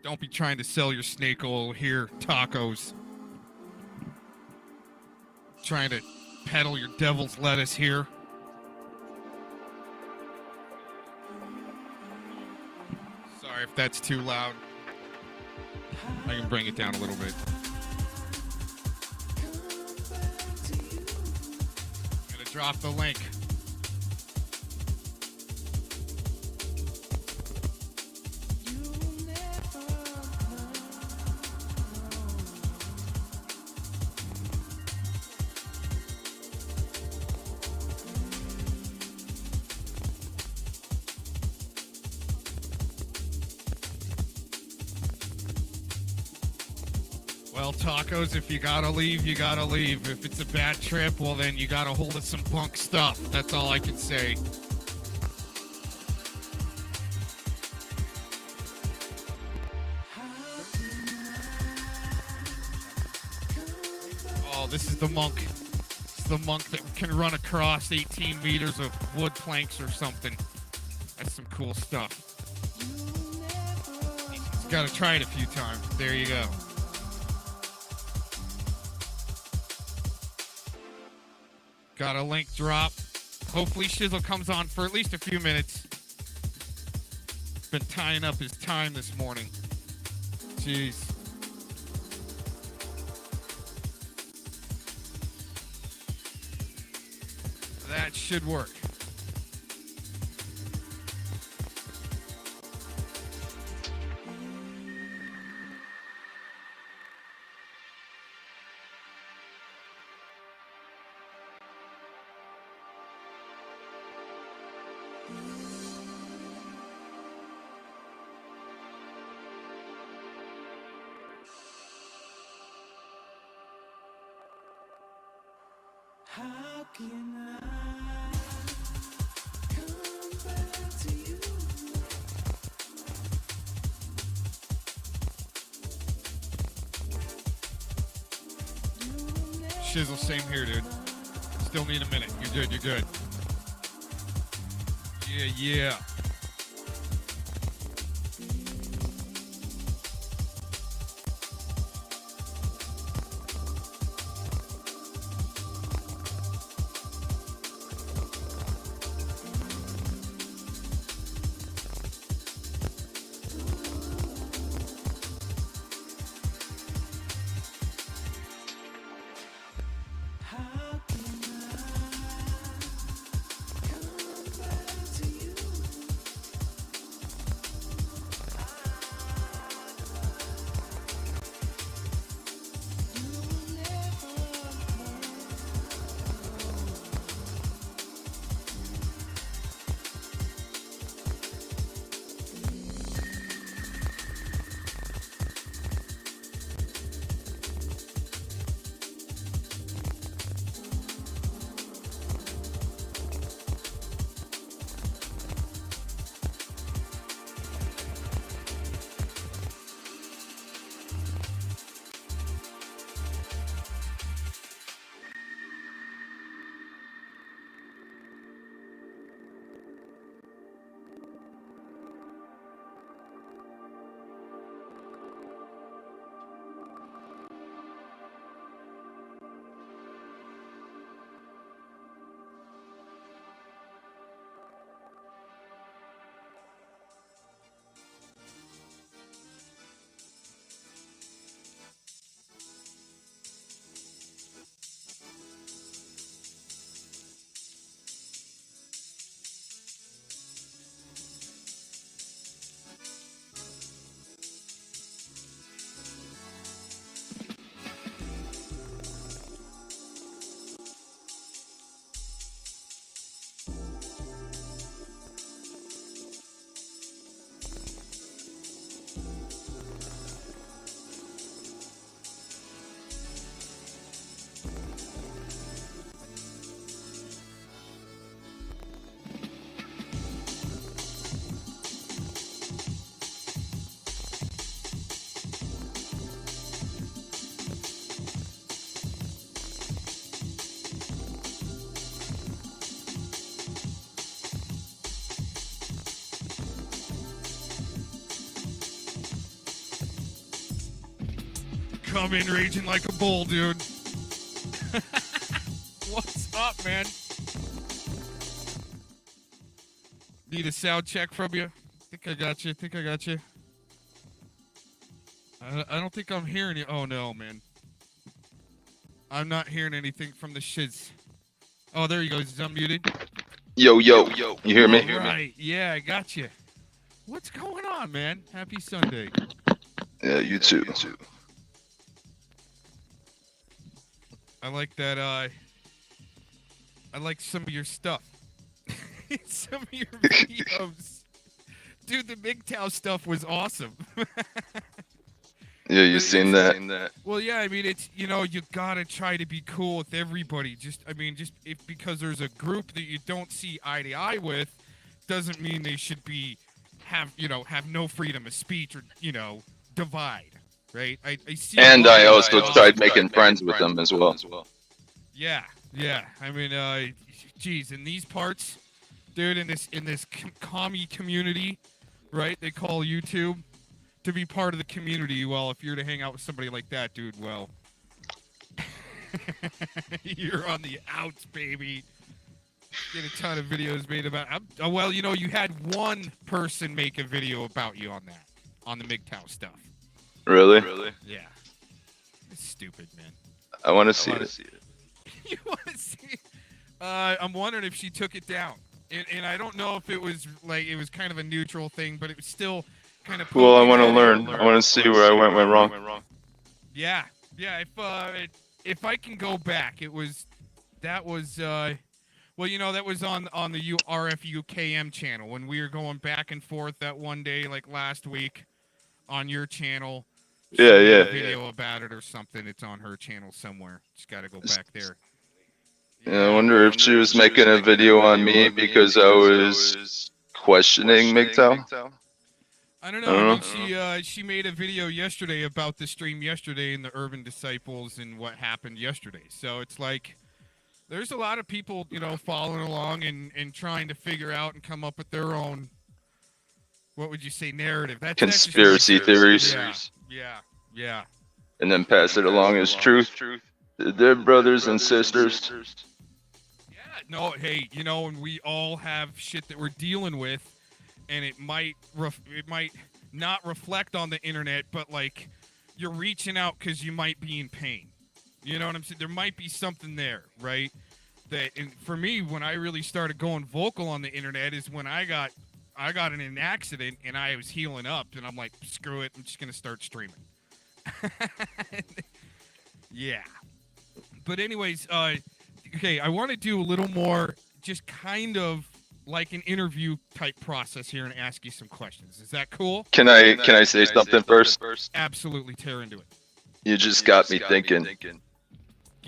Don't be trying to sell your snake oil here, tacos. Trying to peddle your devil's lettuce here. Sorry if that's too loud. I can bring it down a little bit. I'm gonna drop the link. Well, tacos, if you gotta leave, you gotta leave. If it's a bad trip, well, then you gotta hold of some bunk stuff. That's all I can say. Oh, this is the monk. It's the monk that can run across 18 meters of wood planks or something. That's some cool stuff. He's gotta try it a few times. There you go. Got a link drop. Hopefully Shizzle comes on for at least a few minutes. Been tying up his time this morning. Jeez. That should work. How can I come back to you? Shizzle, same here, dude. Still need a minute. You're good, you're good. Yeah, yeah. How can I come back to you? come in raging like a bull, dude. What's up, man? Need a sound check from you? Think I got you. I don't think I'm hearing you. Oh, no, man. I'm not hearing anything from the shiz. Oh, there you go. Is it unmuted? Yo. You hear me? Right. Yeah, I got you. What's going on, man? Happy Sunday. Yeah, you too. I like that. I like some of your stuff. Some of your videos. Dude, the MGTOW stuff was awesome. Yeah, you seen that? Well, yeah, I mean, it's, you gotta try to be cool with everybody. Because there's a group that you don't see eye to eye with, doesn't mean they should have no freedom of speech or, divide, right? I see. And I also tried making friends with them as well. Yeah. I mean, geez, in these parts, dude, in this commie community, right? They call YouTube. To be part of the community, well, if you're to hang out with somebody like that, dude, well, you're on the outs, baby. Get a ton of videos made about. Well, you had one person make a video about you on the MGTOW stuff. Really? Yeah. It's stupid, man. I want to see it. You want to see it? I'm wondering if she took it down, and I don't know if it was kind of a neutral thing, but it was still. Kind of well, I want to learn. I want to see where I went wrong. Yeah. If I can go back, that was that was on the RFUKM channel when we were going back and forth that one day, like last week, on your channel. Yeah. Video about it or something. It's on her channel somewhere. Just got to go back there. Yeah, I wonder if she was making a video on me because I was questioning MGTOW. I don't know. I mean, she made a video yesterday about the stream yesterday and the Urban Disciples and what happened yesterday. So it's like there's a lot of people, following along and trying to figure out and come up with their own, what would you say, narrative. Conspiracy theories. Yeah. And then pass it along as truth. They're brothers and sisters. Yeah, no, hey, and we all have shit that we're dealing with. And it might not reflect on the internet, but like you're reaching out because you might be in pain. You know what I'm saying? There might be something there, right? And for me, when I really started going vocal on the internet is when I got in an accident and I was healing up, and I'm like, screw it, I'm just gonna start streaming. Yeah. But anyways, okay, I want to do a little more, just kind of. Like an interview type process here and ask you some questions. Is that cool? Can I say something first? Absolutely, tear into it. You just got me thinking.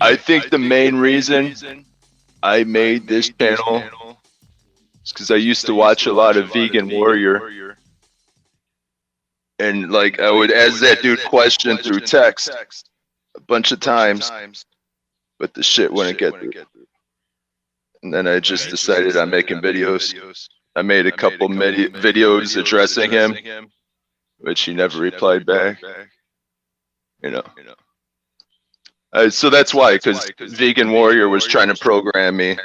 I think the main reason I made this channel is because I used to watch a lot of Vegan Warrior. And like I would ask that dude question through text a bunch of times, but the shit wouldn't get through. And then I just decided on making videos. I made a couple videos addressing him, which he never replied back. So that's why, because Vegan Warrior was trying to program me.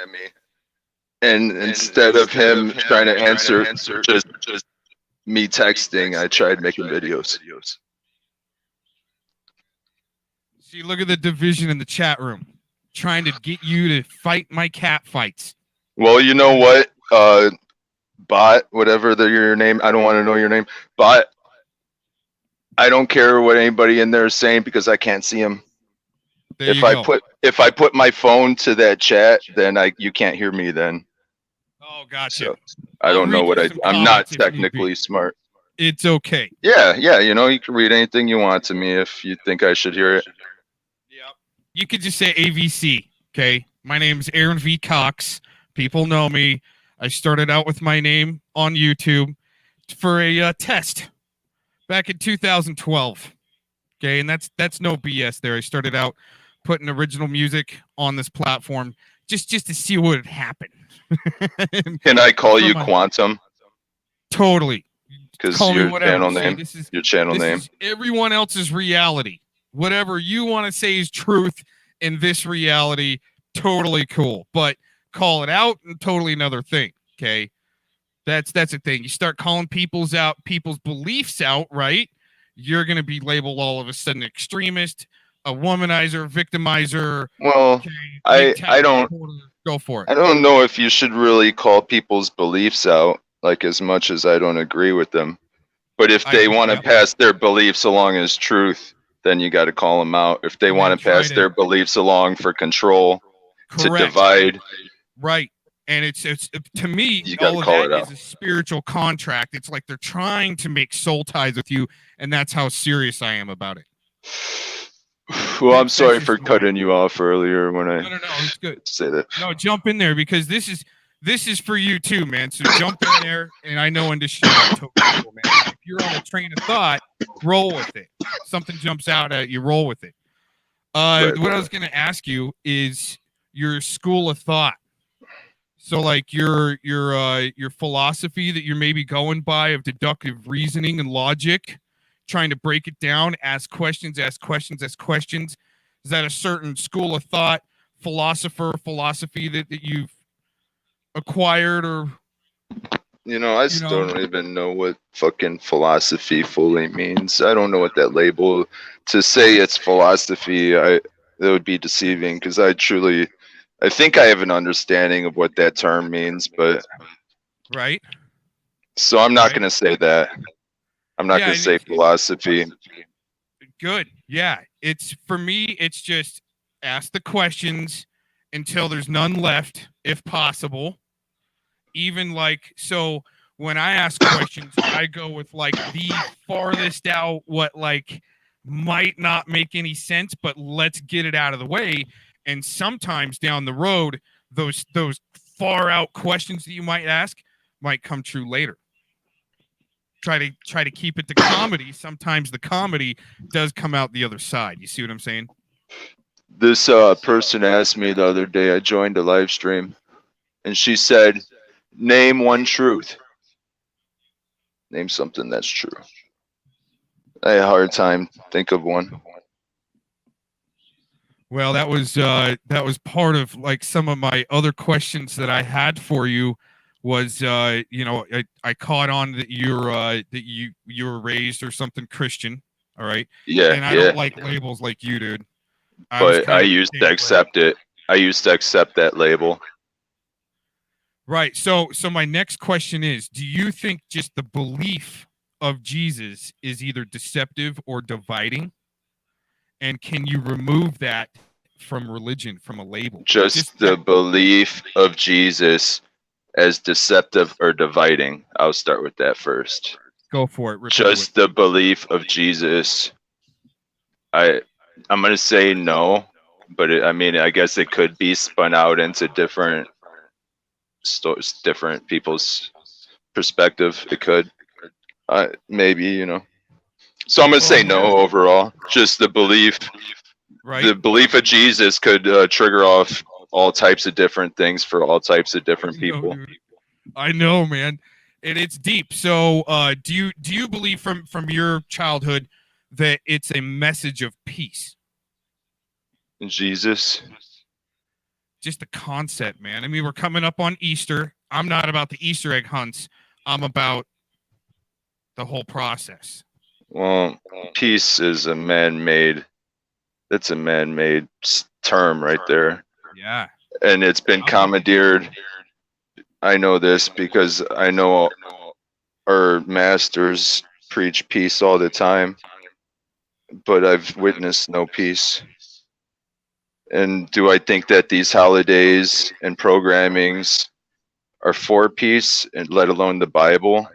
And instead of him trying to answer just me texting, I tried making videos. See, look at the division in the chat room. Trying to get you to fight my cat fights. Well, you know what? Bot, whatever your name, I don't want to know your name. Bot, I don't care what anybody in there is saying because I can't see them. If I put my phone to that chat, then you can't hear me then. Oh, gotcha. So, I don't know what I'm not technically smart. It's okay. Yeah, you can read anything you want to me if you think I should hear it. You could just say AVC, okay? My name's Aaron V. Cox. People know me. I started out with my name on YouTube for a test back in 2012, okay? And that's no BS there. I started out putting original music on this platform just to see what would happen. Can I call you Quantum? Totally. Because your channel name. Your channel name. Is everyone else's reality. whatever you want to say is truth in this reality, totally cool. But call it out and totally another thing. Okay. That's the thing. You start calling people's beliefs out, right? You're gonna be labeled all of a sudden extremist, a womanizer, victimizer. Well, Okay, I don't go for it. I don't know if you should really call people's beliefs out, like as much as I don't agree with them. But if they want to pass their beliefs along as truth, then you got to call them out. If they want to pass their beliefs along for control, to divide, right? And it's to me, you all gotta of call that it is out. a spiritual contract. It's like they're trying to make soul ties with you, and that's how serious I am about it. Well, I'm sorry for cutting you off earlier when I No, it's good. say that. No, jump in there because this is for you too, man. So jump in there, and I know when to shut up. Totally cool, man. If you're on a train of thought, roll with it. Something jumps out at you, roll with it. What I was going to ask you is your school of thought. So, like your philosophy that you're maybe going by of deductive reasoning and logic, trying to break it down, ask questions. Is that a certain school of thought, philosophy that you've acquired, or I still don't even know what fucking philosophy fully means. I don't know what that label, to say it's philosophy, that would be deceiving, because I think I have an understanding of what that term means, but right? So I'm not going to say that. I'm not going to say philosophy. Good. Yeah. It's, for me, it's just ask the questions until there's none left, if possible. Even like, so when I ask questions, I go with like the farthest out, what like might not make any sense, but let's get it out of the way. And sometimes down the road, those far out questions that you might ask might come true later. Try to keep it to comedy. Sometimes the comedy does come out the other side. You see what I'm saying? This person asked me the other day, I joined a live stream, and she said, name one truth. Name something that's true. I had a hard time think of one. Well, that was part of like some of my other questions that I had for you. Was I caught on that you were raised or something Christian, all right? Yeah, and I don't like labels like you, dude. But I used to accept it. I used to accept that label. Right. So my next question is: do you think just the belief of Jesus is either deceptive or dividing? And can you remove that from religion, from a label? Just the belief of Jesus as deceptive or dividing. I'll start with that first. Go for it. Just the belief of Jesus. I'm gonna say no, but I guess it could be spun out into different people's perspective. It could, maybe. So I'm gonna say no overall. Just the belief. Right. The belief of Jesus could trigger off all types of different things for all types of different people. I know, man, and it's deep. So, do you believe from your childhood that it's a message of peace? Jesus. Just the concept, man. I mean, we're coming up on Easter. I'm not about the Easter egg hunts. I'm about the whole process. Well, peace is a man-made. That's a man-made term right there. Yeah. And it's been commandeered. I know this because I know our masters preach peace all the time, but I've witnessed no peace. And do I think that these holidays and programmings are for peace, and let alone the Bible?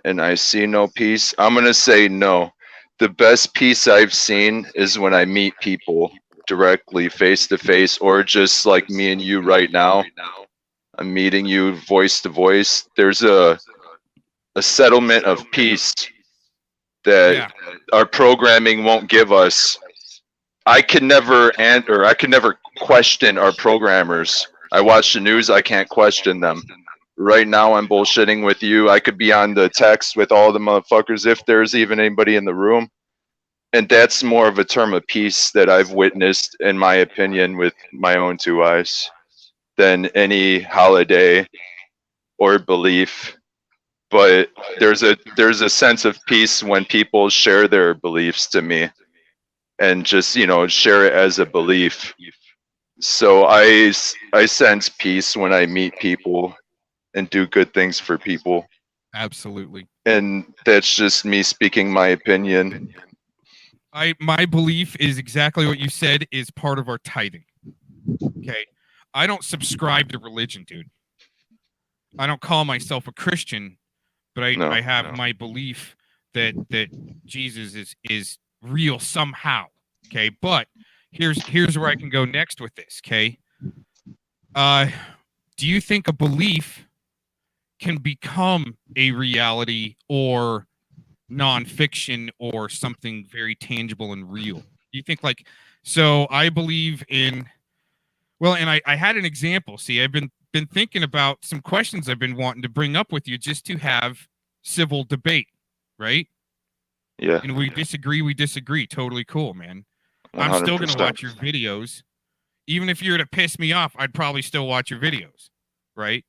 And I see no peace. I'm going to say no. The best peace I've seen is when I meet people directly, face to face, or just like me and you right now. I'm meeting you voice to voice. There's a settlement of peace that our programming won't give us. I can never question our programmers. I watch the news, I can't question them. Right now I'm bullshitting with you. I could be on the text with all the motherfuckers if there's even anybody in the room, And that's more of a term of peace that I've witnessed, in my opinion, with my own two eyes, than any holiday or belief. But there's a sense of peace when people share their beliefs to me, and just, you know, share it as a belief. So I sense peace when I meet people and do good things for people. Absolutely. And that's just me speaking my opinion. My belief is exactly what you said is part of our tithing. Okay. I don't subscribe to religion, dude. I don't call myself a Christian, but I have my belief that Jesus is real somehow. Okay. But here's where I can go next with this. Okay. Do you think a belief can become a reality or nonfiction or something very tangible and real? Do you think, like, so I believe in, well, and I had an example. See, I've been thinking about some questions I've been wanting to bring up with you just to have civil debate, right? Yeah. And we disagree. Totally cool, man. I'm 100%. still gonna watch your videos. Even if you were to piss me off, I'd probably still watch your videos, right?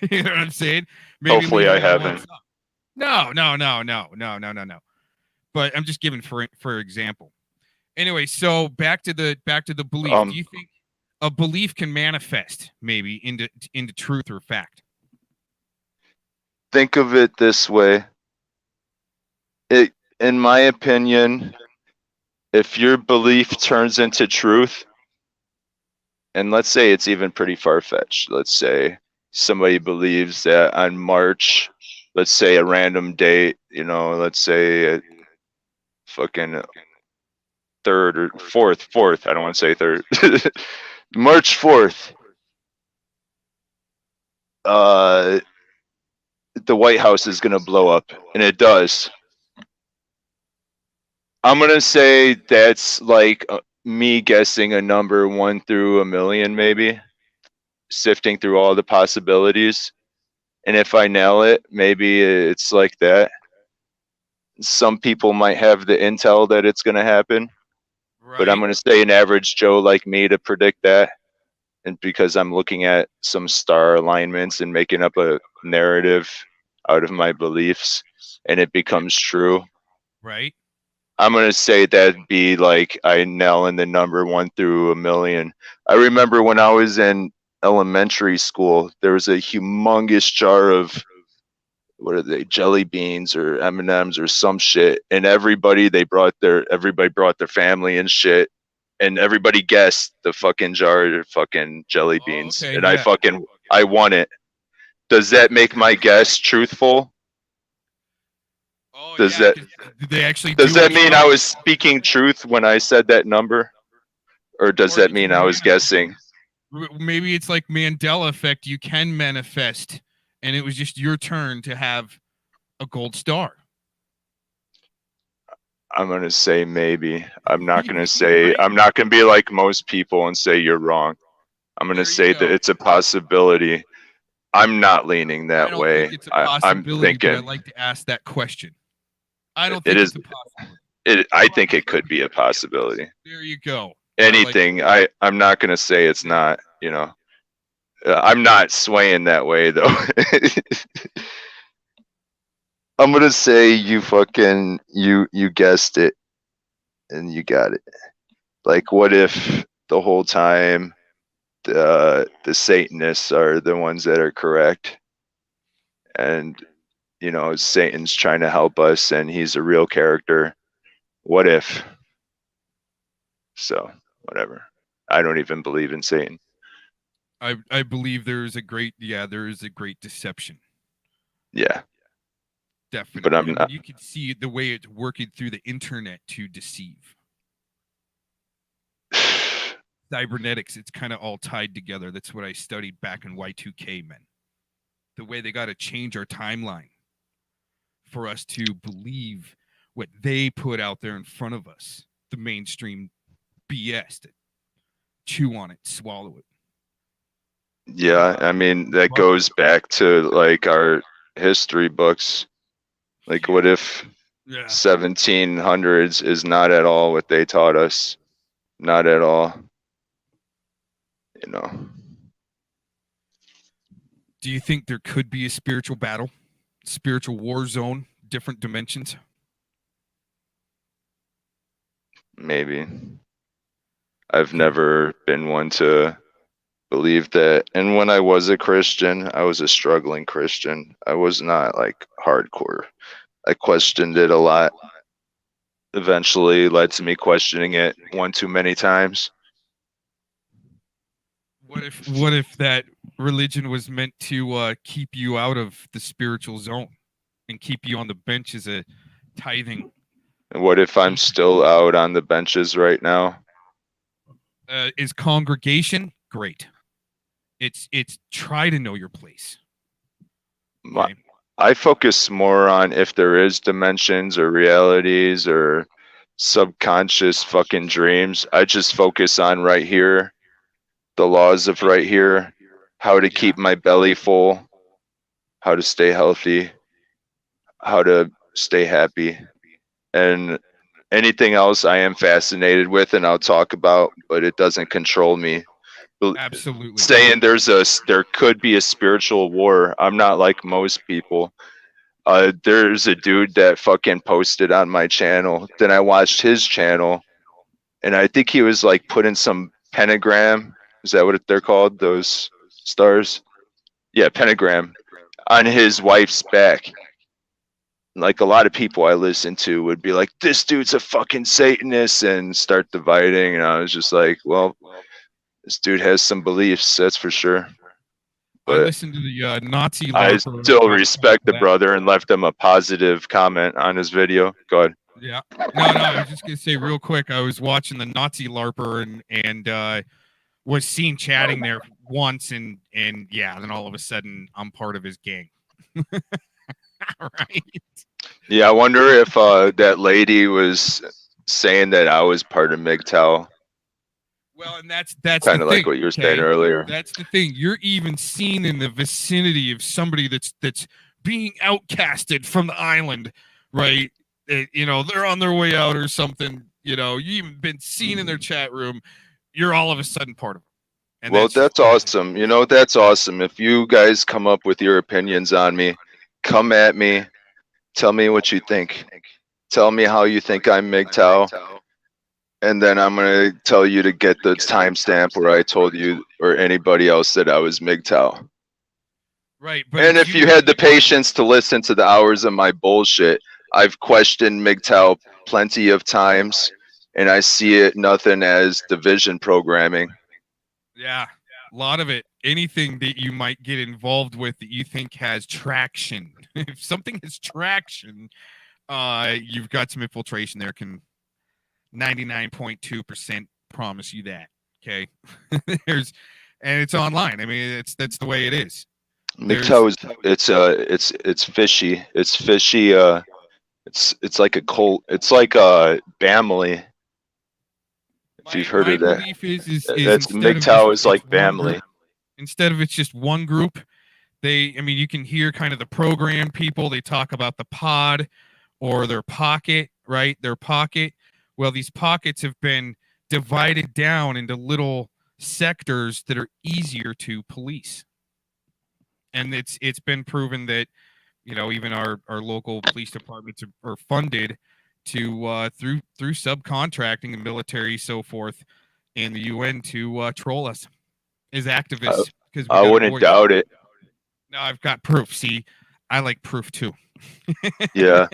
You know what I'm saying? Hopefully leave I me on haven't. WhatsApp. No. But I'm just giving for example. Anyway, so back to the belief. Do you think a belief can manifest maybe into truth or fact? Think of it this way. In my opinion, if your belief turns into truth, and let's say it's even pretty far-fetched, let's say somebody believes that on March, let's say a random date, you know, let's say fucking third or fourth, I don't want to say third, March 4th, the White House is going to blow up, and it does. I'm going to say that's like me guessing a number 1 through a million, maybe, sifting through all the possibilities. And if I nail it, maybe it's like that. Some people might have the intel that it's going to happen, but I'm going to say an average Joe like me to predict that. And because I'm looking at some star alignments and making up a narrative out of my beliefs, and it becomes true. Right. I'm going to say that'd be like I nail in the number 1 through a million. I remember when I was in elementary school, there was a humongous jar of, what are they, jelly beans or M&Ms or some shit, and everybody brought their family and shit, and everybody guessed the fucking jar of fucking jelly beans. Okay, and yeah. I won it. Does that make my guess truthful? Oh, Does yeah, that 'cause did they actually does do that a mean trial? I was speaking truth when I said that number? Or does Or that it's mean I was guessing? Maybe it's like Mandela effect. You can manifest, and it was just your turn to have a gold star. I'm going to say maybe. I'm not going to Right? be like most people and say you're wrong. I'm going to There you say that go. it's a possibility. I'm not leaning I that don't think way. it's a I'm possibility, but I thinking like to ask that question. I don't it think is. it's a possibility. I think it could be a possibility. There you go. Anything. I'm not going to say it's not. You know, I'm not swaying that way though. I'm gonna say you guessed it and you got it. Like, what if the whole time the Satanists are the ones that are correct, and you know Satan's trying to help us and he's a real character? What if? So whatever. I don't even believe in Satan. I believe there is a great deception. Yeah, Definitely. but I'm I mean, not. you can see the way it's working through the internet to deceive. Cybernetics, it's kind of all tied together. That's what I studied back in Y2K, man. The way they got to change our timeline for us to believe what they put out there in front of us, the mainstream BS, to chew on it, swallow it. Yeah, I mean that goes back to like our history books. Like, what if Yeah. 1700s is not at all what they taught us. Not at all. You know. Do you think there could be a spiritual battle, spiritual war zone, different dimensions? Maybe. I've Okay. never been one to believe that. And when I was a Christian, I was a struggling Christian. I was not like hardcore. I questioned it a lot. Eventually led to me questioning it one too many times. What if that religion was meant to keep you out of the spiritual zone and keep you on the bench as a tithing? And what if I'm still out on the benches right now? Is congregation great? It's try to know your place. My, Okay? I focus more on if there is dimensions or realities or subconscious fucking dreams. I just focus on right here, the laws of right here, how to keep my belly full, how to stay healthy, how to stay happy. And anything else I am fascinated with and I'll talk about, but it doesn't control me. Absolutely. Saying there could be a spiritual war. I'm not like most people. There's a dude that fucking posted on my channel. Then I watched his channel, and I think he was like putting some pentagram. Is that what they're called? Those stars? Yeah, pentagram on his wife's back. Like a lot of people I listen to would be like, "This dude's a fucking Satanist," and start dividing. And I was just like, "Well, this dude has some beliefs, that's for sure." I But listened to the Nazi I LARPer still podcast respect the that. brother and left him a positive comment on his video. Go ahead. Yeah. No, I was just gonna say real quick. I was watching the Nazi LARPer and was seen chatting there once, and yeah, then all of a sudden I'm part of his gang. Right. Yeah, I wonder if that lady was saying that I was part of MGTOW, Well, and that's the kind of thing. like what you were saying Okay, earlier. that's the thing. You're even seen in the vicinity of somebody that's being outcasted from the island, right? You know, they're on their way out or something. You know, you even been seen in their chat room. You're all of a sudden part of it. And Well, just that's awesome. You know, that's awesome. If you guys come up with your opinions on me, come at me. Tell me what you think. Tell me how you think I'm MGTOW. And then I'm going to tell you to get the timestamp where I told you or anybody else that I was MGTOW. right. But And if you had the patience to listen to the hours of my bullshit, I've questioned MGTOW plenty of times, and I see it nothing as division programming. yeah, a lot of it. Anything that you might get involved with that you think has traction. If something has traction, you've got some infiltration there. Can 99.2% promise you that. Okay. And it's online. I mean, that's the way it is. MGTOW is it's fishy. It's fishy. It's like a cult. It's like a family. If you've heard My of that, belief is that's instead of MGTOW just is like one family. group, instead of it's just one group, I mean, you can hear kind of the program people. They talk about the pod or their pocket, right? Their pocket. Well, these pockets have been divided down into little sectors that are easier to police. And it's been proven that, you know, even our local police departments are funded to through subcontracting and military so forth and the UN to troll us as activists because we I got a wouldn't voice. doubt it. No, I've got proof. See, I like proof too. Yeah,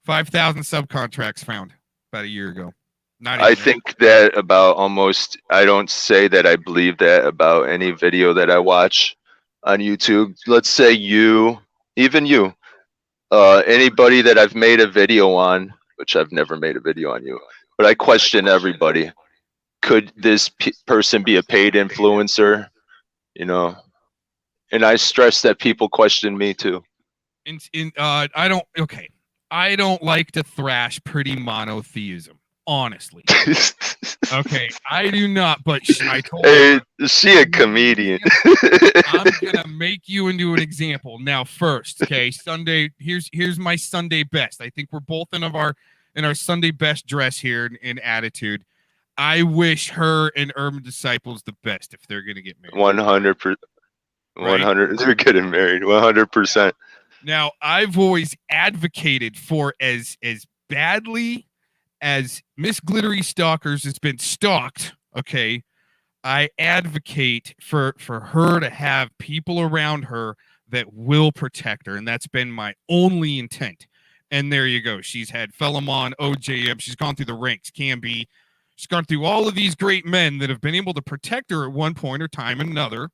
5,000 subcontracts found about a year ago. Not I even think that about almost. I don't say that I believe that about any video that I watch on YouTube. Let's say you, even you, anybody that I've made a video on, which I've never made a video on you, but I question everybody. Could this person be a paid influencer? You know, and I stress that people question me too. I don't like to thrash pretty monotheism. Honestly. Okay, I do not, but I told Hey, her, is she a comedian? I'm gonna make you into an example. Now, first, okay, Sunday. Here's my Sunday best. I think we're both in our Sunday best dress here in attitude. I wish her and Urban Disciples the best if they're gonna get married. 100%. Right? 100. They're getting married. 100%. Now, I've always advocated for as badly as Miss Glittery Stalkers has been stalked. Okay, I advocate for her to have people around her that will protect her, and that's been my only intent. And there you go. She's had Philemon, OJM. She's gone through the ranks. Camby. She's gone through all of these great men that have been able to protect her at one point or time and another,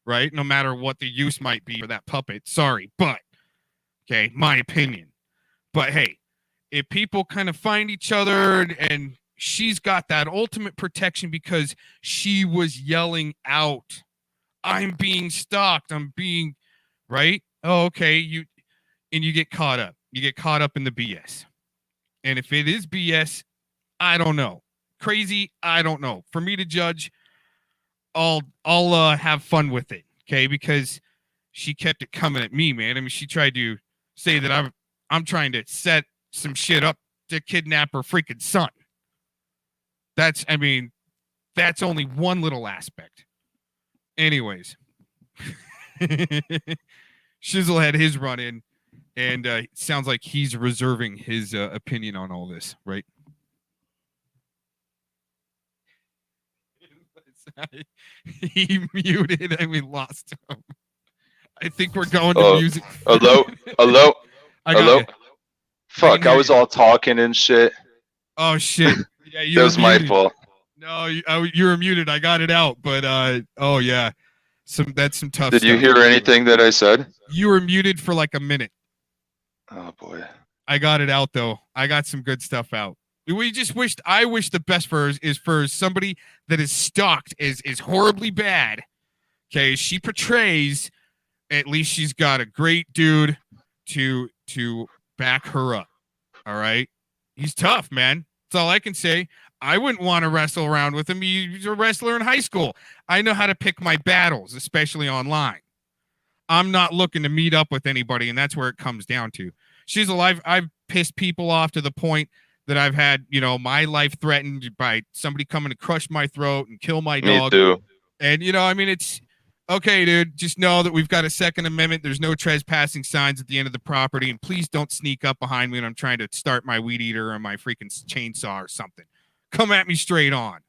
right? No matter what the use might be for that puppet. Sorry, but okay, my opinion. But hey, if people kind of find each other and she's got that ultimate protection because she was yelling out, I'm being stalked, I'm being right. Oh, okay. You get caught up. You get caught up in the BS. And if it is BS, I don't know. Crazy, I don't know. For me to judge, I'll have fun with it. Okay, because she kept it coming at me, man. I mean, she tried to say that I'm trying to set some shit up to kidnap her freaking son. That's only one little aspect. Anyways, Shizzle had his run in, and it sounds like he's reserving his opinion on all this, right? He muted and we lost him. I think we're going to music. Hello? I got Hello? you. Fuck, I was all talking and shit. Oh shit! Yeah, you That was my fault. No, you were muted. I got it out, but oh yeah, that's some tough. Did you stuff. hear anything that I said? You were muted for like a minute. Oh boy. I got it out though. I got some good stuff out. I wish the best for her is for somebody that is stalked is horribly bad. Okay, she portrays. At least she's got a great dude to back her up. All right, he's tough, man. That's all I can say. I wouldn't want to wrestle around with him. He's a wrestler in high school. I know how to pick my battles, especially online. I'm not looking to meet up with anybody, and that's where it comes down to. She's alive. I've pissed people off to the point that I've had, my life threatened by somebody coming to crush my throat and kill my dog. Me too. And, it's okay, dude. Just know that we've got a Second Amendment. There's no trespassing signs at the end of the property. And please don't sneak up behind me when I'm trying to start my weed eater or my freaking chainsaw or something. Come at me straight on.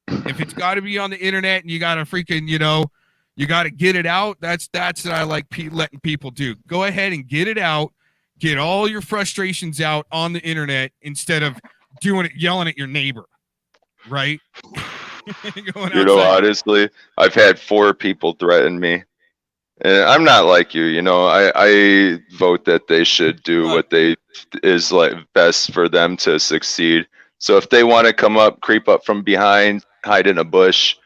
If it's got to be on the internet and you got to freaking, you got to get it out. That's what I like letting people do. Go ahead and get it out. Get all your frustrations out on the internet instead of yelling at your neighbor. Right? Honestly, I've had 4 people threaten me. And I'm not like you, I vote that they should do what they is like best for them to succeed. So if they want to come up, creep up from behind, hide in a bush,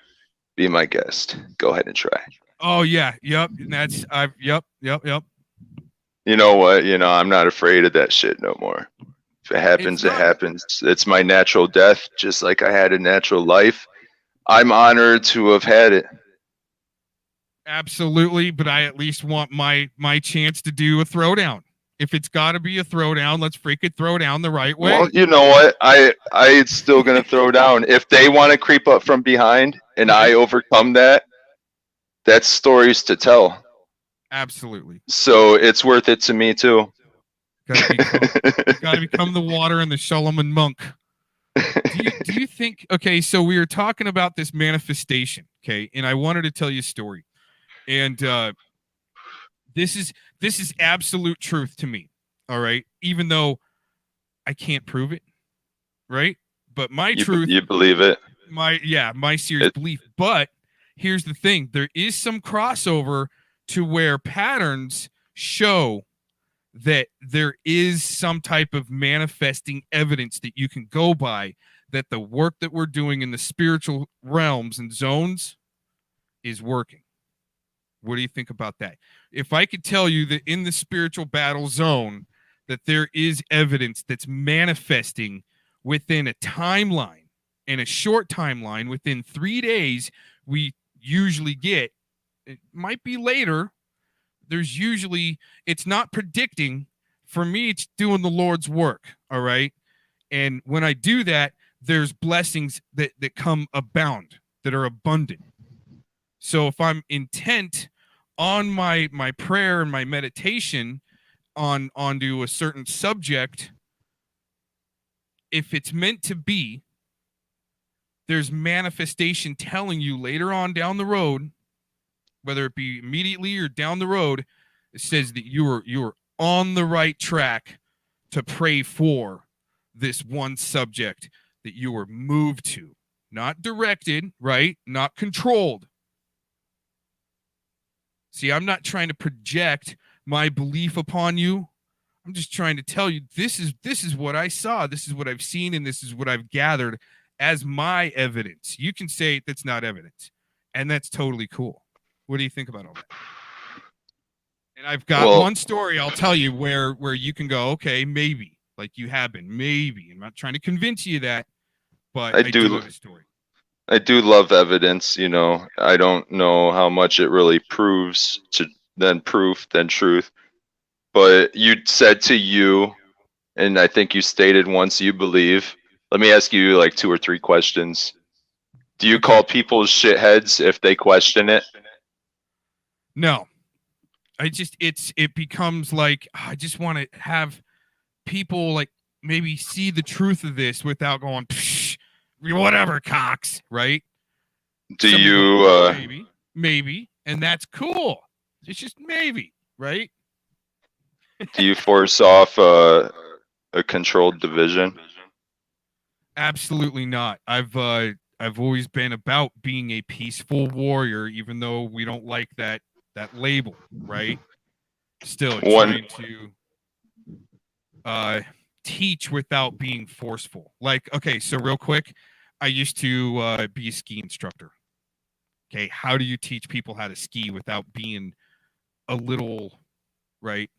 be my guest. Go ahead and try. Oh yeah, yep. And yep. You know what? I'm not afraid of that shit no more. If it happens, it happens. It's my natural death, just like I had a natural life. I'm honored to have had it. Absolutely, but I at least want my chance to do a throwdown. If it's got to be a throwdown, let's freaking throw down the right way. Well, you know what? I still gonna throw down. If they want to creep up from behind and I overcome that, that's stories to tell. Absolutely. So it's worth it to me too. Gotta become the water and the Solomon monk. Do you think? Okay, so we were talking about this manifestation. Okay, and I wanted to tell you a story, and this is absolute truth to me. All right, even though I can't prove it, right? But my truth. You believe it? My serious belief. But here's the thing: there is some crossover to where patterns show that there is some type of manifesting evidence that you can go by, that the work that we're doing in the spiritual realms and zones is working. What do you think about that? If I could tell you that in the spiritual battle zone that there is evidence that's manifesting within a timeline, in a short timeline, within 3 days, we usually get, it might be later, there's usually, it's not predicting. For me, it's doing the Lord's work, all right? And when I do that, there's blessings that come abound, that are abundant. So if I'm intent on my prayer and my meditation onto a certain subject, if it's meant to be, there's manifestation telling you later on down the road, whether it be immediately or down the road, it says that you are on the right track to pray for this one subject that you were moved to, not directed, right? Not controlled. See, I'm not trying to project my belief upon you. I'm just trying to tell you this is what I saw, this is what I've seen, and this is what I've gathered as my evidence. You can say that's not evidence, and that's totally cool. What do you think about all that? And I've got one story I'll tell you where you can go, okay, maybe, like you have been, maybe. I'm not trying to convince you that, but I do have a story. I do love evidence, you know. I don't know how much it really proves to then proof than truth. But you said to you, and I think you stated once you believe. Let me ask you like 2 or 3 questions. Do you call people shitheads if they question it? No. It becomes like, I just want to have people like maybe see the truth of this without going, psh, whatever, Cox, right? Do you maybe, and that's cool. It's just maybe, right? Do you force off a controlled division? Absolutely not. I've always been about being a peaceful warrior, even though we don't like that label, right? Still trying to teach without being forceful. Like, okay, so real quick, I used to be a ski instructor. Okay, how do you teach people how to ski without being a little, right?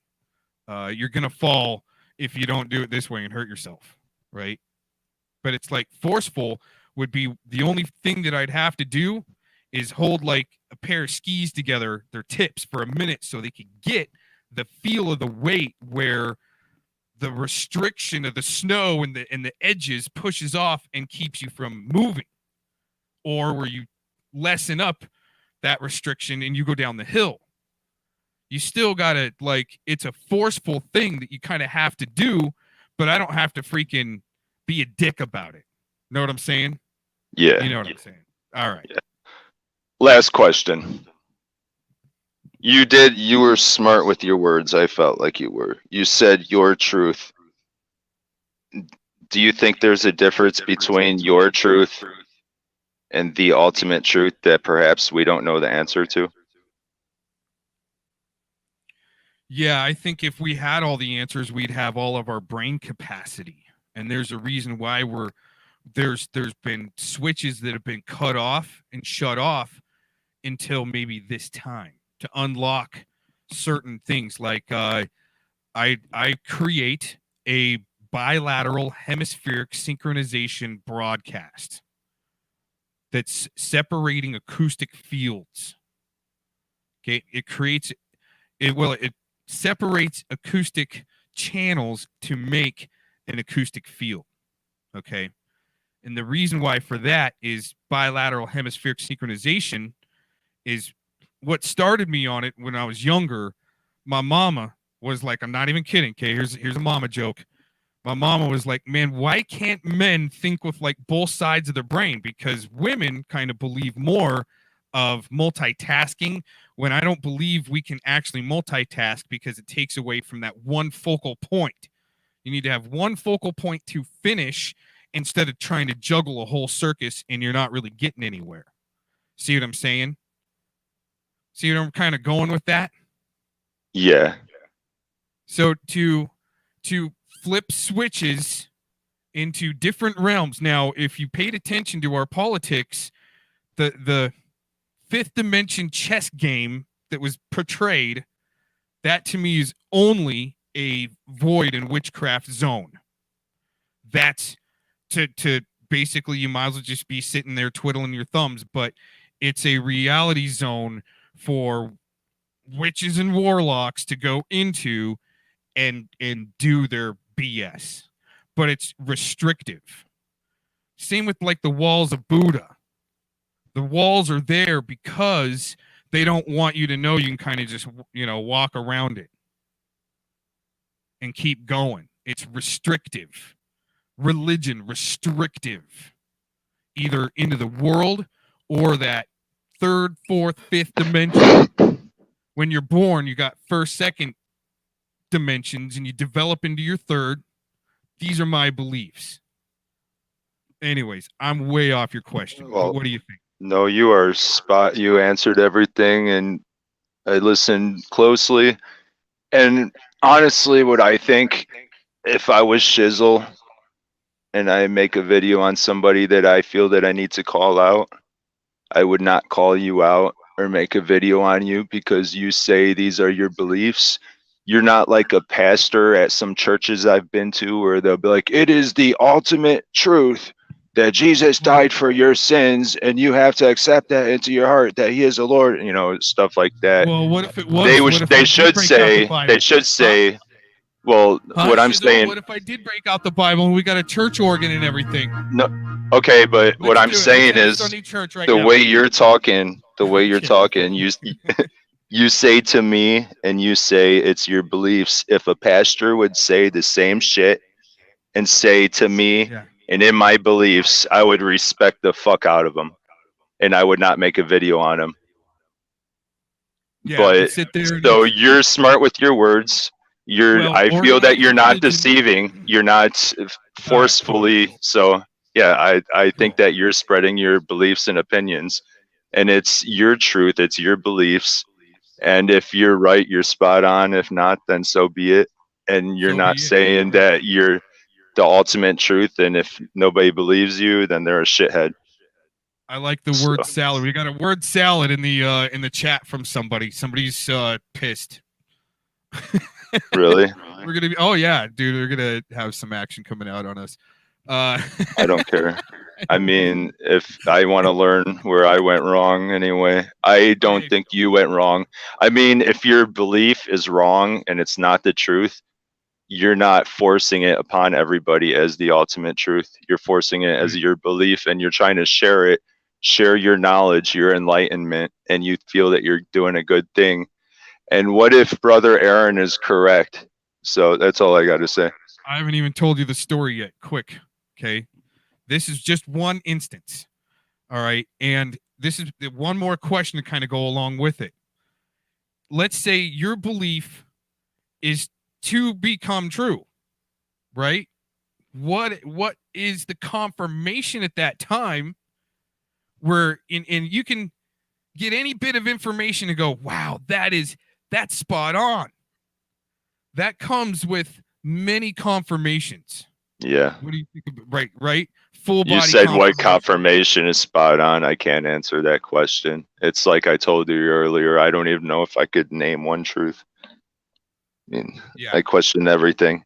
You're gonna fall if you don't do it this way and hurt yourself, right? But it's like forceful would be the only thing that I'd have to do is hold like a pair of skis together, their tips, for a minute so they could get the feel of the weight where the restriction of the snow and the edges pushes off and keeps you from moving, or where you lessen up that restriction and you go down the hill. You still gotta, like, it's a forceful thing that you kind of have to do, but I don't have to freaking be a dick about it. Know what I'm saying? Yeah. You know what I'm saying? All right. Yeah. Last question. You were smart with your words. I felt like you were. You said your truth. Do you think there's a difference between your truth and the ultimate truth that perhaps we don't know the answer to? Yeah, I think if we had all the answers, we'd have all of our brain capacity. And there's a reason why there's been switches that have been cut off and shut off until maybe this time to unlock certain things. Like I create a bilateral hemispheric synchronization broadcast that's separating acoustic fields. Okay, it separates acoustic channels to make an acoustic field. Okay, and the reason why for that is bilateral hemispheric synchronization is what started me on it when I was younger. My mama was like, I'm not even kidding. Okay, here's a mama joke. My mama was like, man, why can't men think with like both sides of their brain? Because women kind of believe more of multitasking, when I don't believe we can actually multitask because it takes away from that one focal point. You need to have one focal point to finish instead of trying to juggle a whole circus and you're not really getting anywhere. See what I'm saying? See what I'm kind of going with that? Yeah. So to flip switches into different realms. Now, if you paid attention to our politics, the fifth dimension chess game that was portrayed, that to me is only a void and witchcraft zone. That's to basically, you might as well just be sitting there twiddling your thumbs. But it's a reality zone for witches and warlocks to go into and do their BS. But it's restrictive. Same with like the walls of Buddha. The walls are there because they don't want you to know you can kind of just, walk around it and keep going. It's restrictive. Religion, restrictive. Either into the world or that third, fourth, fifth dimension. When you're born, you got first, second dimensions, and you develop into your third. These are my beliefs. Anyways, I'm way off your question. Well, what do you think? No, you are spot. You answered everything, and I listened closely. And honestly, what I think, if I was Shizzle and I make a video on somebody that I feel that I need to call out, I would not call you out or make a video on you because you say these are your beliefs. You're not like a pastor at some churches I've been to where they'll be like, it is the ultimate truth that Jesus died for your sins and you have to accept that into your heart, that he is the Lord, stuff like that. Well, what if it was? They should say, well, what I'm saying. What if I did break out the Bible and we got a church organ and everything? No, okay, but what I'm saying is the way you're talking, you say to me and you say it's your beliefs. If a pastor would say the same shit and say to me, and in my beliefs, I would respect the fuck out of him and I would not make a video on him. Yeah, but so you're smart with your words. I feel that you're not deceiving. You're not forcefully. So yeah, I think that you're spreading your beliefs and opinions, and it's your truth. It's your beliefs. And if you're right, you're spot on. If not, then so be it. And you're not saying that you're the ultimate truth. And if nobody believes you, then they're a shithead. I like the word salad. We got a word salad in the chat from somebody. Somebody's pissed. Really? We're gonna be. Oh yeah, dude. We're gonna have some action coming out on us. I don't care. I mean, if I want to learn where I went wrong anyway, I don't think you went wrong. I mean, if your belief is wrong and it's not the truth, you're not forcing it upon everybody as the ultimate truth. You're forcing it as your belief, and you're trying to share your knowledge, your enlightenment, and you feel that you're doing a good thing. And what if Brother Aaron is correct? So that's all I got to say. I haven't even told you the story yet. Quick, okay? This is just one instance, all right? And this is one more question to kind of go along with it. Let's say your belief is to become true, right? What is the confirmation at that time where and you can get any bit of information and go, wow, that's spot on. That comes with many confirmations. Yeah. What do you think about, right? Full body. You said what confirmation is spot on. I can't answer that question. It's like I told you earlier, I don't even know if I could name one truth. I mean, I question everything.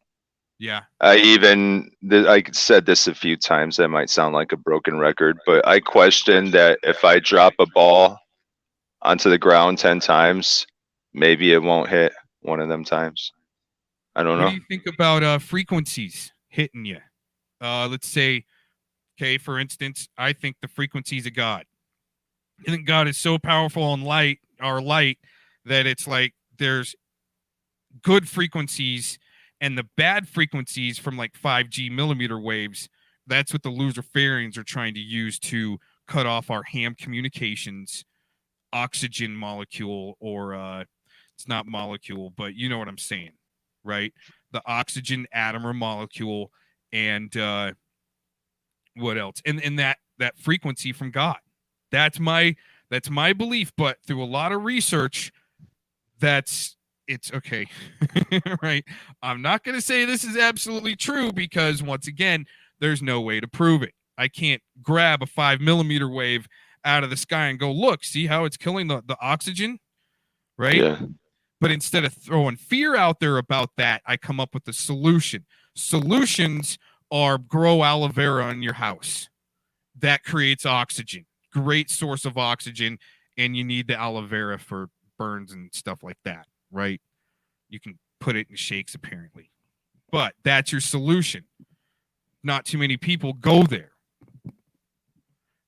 Yeah. I said this a few times. That might sound like a broken record, but I question that if I drop a ball onto the ground 10 times, maybe it won't hit one of them times. I don't know. What do you think about frequencies hitting you? Let's say, okay, for instance, I think the frequencies of God. I think God is so powerful on light, that it's like there's good frequencies and the bad frequencies from like 5G millimeter waves. That's what the Luciferians are trying to use to cut off our ham communications, oxygen molecule, or it's not molecule, but you know what I'm saying, right? The oxygen atom or molecule, and what else? And that frequency from God. That's my belief, but through a lot of research, it's okay. Right? I'm not going to say this is absolutely true because once again, there's no way to prove it. I can't grab a 5 millimeter wave out of the sky and go, look, see how it's killing the oxygen, right? Yeah. But instead of throwing fear out there about that, I come up with a solution. Solutions or grow aloe vera in your house. That creates oxygen. Great source of oxygen, and you need the aloe vera for burns and stuff like that, right? You can put it in shakes apparently. But that's your solution. Not too many people go there.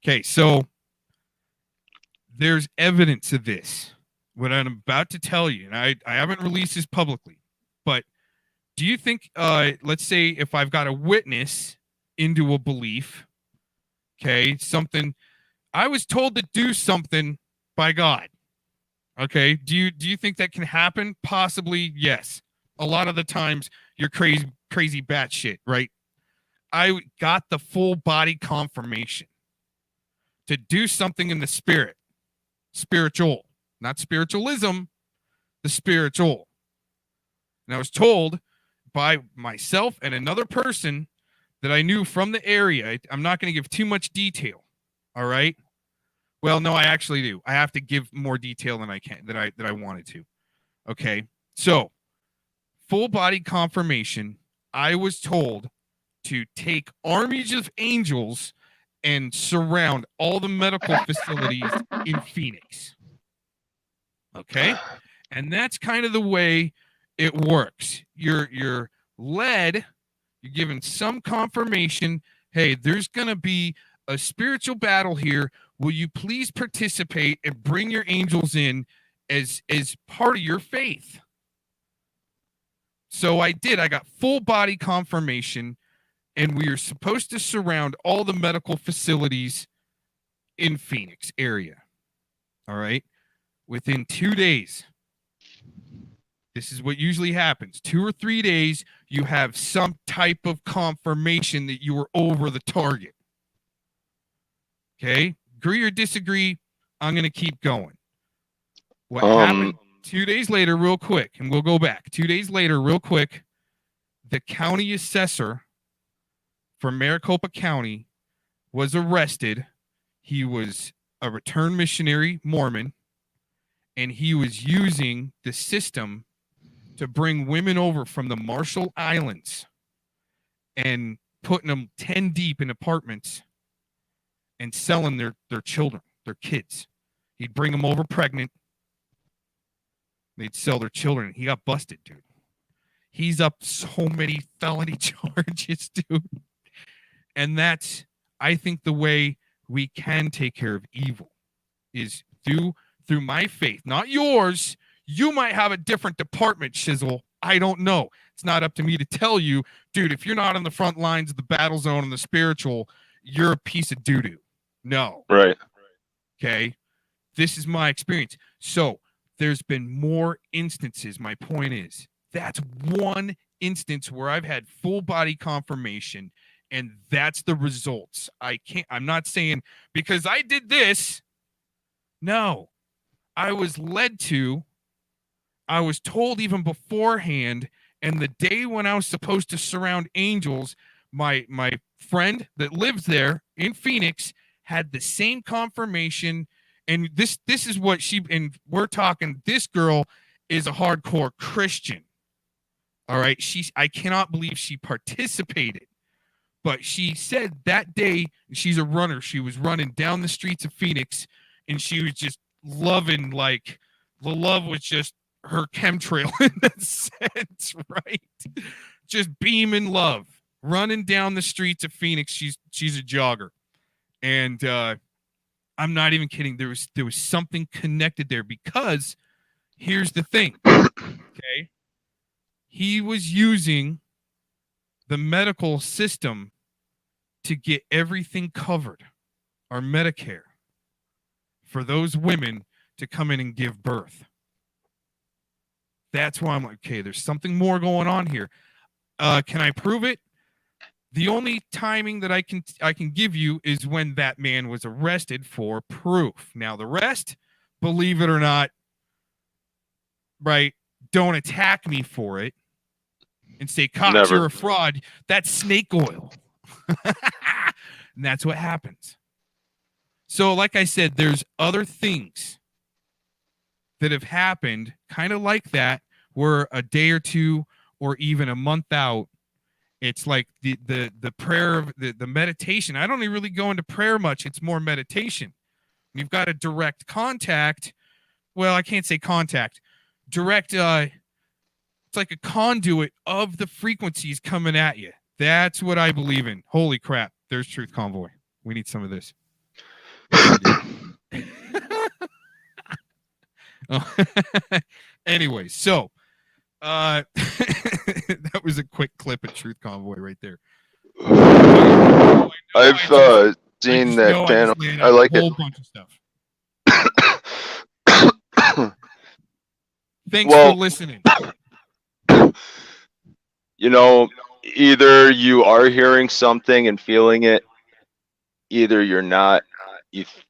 Okay, so there's evidence of this. What I'm about to tell you, and I haven't released this publicly, but do you think, let's say if I've got a witness into a belief, okay, something, I was told to do something by God, okay, do you think that can happen? Possibly, yes. A lot of the times you're crazy batshit, right? I got the full body confirmation to do something in the spirit, spiritual, not spiritualism, the spiritual. And I was told by myself and another person that I knew from the area. I'm not going to give too much detail. All right. Well, no, I actually do. I have to give more detail than I can, that I wanted to. Okay. So full body confirmation. I was told to take armies of angels and surround all the medical facilities in Phoenix. Okay. And that's kind of the way it works. You're led, you're given some confirmation. Hey, there's going to be a spiritual battle here. Will you please participate and bring your angels in as part of your faith? So I did. I got full body confirmation, and we are supposed to surround all the medical facilities in Phoenix area. All right. Within 2 days, this is what usually happens. 2 or 3 days, you have some type of confirmation that you were over the target. Okay? Agree or disagree, I'm going to keep going. What happened 2 days later, real quick, and we'll go back. 2 days later, real quick, the county assessor for Maricopa County was arrested. He was a returned missionary Mormon, and he was using the system to bring women over from the Marshall Islands and putting them 10 deep in apartments and selling their children, their kids. He'd bring them over pregnant. They'd sell their children. He got busted, dude. He's up so many felony charges, dude. And that's, I think, the way we can take care of evil is through my faith, not yours. You might have a different department, Shizzle. I don't know. It's not up to me to tell you, dude, if you're not on the front lines of the battle zone and the spiritual, you're a piece of doo-doo. No. Right. Okay. This is my experience. So there's been more instances. My point is, that's one instance where I've had full body confirmation, and that's the results. I'm not saying because I did this. No, I was led to, I was told even beforehand, and the day when I was supposed to surround angels, my friend that lives there in Phoenix had the same confirmation. And this is what and we're talking, this girl is a hardcore Christian. All right. I cannot believe she participated, but she said that day, she's a runner. She was running down the streets of Phoenix, and she was just loving, like, the love was just her chemtrail in that sense, right? Just beaming love, running down the streets of Phoenix. She's a jogger. And I'm not even kidding. There was something connected there, because here's the thing. Okay. He was using the medical system to get everything covered, our Medicare, for those women to come in and give birth. That's why I'm like, okay, there's something more going on here. Can I prove it? The only timing that I can give you is when that man was arrested for proof. Now, the rest, believe it or not, right, don't attack me for it and say, Cox, you're a fraud. That's SnakeOil. And that's what happens. So, like I said, there's other things that have happened kind of like that, where a day or two or even a month out, It's like the prayer of the meditation. I don't even really go into prayer much. It's more meditation. You've got a direct contact. Well, I can't say contact. Direct. It's like a conduit of the frequencies coming at you. That's what I believe in. Holy crap! There's Truth Convoy. We need some of this. Oh. Anyway, so that was a quick clip of Truth Convoy right there. I've seen that channel. I like a whole bunch of stuff. Thanks for listening. You know, either you are hearing something and feeling it, either you're not.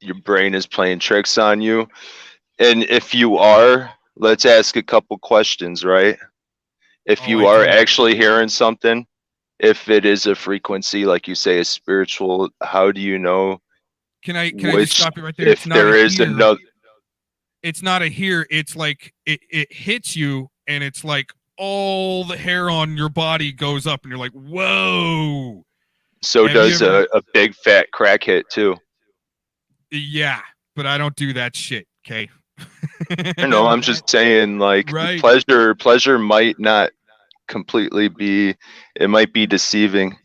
Your brain is playing tricks on you. And if you are, let's ask a couple questions, right? If you are actually hearing something, if it is a frequency, like you say, is spiritual, how do you know? Can I just stop you right there? If there is another, it's not a hear. It's like it hits you, and it's like all the hair on your body goes up, and you're like, whoa. So does a big fat crack hit too. Yeah, but I don't do that shit. Okay. No, I'm just saying, like, right. pleasure might not completely be. It might be deceiving.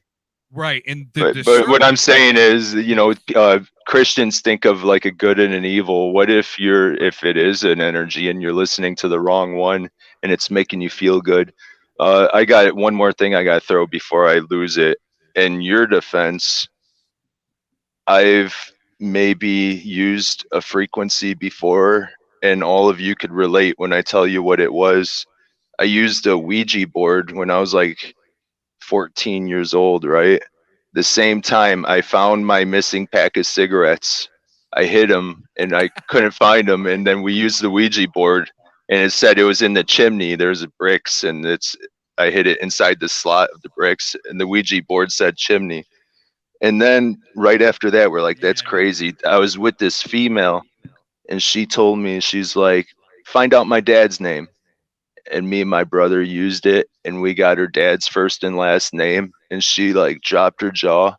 Right, and but what I'm saying is, you know, Christians think of like a good and an evil. What if it is an energy and you're listening to the wrong one and it's making you feel good? I got one more thing I got to throw before I lose it. In your defense, I've maybe used a frequency before, and all of you could relate when I tell you what it was. I used a Ouija board when I was like 14 years old, right? The same time I found my missing pack of cigarettes. I hid them and I couldn't find them, and then we used the Ouija board, and it said it was in the chimney. There's bricks, and I hid it inside the slot of the bricks, and the Ouija board said chimney. And then right after that, we're like, that's crazy. I was with this female, and she told me, she's like, find out my dad's name. And me and my brother used it, and we got her dad's first and last name, and she like dropped her jaw.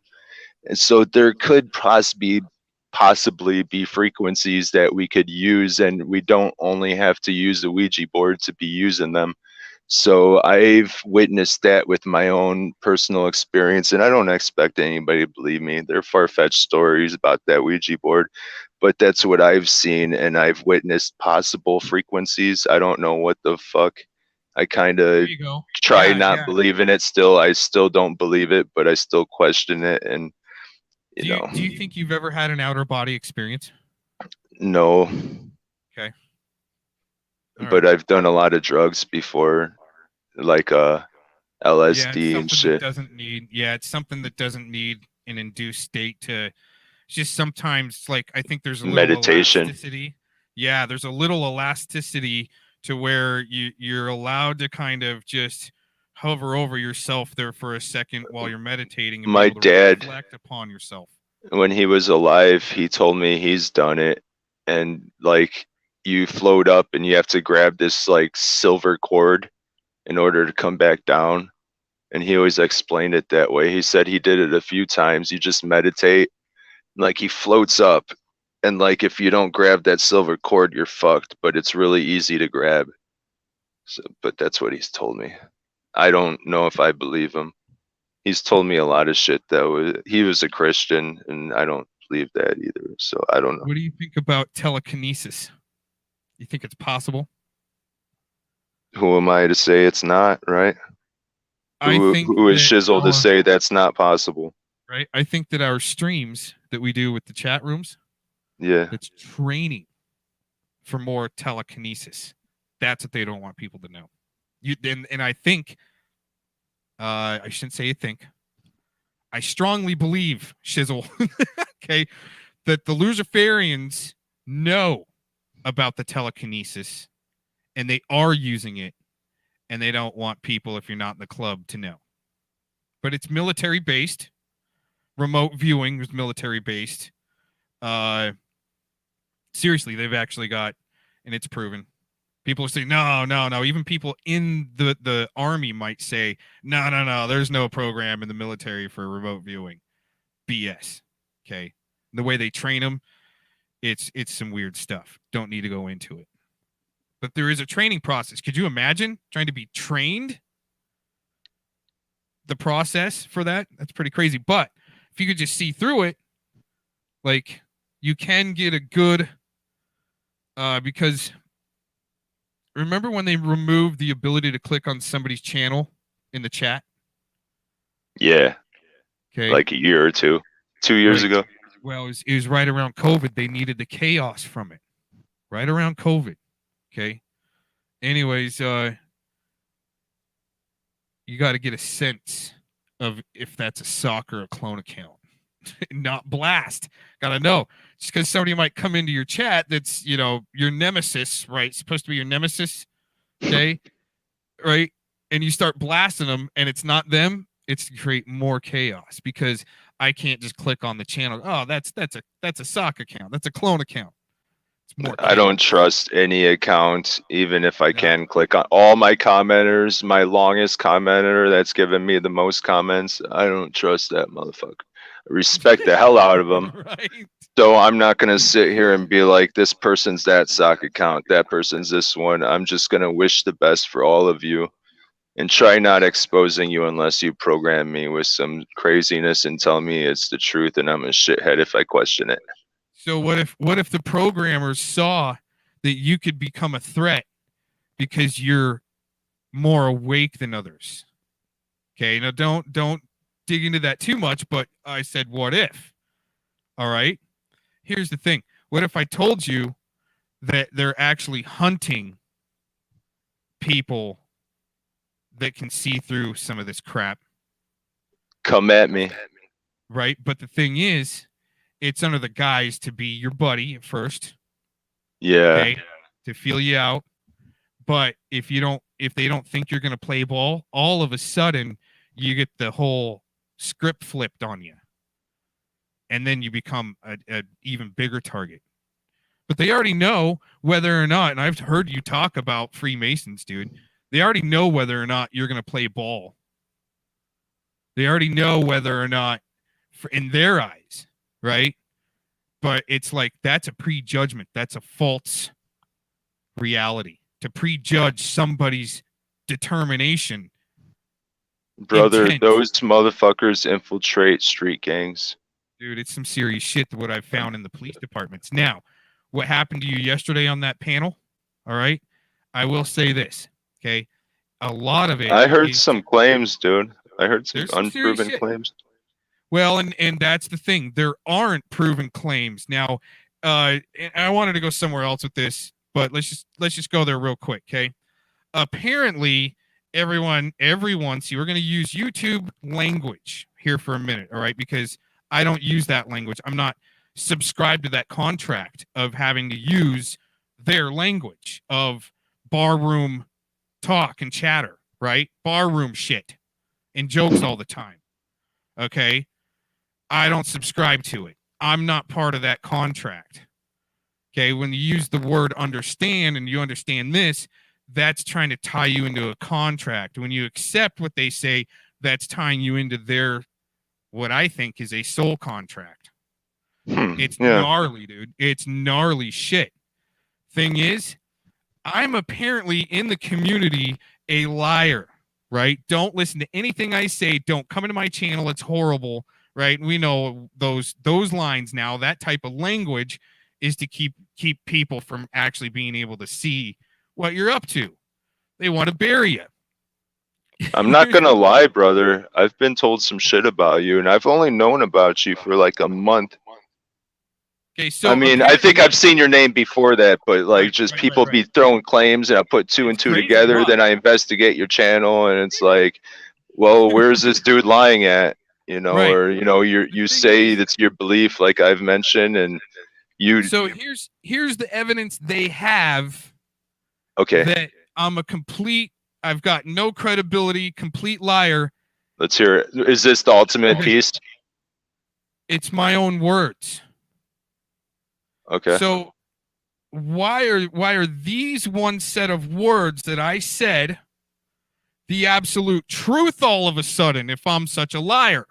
And so there could possibly be frequencies that we could use, and we don't only have to use the Ouija board to be using them. So I've witnessed that with my own personal experience, and I don't expect anybody to believe me. They're far-fetched stories about that Ouija board, but that's what I've seen, and I've witnessed possible frequencies. I don't know what the fuck. I kind of try not believe in it still. I still don't believe it, but I still question it, and you know. Do you think you've ever had an outer body experience? No. Okay. But I've done a lot of drugs before, like LSD and shit. It's something that doesn't need an induced state to. It's just sometimes, like, I think there's a little meditation. Elasticity. Yeah, there's a little elasticity to where you're allowed to kind of just hover over yourself there for a second while you're meditating. And my dad, reflect upon yourself. When he was alive, he told me he's done it, and like, you float up and you have to grab this like silver cord in order to come back down. And he always explained it that way. He said he did it a few times. You just meditate, like he floats up, and like if you don't grab that silver cord, you're fucked, but it's really easy to grab. So, but that's what he's told me. I don't know if I believe him. He's told me a lot of shit though. He was a Christian, and I don't believe that either. So I don't know. What do you think about telekinesis? You think it's possible? Who am I to say it's not, right? Who is Shizzle to say that's not possible? Right. I think that our streams that we do with the chat rooms, it's training for more telekinesis. That's what they don't want people to know. And I think, I shouldn't say you think, I strongly believe, Shizzle, okay, that the Luciferians know about the telekinesis, and they are using it, and they don't want people, if you're not in the club, to know. But it's military based. Remote viewing is military based. Seriously, they've actually got, and it's proven, People say no. Even people in the army might say no. There's no program in the military for remote viewing. BS. Okay, the way they train them, it's some weird stuff. Don't need to go into it. But there is a training process. Could you imagine trying to be trained? The process for that's pretty crazy. But if you could just see through it, like you can get a good because remember when they removed the ability to click on somebody's channel in the chat? Yeah. Okay. Like a year or 2 years ago. Well, it was right around COVID. They needed the chaos from it. Right around COVID. Okay. Anyways, you got to get a sense of if that's a sock or a clone account. Not blast. Got to know. Just because somebody might come into your chat that's, your nemesis, right? Supposed to be your nemesis. Okay. Right. And you start blasting them and it's not them. It's to create more chaos because I can't just click on the channel. Oh, that's a sock account. That's a clone account. It's more chaos. I don't trust any account, even if I can click on all my commenters. My longest commenter that's given me the most comments, I don't trust that motherfucker. I respect the hell out of them. Right. So I'm not going to sit here and be like, this person's that sock account, that person's this one. I'm just going to wish the best for all of you and try not exposing you unless you program me with some craziness and tell me it's the truth and I'm a shithead if I question it. So what if the programmers saw that you could become a threat because you're more awake than others? Okay, now don't dig into that too much, but I said what if? All right? Here's the thing. What if I told you that they're actually hunting people that can see through some of this crap? Come at me. Right? But the thing is, it's under the guise to be your buddy at first. Yeah. Okay? To feel you out. But if they don't think you're going to play ball, all of a sudden you get the whole script flipped on you. And then you become a even bigger target. But they already know whether or not, and I've heard you talk about Freemasons, dude. They already know whether or not you're going to play ball. They already know whether or not, in their eyes, right? But it's like, that's a prejudgment. That's a false reality. To prejudge somebody's determination. Brother, intent. those motherfuckers infiltrate street gangs. Dude, it's some serious shit to what I've found in the police departments. Now, what happened to you yesterday on that panel? All right. I will say this. Okay. A lot of it. I heard some claims, dude. I heard some There's some unproven claims. Well, and that's the thing. There aren't proven claims. Now, and I wanted to go somewhere else with this, but let's just go there real quick, okay? Apparently, everyone, see, we're going to use YouTube language here for a minute, all right? Because I don't use that language. I'm not subscribed to that contract of having to use their language of barroom talk and chatter, right? Barroom shit and jokes all the time. Okay? I don't subscribe to it. I'm not part of that contract. Okay? When you use the word understand and you understand this, that's trying to tie you into a contract. When you accept what they say, that's tying you into their, what I think is a soul contract. It's gnarly, dude. It's gnarly shit. Thing is, I'm apparently in the community a liar, right? Don't listen to anything I say. Don't come into my channel. It's horrible, right? We know those lines now. That type of language is to keep people from actually being able to see what you're up to. They want to bury you. I'm not gonna lie, brother. I've been told some shit about you, and I've only known about you for like a month. Okay, so I mean, I think I've seen your name before that, but like people be throwing claims, and I put two and two together. Then I investigate your channel, and it's like, well, where's this dude lying at? You know, or you say that's your belief, like I've mentioned, and you. So here's the evidence they have. Okay. That I'm I've got no credibility, complete liar. Let's hear it. Is this the ultimate piece? It's my own words. Okay. So why are these one set of words that I said the absolute truth all of a sudden if I'm such a liar?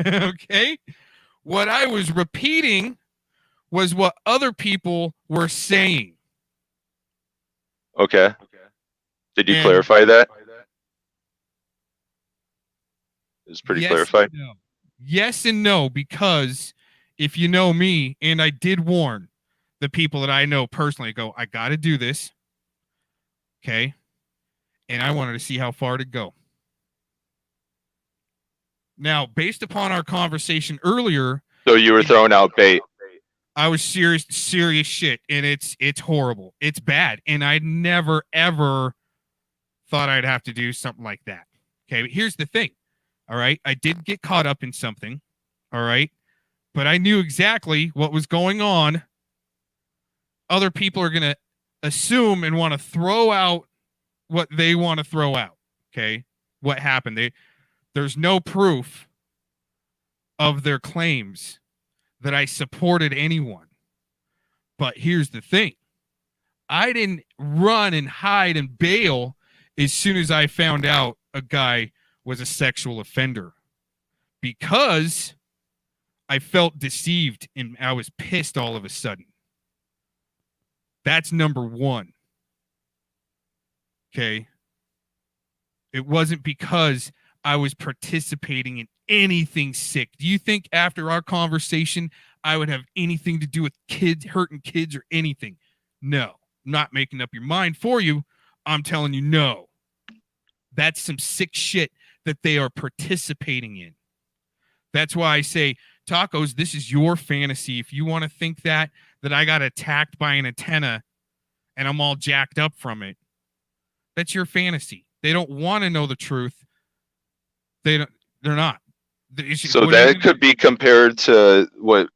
Okay? What I was repeating was what other people were saying. Okay. Did you And clarify that? It's pretty yes, clarified. no. Yes and no, because if you know me, and I did warn the people that I know personally, go, I got to do this. Okay. And I wanted to see how far to go. Now, based upon our conversation earlier, So you were throwing out bait. I was serious shit, and it's horrible. It's bad, and I never ever thought I'd have to do something like that. Okay, but here's the thing. All right, I did get caught up in something. All right, but I knew exactly what was going on. Other people are gonna assume and want to throw out what they want to throw out. Okay, what happened? There's no proof of their claims that I supported anyone. But here's the thing. I didn't run and hide and bail as soon as I found out a guy was a sexual offender, because I felt deceived and I was pissed all of a sudden. That's number one. Okay. It wasn't because I was participating in anything sick. Do you think after our conversation I would have anything to do with kids, hurting kids or anything? No. I'm not making up your mind for you. I'm telling you no. That's some sick shit that they are participating in. That's why I say, Tacos, this is your fantasy. If you want to think that I got attacked by an antenna and I'm all jacked up from it, that's your fantasy. They don't want to know the truth. They're not. So that could be compared to what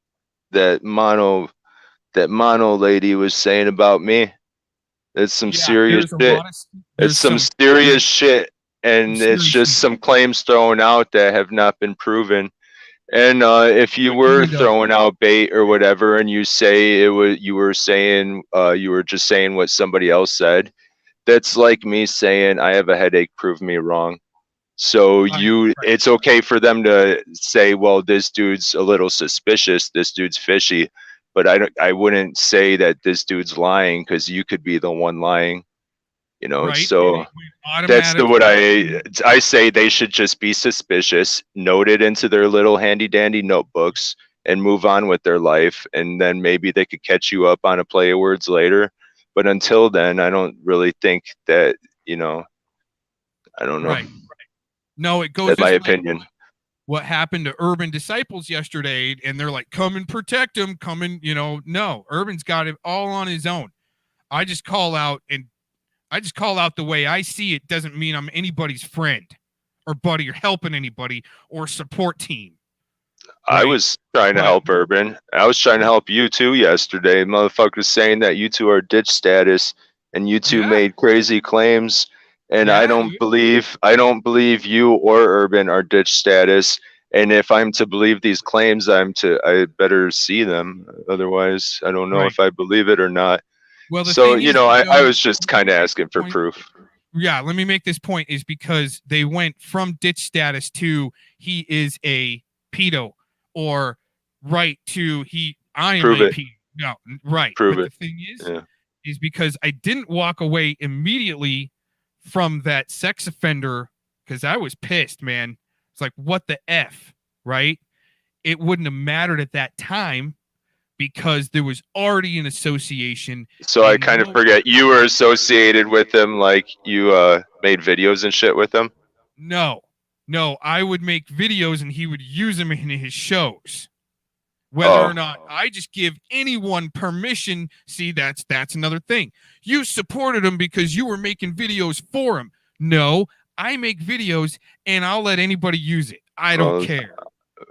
that mono lady was saying about me. It's some serious shit. It's some serious shit, and it's just some claims thrown out that have not been proven. And if you were throwing out bait or whatever, and you say you were just saying what somebody else said, that's like me saying I have a headache, prove me wrong. So it's okay for them to say, well, this dude's a little suspicious, this dude's fishy, but I wouldn't say that this dude's lying, because you could be the one lying, you know. So that's what I say. They should just be suspicious, note it into their little handy dandy notebooks, and move on with their life, and then maybe they could catch you up on a play of words later. But until then, I don't really think that, you know, I don't know. Right. No, it goes. That's my opinion. What happened to Urban Disciples yesterday, and they're like, come and protect him, come and, you know, no, Urban's got it all on his own. I just call out the way I see it. Doesn't mean I'm anybody's friend or buddy or helping anybody or support team. Right? I was trying to help Urban. I was trying to help you too yesterday. Motherfuckers saying that you two are ditch status and you two made crazy claims. And I don't believe you or Urban are ditch status. And if I'm to believe these claims, I better see them. Otherwise, I don't know if I believe it or not. Well, so, you know, I was just kind of asking for proof. Yeah, let me make this point, is because they went from ditch status to he is a pedo, or to I am a pedo. No, right. Prove but it. The thing is because I didn't walk away immediately from that sex offender, because I was pissed, man. It's like, what the F, right? It wouldn't have mattered at that time because there was already an association. So I kind of forget, you were associated with him, like you made videos and shit with him? No, I would make videos and he would use them in his shows. Whether or not I just give anyone permission, see, that's another thing. You supported him because you were making videos for him. No, I make videos and I'll let anybody use it. I don't care.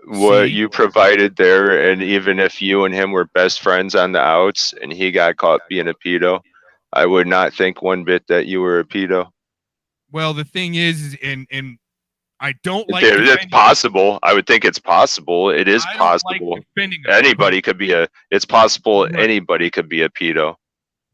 What you provided there, and even if you and him were best friends on the outs and he got caught being a pedo, I would not think one bit that you were a pedo. Well, the thing is, and I don't like It's defending. possible. I would think it's possible. It is I don't like possible. defending them, Anybody could be a. It's possible Right. anybody could be a pedo.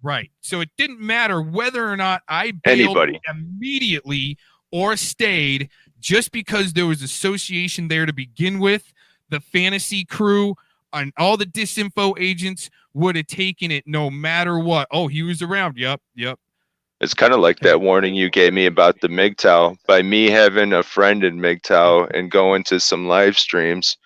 Right. So it didn't matter whether or not I bailed Anybody. immediately or stayed, just because there was association there to begin with. The fantasy crew and all the disinfo agents would have taken it no matter what. Oh, he was around. Yep. It's kind of like that warning you gave me about the MGTOW. By me having a friend in MGTOW and going to some live streams,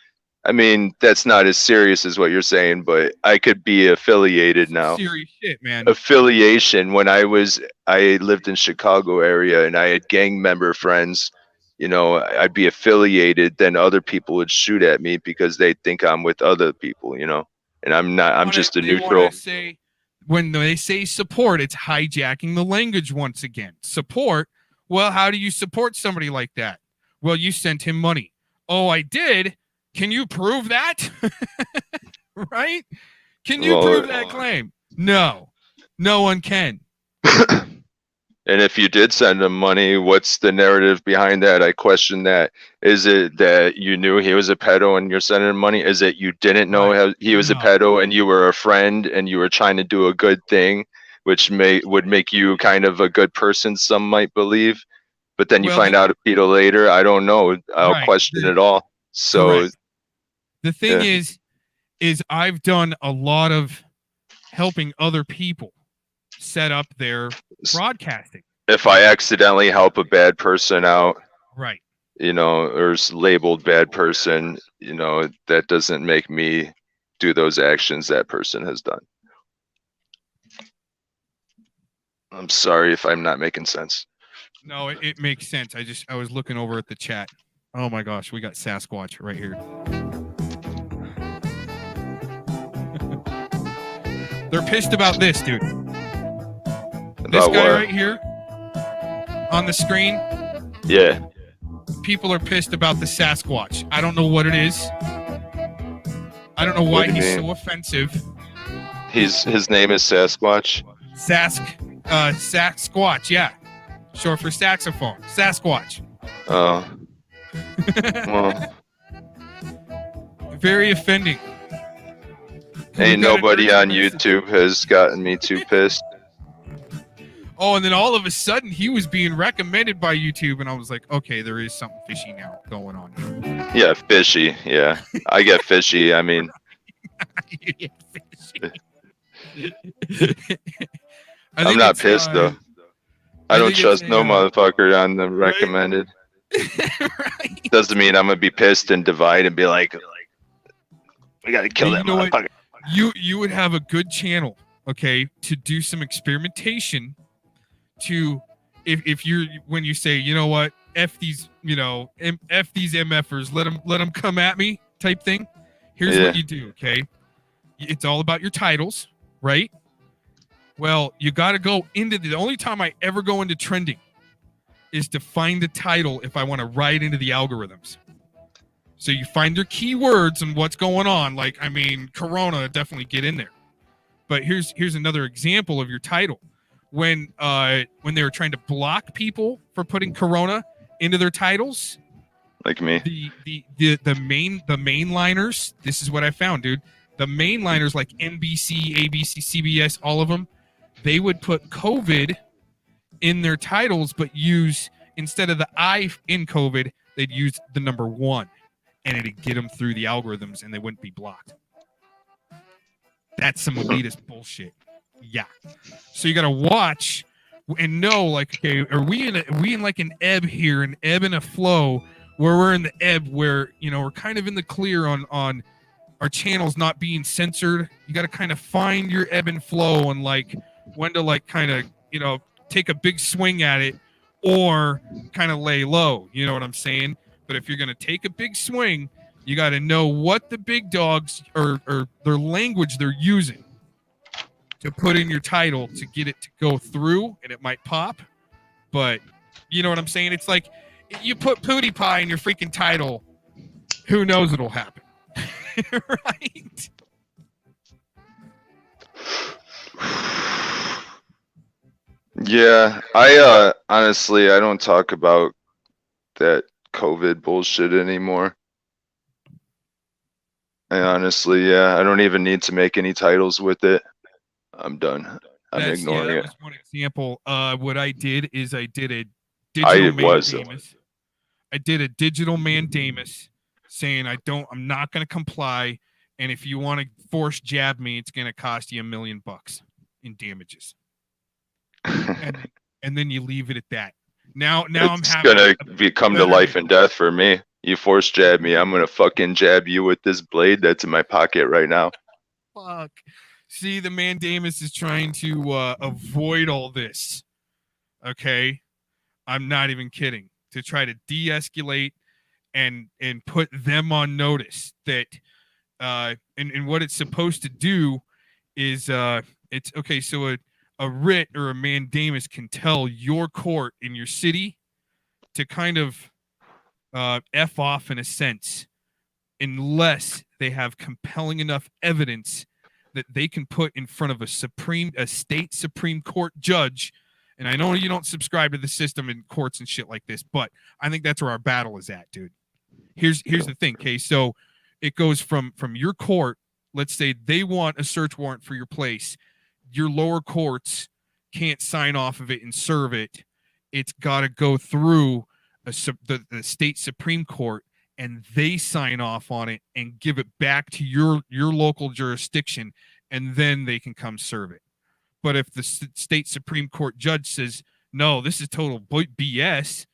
I mean, that's not as serious as what you're saying, but I could be affiliated now. Serious shit, man. Affiliation. When I lived in Chicago area and I had gang member friends, you know, I'd be affiliated, then other people would shoot at me because they think I'm with other people, you know, and I'm not, I'm just a neutral. When they say support, it's hijacking the language once again. Support? Well, how do you support somebody like that? Well, you sent him money. Oh, I did? Can you prove that? Right? Can you prove that claim? No. No one can. And if you did send him money, what's the narrative behind that? I question that. Is it that you knew he was a pedo and you're sending him money? Is it you didn't know how he was a pedo and you were a friend and you were trying to do a good thing, which would make you kind of a good person, some might believe, but then you find out a pedo later? I don't know. I'll question it all. So correct. The thing is I've done a lot of helping other people set up their broadcasting. If I accidentally help a bad person out, right, you know, or is labeled bad person, you know, that doesn't make me do those actions that person has done. I'm sorry if I'm not making sense. No, it makes sense. I was looking over at the chat. Oh my gosh, we got Sasquatch right here. They're pissed about this, dude. This guy right here on the screen. Yeah. People are pissed about the Sasquatch. I don't know what it is. I don't know why he's so offensive. His name is Sasquatch. Sasquatch, yeah. Short for saxophone. Sasquatch. Oh. Well. Very offending. Ain't nobody on YouTube has gotten me too pissed. Oh, and then all of a sudden he was being recommended by YouTube, and I was like, okay, there is something fishy now going on. Yeah, fishy. Yeah, I get fishy. I mean, you get fishy. I'm not pissed though. I don't trust no motherfucker on the recommended. Right. Doesn't mean I'm gonna be pissed and divide and be like, we gotta kill that motherfucker. You would have a good channel, okay, to do some experimentation. To if you're when you say, you know what, F these, you know, F these MFers, let them come at me type thing. Here's what you do, okay? It's all about your titles, right? Well, you got to go into the only time I ever go into trending is to find the title if I want to write into the algorithms. So you find their keywords and what's going on. Like, I mean, Corona, definitely get in there. But here's another example of your title. When they were trying to block people for putting Corona into their titles, like me, the mainliners. This is what I found, dude. The mainliners like NBC, ABC, CBS, all of them, they would put COVID in their titles, but use instead of the I in COVID, they'd use the number 1, and it'd get them through the algorithms, and they wouldn't be blocked. That's some elitist bullshit. Yeah. So you got to watch and know, like, okay, are we in like an ebb here, an ebb and a flow, where we're in the ebb where, you know, we're kind of in the clear on our channels not being censored. You got to kind of find your ebb and flow and like when to like kind of, you know, take a big swing at it or kind of lay low. You know what I'm saying? But if you're going to take a big swing, you got to know what the big dogs or their language they're using to put in your title to get it to go through, and it might pop. But you know what I'm saying? It's like you put Pootie Pie in your freaking title. Who knows what'll happen? Right? Yeah, I honestly, I don't talk about that COVID bullshit anymore. I honestly, yeah, I don't even need to make any titles with it. I'm done. I'm ignoring that it. was one example. What I did is I did a I digital was. mandamus. I did a digital mandamus saying I'm not going to comply, and if you want to force jab me, it's going to cost you $1 million in damages. And then you leave it at that. Now I'm It's having gonna a come to better life day. and death for me. You force jab me, I'm gonna fucking jab you with this blade that's in my pocket right now. Fuck. See, the mandamus is trying to avoid all this. Okay, I'm not even kidding. To try to de-escalate and put them on notice that and what it's supposed to do is it's okay. So a writ or a mandamus can tell your court in your city to kind of f off in a sense, unless they have compelling enough evidence that they can put in front of a state Supreme Court judge. And I know you don't subscribe to the system in courts and shit like this, but I think that's where our battle is at, dude. Here's the thing, okay? So it goes from your court. Let's say they want a search warrant for your place. Your lower courts can't sign off of it and serve it. It's got to go through the state Supreme Court, and they sign off on it and give it back to your local jurisdiction, and then they can come serve it. But if the state Supreme Court judge says, no, this is total BS,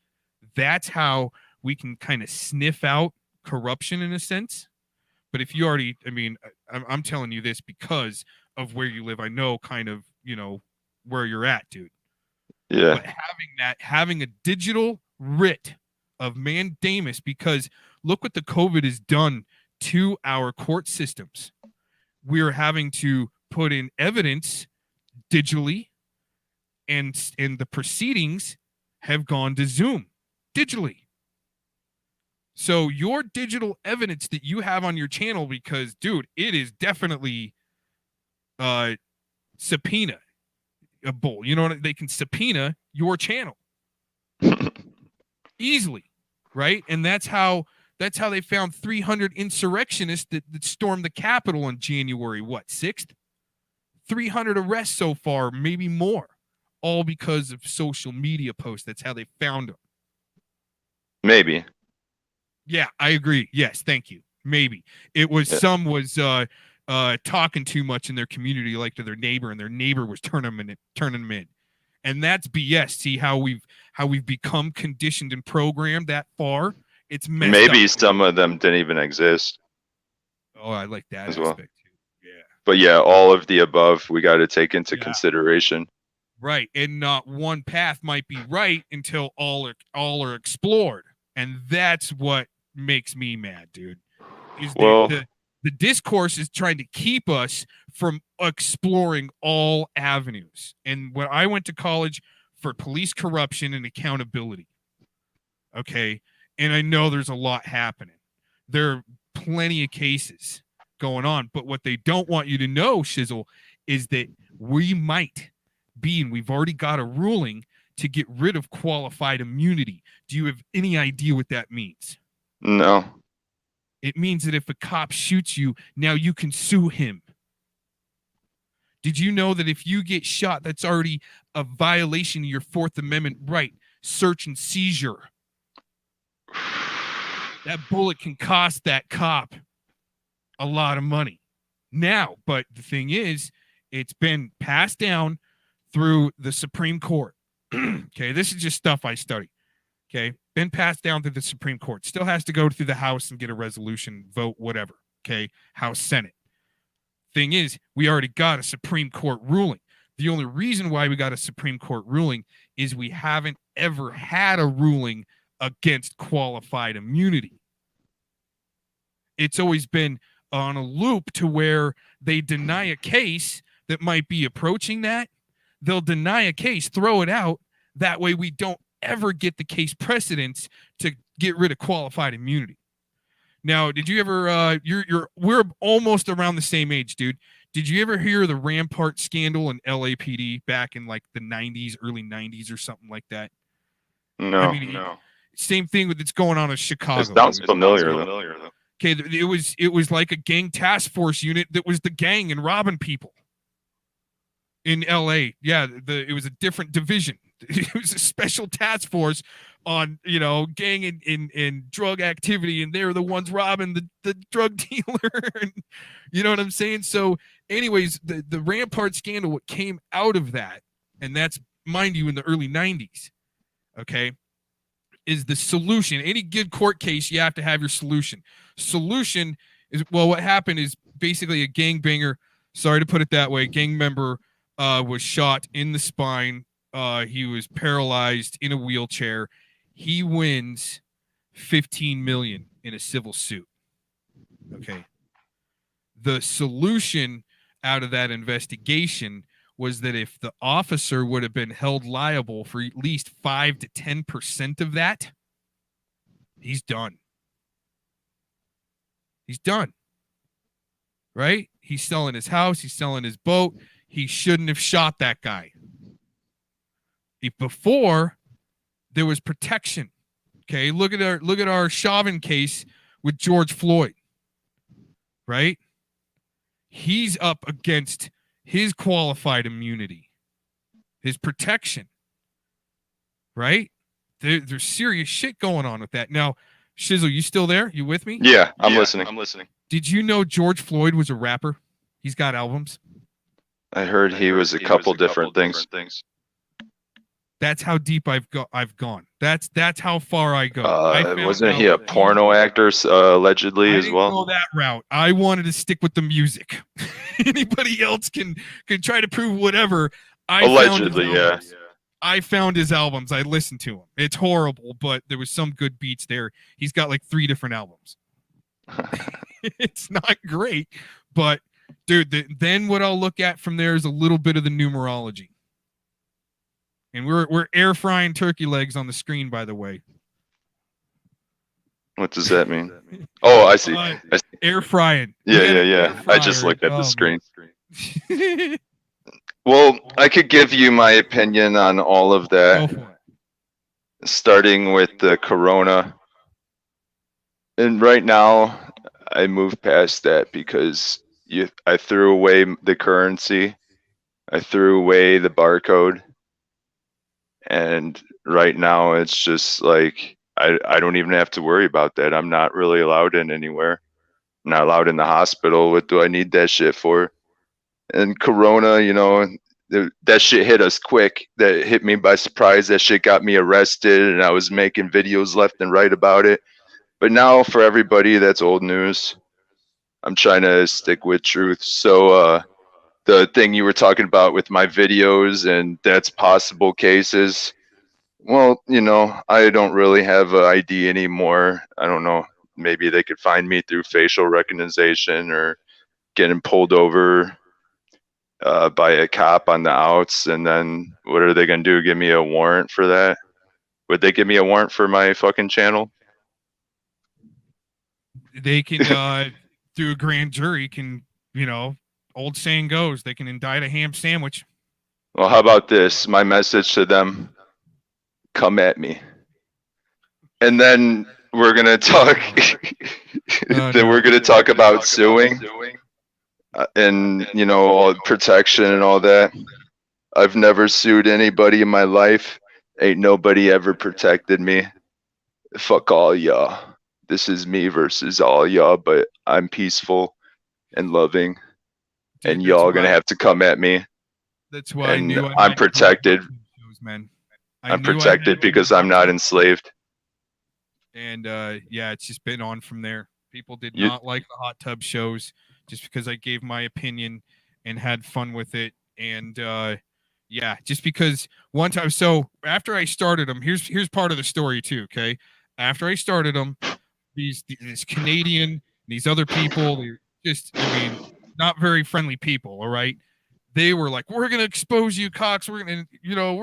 that's how we can kind of sniff out corruption in a sense. But if you already, I mean, I'm telling you this because of where you live. I know kind of, where you're at, dude. Yeah. But having a digital writ of mandamus, because look what the COVID has done to our court systems. We're having to put in evidence digitally, and the proceedings have gone to Zoom digitally. So your digital evidence that you have on your channel, because dude, it is definitely subpoena a bull. You know what? They can subpoena your channel easily, right? And that's how they found 300 insurrectionists that stormed the Capitol on January 6th. 300 arrests so far, maybe more, all because of social media posts. That's how they found them. Maybe. Yeah, I agree. Yes, thank you. Maybe it was some was talking too much in their community, like to their neighbor, and their neighbor was turning them in, and that's BS. See how we've become conditioned and programmed that far. It's messed Maybe up. some of them didn't even exist. Oh, I like that as aspect well. too. Yeah. But yeah, all of the above we got to take into consideration. Right, and not one path might be right until all are explored, and that's what makes me mad, dude. Is the discourse is trying to keep us from exploring all avenues. And when I went to college for police corruption and accountability, okay, and I know there's a lot happening. There are plenty of cases going on, but what they don't want you to know, Shizzle, is that we might be, and we've already got a ruling to get rid of qualified immunity. Do you have any idea what that means? No. It means that if a cop shoots you, now you can sue him. Did you know that if you get shot, that's already a violation of your Fourth Amendment right, search and seizure? That bullet can cost that cop a lot of money. Now, but the thing is, it's been passed down through the Supreme Court. Okay, this is just stuff I study. Okay, been passed down to the Supreme Court. Still has to go through the House and get a resolution, vote, whatever. Okay, House, Senate. Thing is, we already got a Supreme Court ruling. The only reason why we got a Supreme Court ruling is we haven't ever had a ruling against qualified immunity. It's always been on a loop to where they deny a case that might be approaching that. They'll deny a case, throw it out. That way we don't ever get the case precedents to get rid of qualified immunity. Now, did you ever we're almost around the same age, dude. Did you ever hear the Rampart scandal in LAPD back in like the 90s, early 90s or something like that? No. I mean, no. Same thing with what's going on in Chicago. It sounds familiar though. Okay, it was like a gang task force unit that was the gang and robbing people in L.A. Yeah, it was a different division. It was a special task force on, you know, gang and drug activity, and they were the ones robbing the drug dealer. And, you know what I'm saying? So, anyways, the Rampart scandal, what came out of that, and that's, mind you, in the early 90s, okay, is the solution. Any good court case, you have to have your solution. Solution is, well, what happened is basically a gangbanger, sorry to put it that way, gang member was shot in the spine. He was paralyzed in a wheelchair. He wins $15 million in a civil suit. Okay. The solution out of that investigation was that if the officer would have been held liable for at least 5 to 10% of that, he's done. He's done. Right? He's selling his house. He's selling his boat. He shouldn't have shot that guy. If before there was protection, okay, look at our Chauvin case with George Floyd, right? He's up against his qualified immunity, his protection, right? There's serious shit going on with that. Now, Shizzle, you still there? You with me? Yeah, I'm listening. Did you know George Floyd was a rapper? He's got albums. I heard he was a couple different things. That's how deep I've gone. That's how far I go. Wasn't he a porno actor allegedly as well? I didn't go that route. I wanted to stick with the music. Anybody else can try to prove whatever. Allegedly, yeah. I found his albums. I listened to them. It's horrible, but there was some good beats there. He's got like 3 different albums. It's not great, but dude, then what I'll look at from there is a little bit of the numerology. And we're air frying turkey legs on the screen, by the way. What does that mean? Oh, I see. Air frying. Yeah. I just looked at the screen. Well, I could give you my opinion on all of that, starting with the corona. And right now, I moved past that because I threw away the currency. I threw away the barcode. And right now, it's just like, I don't even have to worry about that. I'm not really allowed in anywhere. I'm not allowed in the hospital. What do I need that shit for? And corona, you know, that shit hit us quick. That hit me by surprise. That shit got me arrested, and I was making videos left and right about it. But now for everybody, that's old news. I'm trying to stick with truth. So the thing you were talking about with my videos and that's possible cases, well, you know, I don't really have an ID anymore. I don't know. Maybe they could find me through facial recognition or getting pulled over by a cop on the outs. And then what are they going to do? Give me a warrant for that? Would they give me a warrant for my fucking channel? They can, through a grand jury, can, you know, old saying goes, they can indict a ham sandwich. Well, how about this? My message to them, come at me. And then we're going to talk, we're going to talk about suing and, you know, all protection and all that. I've never sued anybody in my life. Ain't nobody ever protected me. Fuck all y'all. This is me versus all y'all, but I'm peaceful and loving. And y'all gonna have to come at me. That's why I knew I'm protected. Man. I'm protected because I'm not enslaved. And yeah, it's just been on from there. People did not like the hot tub shows just because I gave my opinion and had fun with it. And yeah, just because one time, so after I started them, here's part of the story too. Okay, after I started them, this Canadian, these other people, they're just, I mean, not very friendly people. All right. They were like, we're going to expose you, Cox. We're going to, you know,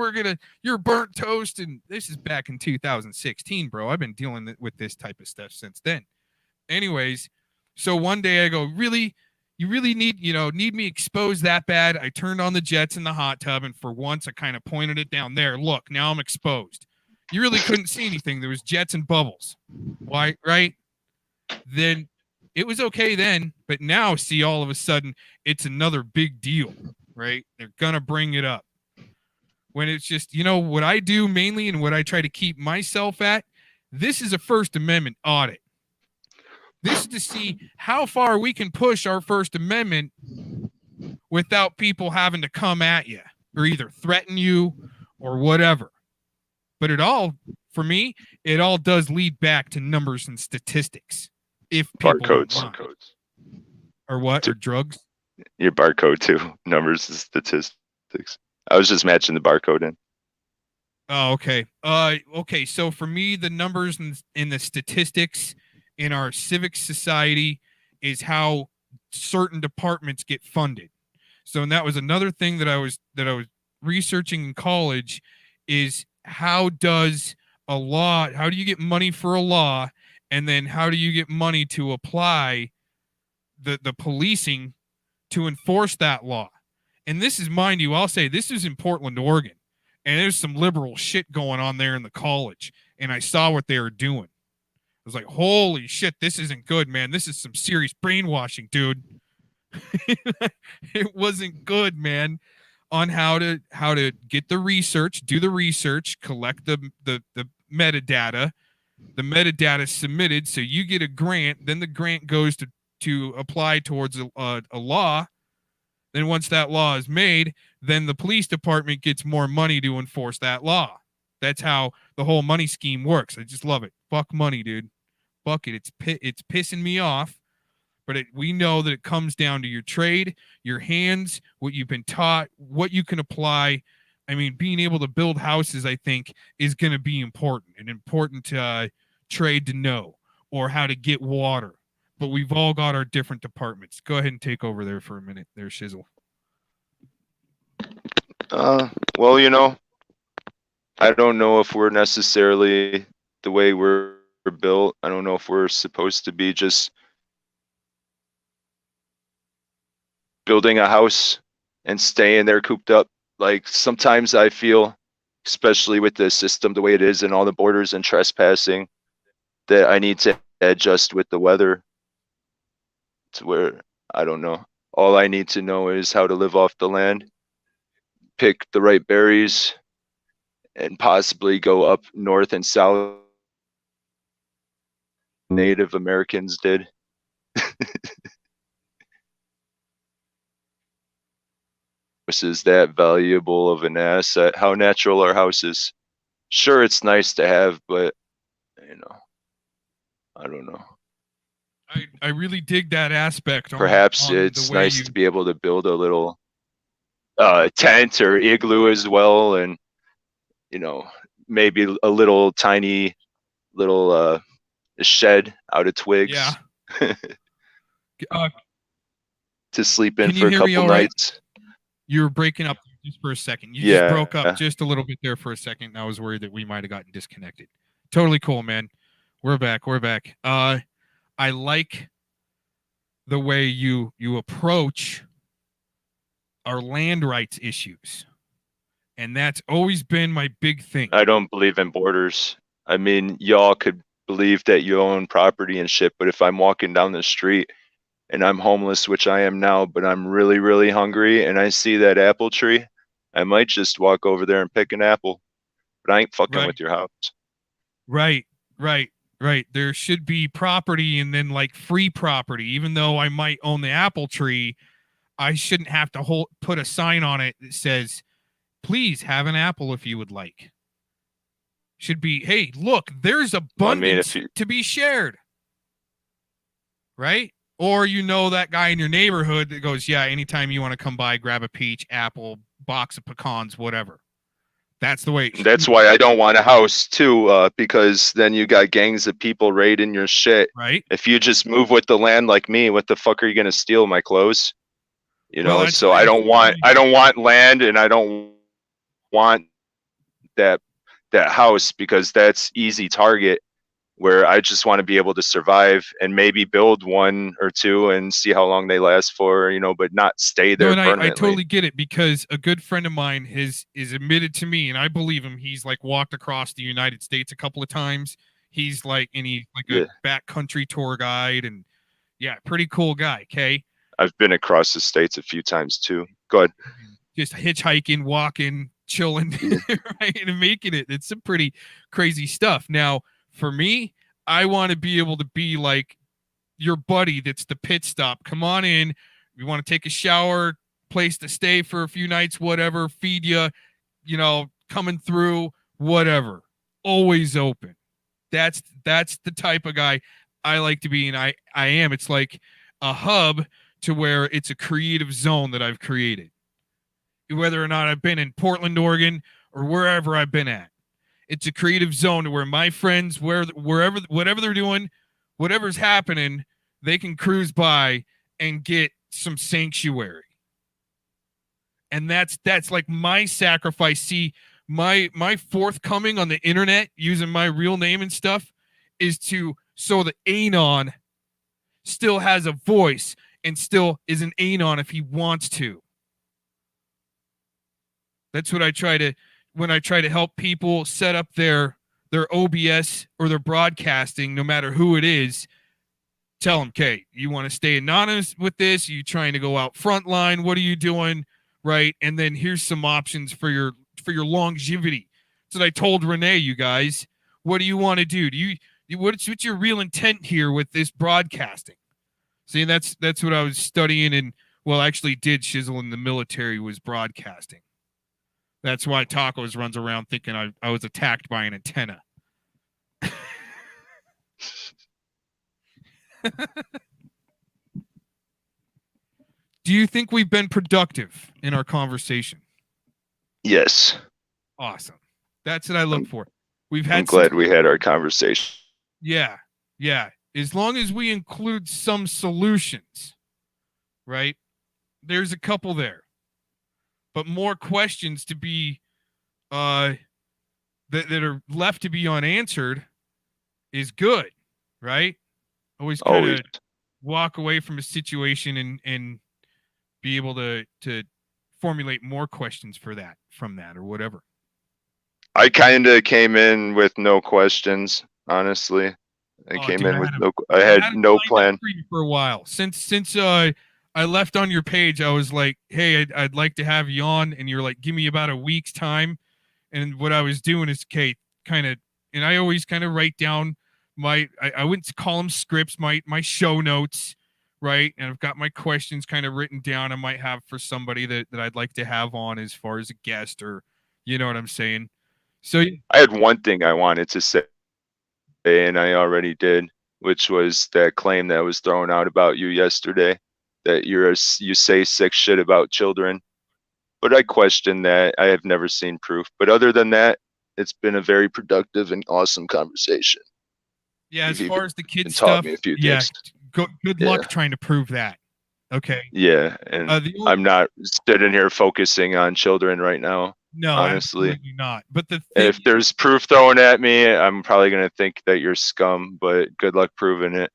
you're burnt toast. And this is back in 2016, bro. I've been dealing with this type of stuff since then. Anyways, so one day I go, really? You really need me exposed that bad? I turned on the jets in the hot tub, and for once I kind of pointed it down there. Look, now I'm exposed. You really couldn't see anything. There was jets and bubbles. Why? Right? Then it was okay then, but now see all of a sudden it's another big deal, right? They're gonna bring it up. When it's just, what I do mainly and what I try to keep myself at, this is a First Amendment audit. This is to see how far we can push our First Amendment without people having to come at you or either threaten you or whatever. But for me, it all does lead back to numbers and statistics. If people Barcodes. Or what? Or drugs? Your barcode too. Numbers and statistics. I was just matching the barcode in. Oh, okay. Okay. So for me, the numbers and the statistics in our civic society is how certain departments get funded. So, and that was another thing that I was researching in college is how do you get money for a law, and then how do you get money to apply the policing to enforce that law? And this is, mind you, I'll say this is in Portland, Oregon, and there's some liberal shit going on there in the college, and I saw what they were doing. I was like, holy shit, this isn't good, man. This is some serious brainwashing, dude. It wasn't good, man, on how to get the research, do the research, collect the metadata. The metadata is submitted, so you get a grant. Then the grant goes to apply towards a law. Then once that law is made, then the police department gets more money to enforce that law. That's how the whole money scheme works. I just love it. Fuck money, dude. Fuck it. It's pissing me off. But we know that it comes down to your trade, your hands, what you've been taught, what you can apply. I mean, being able to build houses, I think, is going to be important, an important trade to know, or how to get water. But we've all got our different departments. Go ahead and take over there for a minute there, Shizzle. Well, I don't know if we're necessarily the way we're built. I don't know if we're supposed to be just building a house and staying there cooped up. Like sometimes I feel, especially with the system the way it is and all the borders and trespassing, that I need to adjust with the weather to where, I don't know, all I need to know is how to live off the land, pick the right berries, and possibly go up north and south. Native Americans did. This is that valuable of an asset. How natural are houses? Sure, it's nice to have, but I don't know. I really dig that aspect. Perhaps it's nice to be able to build a little tent or igloo as well, and maybe a little tiny little shed out of twigs. Yeah. To sleep in for a couple nights. Right? You were breaking up just for a second. You just broke up just a little bit there for a second, and I was worried that we might have gotten disconnected. Totally cool, man. We're back. I like the way you approach our land rights issues. And that's always been my big thing. I don't believe in borders. I mean, y'all could believe that you own property and shit, but if I'm walking down the street and I'm homeless, which I am now, but I'm really, really hungry, and I see that apple tree, I might just walk over there and pick an apple. But I ain't fucking with your house. Right. There should be property and then like free property. Even though I might own the apple tree, I shouldn't have to put a sign on it that says, please have an apple if you would like. Should be, hey, look, there's abundance to be shared. Right? Or that guy in your neighborhood that goes, yeah, anytime you want to come by, grab a peach, apple, box of pecans, whatever. That's the way. That's why I don't want a house too, because then you got gangs of people raiding your shit. Right. If you just move with the land like me, what the fuck are you gonna steal? My clothes? So I don't want land, and I don't want that house, because that's easy target. where I just want to be able to survive and maybe build one or two and see how long they last for, but not stay there No, and I permanently. totally get it, because a good friend of mine is admitted to me, and I believe him. He's like walked across the United States a couple of times. He's like, and he's like Yeah. a backcountry tour guide, and yeah, pretty cool guy. Okay, I've been across the states a few times too. Go ahead. just hitchhiking, walking, chilling, right, and making it. It's some pretty crazy stuff. Now, for me, I want to be able to be like your buddy that's the pit stop. Come on in. You want to take a shower, place to stay for a few nights, whatever, feed you, coming through, whatever. Always open. That's the type of guy I like to be, and I am. It's like a hub to where it's a creative zone that I've created. Whether or not I've been in Portland, Oregon, or wherever I've been at. It's a creative zone to where my friends, wherever, whatever they're doing, whatever's happening, they can cruise by and get some sanctuary. And that's like my sacrifice. See, my forthcoming on the internet using my real name and stuff is so the Anon still has a voice and still is an Anon if he wants to. That's what I try to, when I try to help people set up their OBS or their broadcasting, no matter who it is. Tell them, okay, you want to stay anonymous with this? Are you trying to go out frontline? What are you doing? Right. And then here's some options for your longevity. That's what I told Renee, you guys. What do you want to do? What's your real intent here with this broadcasting? See, that's what I was studying, and well, actually did shizzle in the military, was broadcasting. That's why Tacos runs around thinking I was attacked by an antenna. Do you think we've been productive in our conversation? Yes. Awesome. That's what I look for. I'm glad we had our conversation. Yeah. As long as we include some solutions, right? There's a couple there. But more questions to be that are left to be unanswered is good, right? Always kind of walk away from a situation and be able to formulate more questions from that or whatever. I kind of came in with no questions, honestly. I had no plan for a while. Since I left on your page, I was like, hey, I'd like to have you on, and you're like, give me about a week's time. And what I was doing is, okay, kind of, and I always kind of write down I wouldn't call them scripts, my show notes, right? And I've got my questions kind of written down I might have for somebody that I'd like to have on as far as a guest, or you know what I'm saying? So I had one thing I wanted to say, and I already did, which was that claim that was thrown out about you yesterday, that you say sick shit about children. But I question that. I have never seen proof. But other than that, it's been a very productive and awesome conversation. Yeah, as far as the kids taught stuff, me a few yeah, things. good luck trying to prove that. Okay. Yeah, and I'm not sitting here focusing on children right now. No, honestly, absolutely not. But if there's proof thrown at me, I'm probably gonna think that you're scum. But good luck proving it.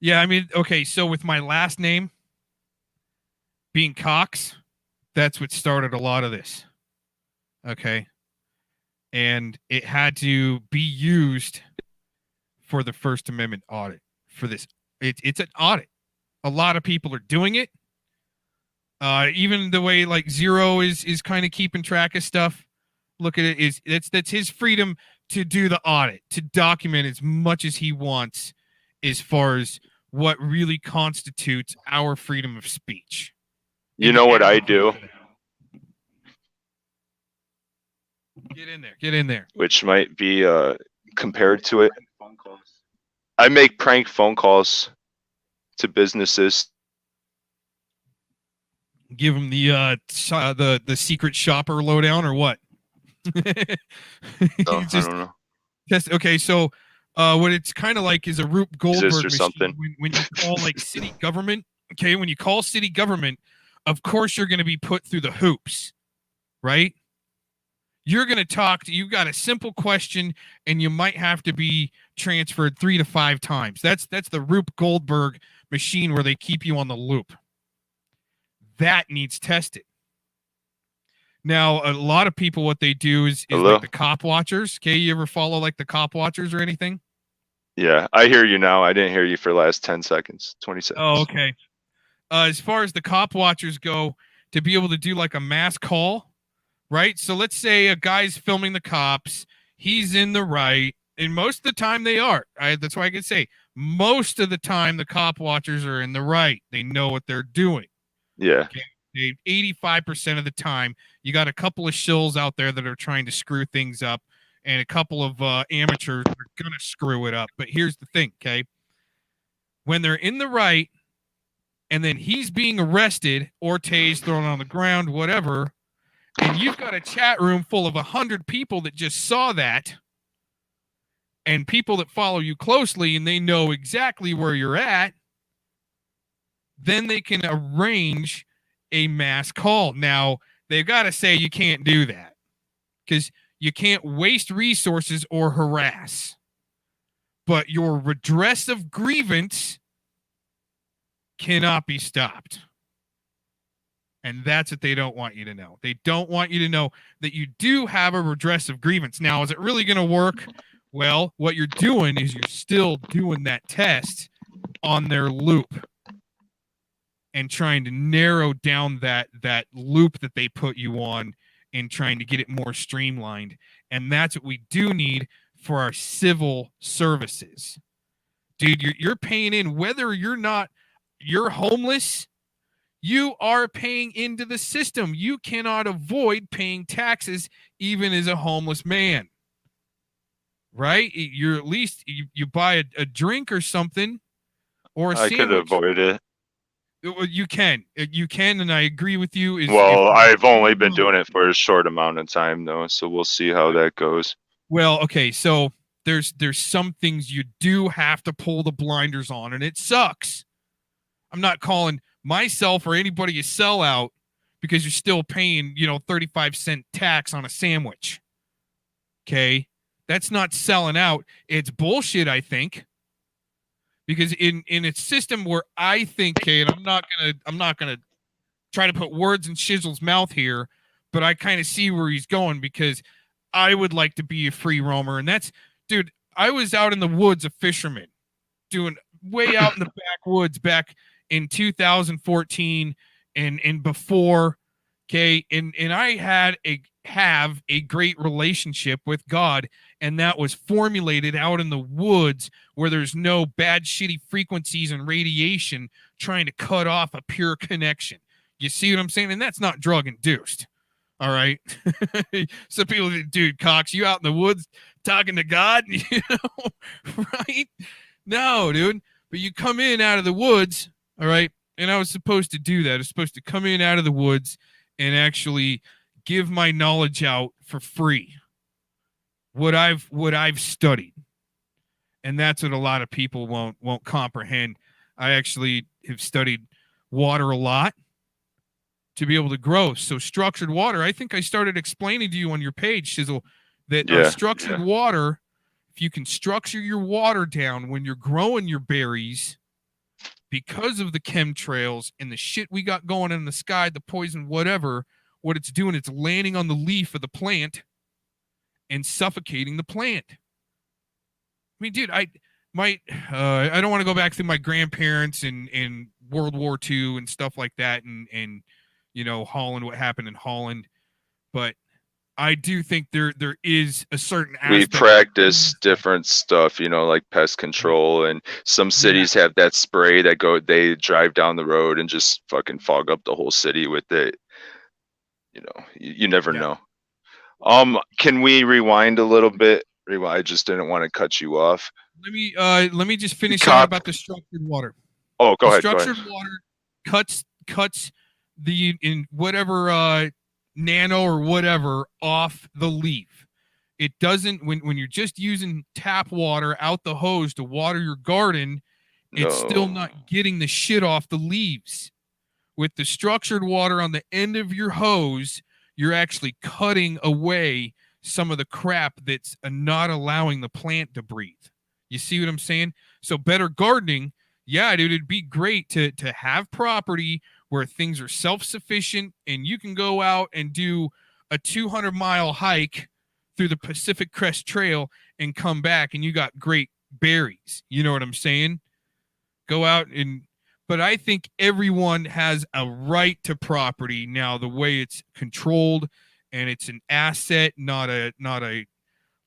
Yeah, I mean, okay, so with my last name being Cox, that's what started a lot of this. Okay. And it had to be used for the First Amendment audit for this. It's an audit. A lot of people are doing it. Even the way like Zero is kind of keeping track of stuff. Look at it. That's his freedom to do the audit, to document as much as he wants as far as what really constitutes our freedom of speech. You know what I do? Get in there. Which might be compared to it. I make prank phone calls to businesses. Give them the secret shopper lowdown or what? I don't know. Okay, so what it's kind of like is a Rube Goldberg or something. When you call like city government. Okay, when you call city government, of course you're going to be put through the hoops, right? you're going to you've got a simple question, and you might have to be transferred 3 to 5 times. That's the Rube Goldberg machine where they keep you on the loop. That needs tested. Now, a lot of people, what they do is like the cop watchers. Okay, you ever follow like the cop watchers or anything? Yeah, I hear you now. I didn't hear you for the last 10 seconds, 20 seconds. Oh, okay. As far as the cop watchers go, to be able to do like a mass call, right? So let's say a guy's filming the cops. He's in the right, and most of the time they are. That's why I can say most of the time the cop watchers are in the right. They know what they're doing. Yeah. Okay? 85% of the time, you got a couple of shills out there that are trying to screw things up, and a couple of amateurs that are going to screw it up. But here's the thing, okay? When they're in the right, and then he's being arrested or tased, thrown on the ground, whatever, and you've got a chat room full of 100 people that just saw that, and people that follow you closely, and they know exactly where you're at, then they can arrange a mass call. Now, they've got to say you can't do that because you can't waste resources or harass. But your redress of grievance cannot be stopped. And that's what they don't want you to know. They don't want you to know that you do have a redress of grievance. Now, is it really going to work? Well, what you're doing is you're still doing that test on their loop and trying to narrow down that loop that they put you on and trying to get it more streamlined. And that's what we do need for our civil services. Dude, you're paying in whether you're homeless, you are paying into the system. You cannot avoid paying taxes even as a homeless man. Right? You're at least you buy a drink or something or a sandwich. I could avoid it. You can, and I agree with you. Well, I've only been doing it for a short amount of time, though, so we'll see how that goes. Well, okay, so there's some things you do have to pull the blinders on, and it sucks. I'm not calling myself or anybody a sellout because you're still paying, 35-cent tax on a sandwich. Okay, that's not selling out. It's bullshit, I think. Because in a system where I think, okay, and I'm not gonna try to put words in Shizzle's mouth here, but I kind of see where he's going because I would like to be a free roamer, and that's, dude. I was out in the woods, a fisherman, doing way out in the backwoods back in 2014 and before, okay, and I have a great relationship with God, and that was formulated out in the woods where there's no bad shitty frequencies and radiation trying to cut off a pure connection. You see what I'm saying? And that's not drug induced. All right. So people, dude, Cox, you out in the woods talking to God, right? No, dude. But you come in out of the woods, all right? And I was supposed to do that. I was supposed to come in out of the woods and actually give my knowledge out for free. What I've studied. And that's what a lot of people won't comprehend. I actually have studied water a lot to be able to grow. So structured water, I think I started explaining to you on your page, Shizzle, that structured water, if you can structure your water down when you're growing your berries, because of the chemtrails and the shit we got going in the sky, the poison, whatever, what it's doing, it's landing on the leaf of the plant and suffocating the plant. I mean, dude, I don't want to go back to my grandparents and World War II and stuff like that and Holland, what happened in Holland, but I do think there is a certain aspect. We practice different stuff, like pest control, and some cities have that spray that they drive down the road and just fucking fog up the whole city with it. You never know. Can we rewind a little bit? I just didn't want to cut you off. Let me just finish out about the structured water. Oh, go ahead. Structured water cuts the in whatever nano or whatever off the leaf. It doesn't when you're just using tap water out the hose to water your garden, it's still not getting the shit off the leaves. With the structured water on the end of your hose, you're actually cutting away some of the crap that's not allowing the plant to breathe. You see what I'm saying? So better gardening, yeah, dude, it'd be great to have property where things are self-sufficient and you can go out and do a 200-mile hike through the Pacific Crest Trail and come back and you got great berries. You know what I'm saying? Go out and but I think everyone has a right to property now, the way it's controlled, and it's an asset, not a But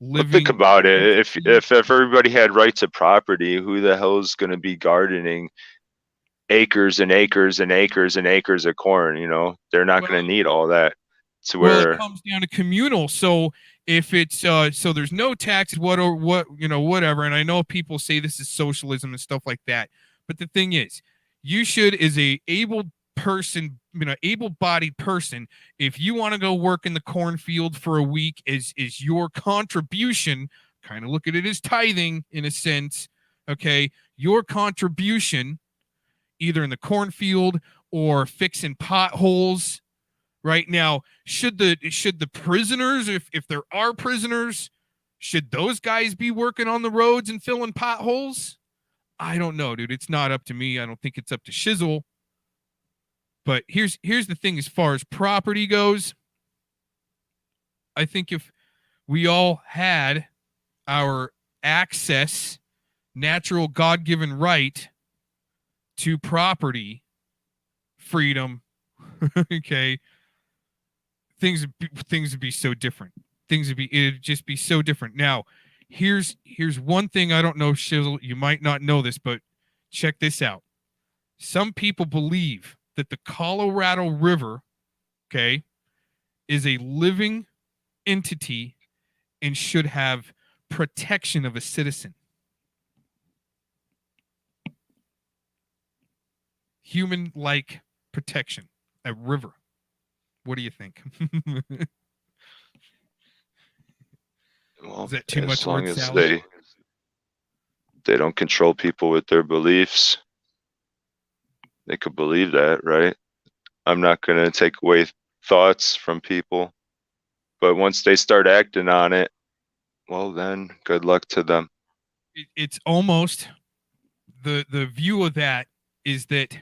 living. think about it. If everybody had rights of property, who the hell is going to be gardening acres and acres and acres and acres of corn? You know, they're not going to need all that. To Well, where it comes down to communal. So if it's so there's no taxes, whatever. And I know people say this is socialism and stuff like that, but the thing is, you should, as a able person, able-bodied person, if you want to go work in the cornfield for a week, is your contribution. Kind of look at it as tithing in a sense. Okay, your contribution, either in the cornfield or fixing potholes. Right now, should the prisoners, if there are prisoners, should those guys be working on the roads and filling potholes? I don't know, dude. It's not up to me. I don't think it's up to Shizzle. But here's the thing: as far as property goes, I think if we all had our access, natural God-given right to property, freedom, okay, things would be so different. It'd just be so different. Now, here's one thing I don't know, Shizzle, you might not know this, but check this out. Some people believe that the Colorado River, okay, is a living entity and should have protection of a citizen. Human-like protection. A river. What do you think? well, Is that too as much long word as salad? they don't control people with their beliefs, they could believe that, right? I'm not going to take away thoughts from people, but once they start acting on it, well, then good luck to them. It's almost the view of that is that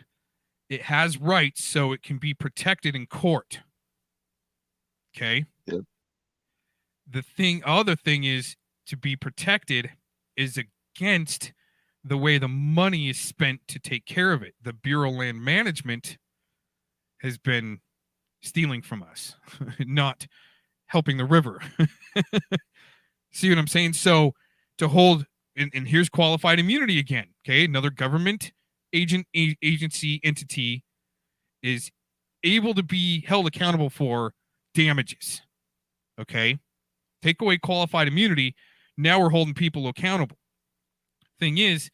it has rights, so it can be protected in court. Okay. Yep. The other thing is to be protected is against the way the money is spent to take care of it. The Bureau of Land Management has been stealing from us, not helping the river. See what I'm saying? So to hold, and here's qualified immunity again. Okay, another government agency entity is able to be held accountable for damages. Okay, take away qualified immunity. Now we're holding people accountable. Thing is,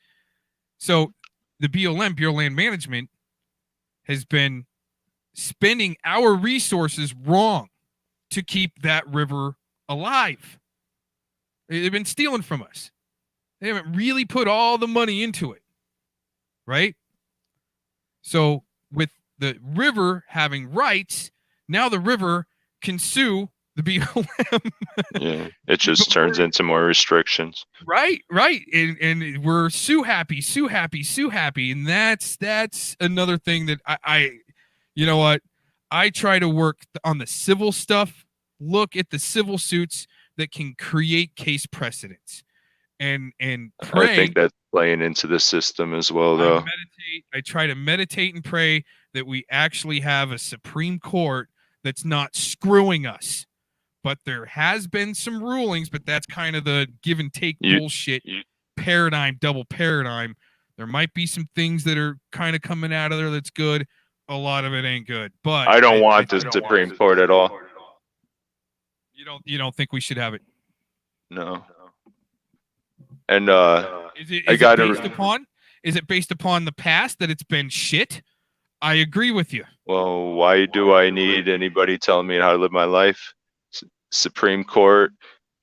so the BLM, Bureau of Land Management, has been spending our resources wrong to keep that river alive. They've been stealing from us. They haven't really put all the money into it, right? So with the river having rights, now the river can sue the BLM. Yeah, it just turns into more restrictions. Right. And we're sue happy. And that's another thing that I you know what? I try to work on the civil stuff, look at the civil suits that can create case precedents. And pray. I think that's playing into the system as well, though. I try to meditate and pray that we actually have a Supreme Court that's not screwing us. But there has been some rulings, but that's kind of the give and take bullshit paradigm, double paradigm. There might be some things that are kind of coming out of there that's good. A lot of it ain't good. But I don't want the Supreme Court at all. You don't think we should have it? No. And is it based upon the past that it's been shit? I agree with you. Well, why do I need anybody telling me how to live my life? Supreme Court,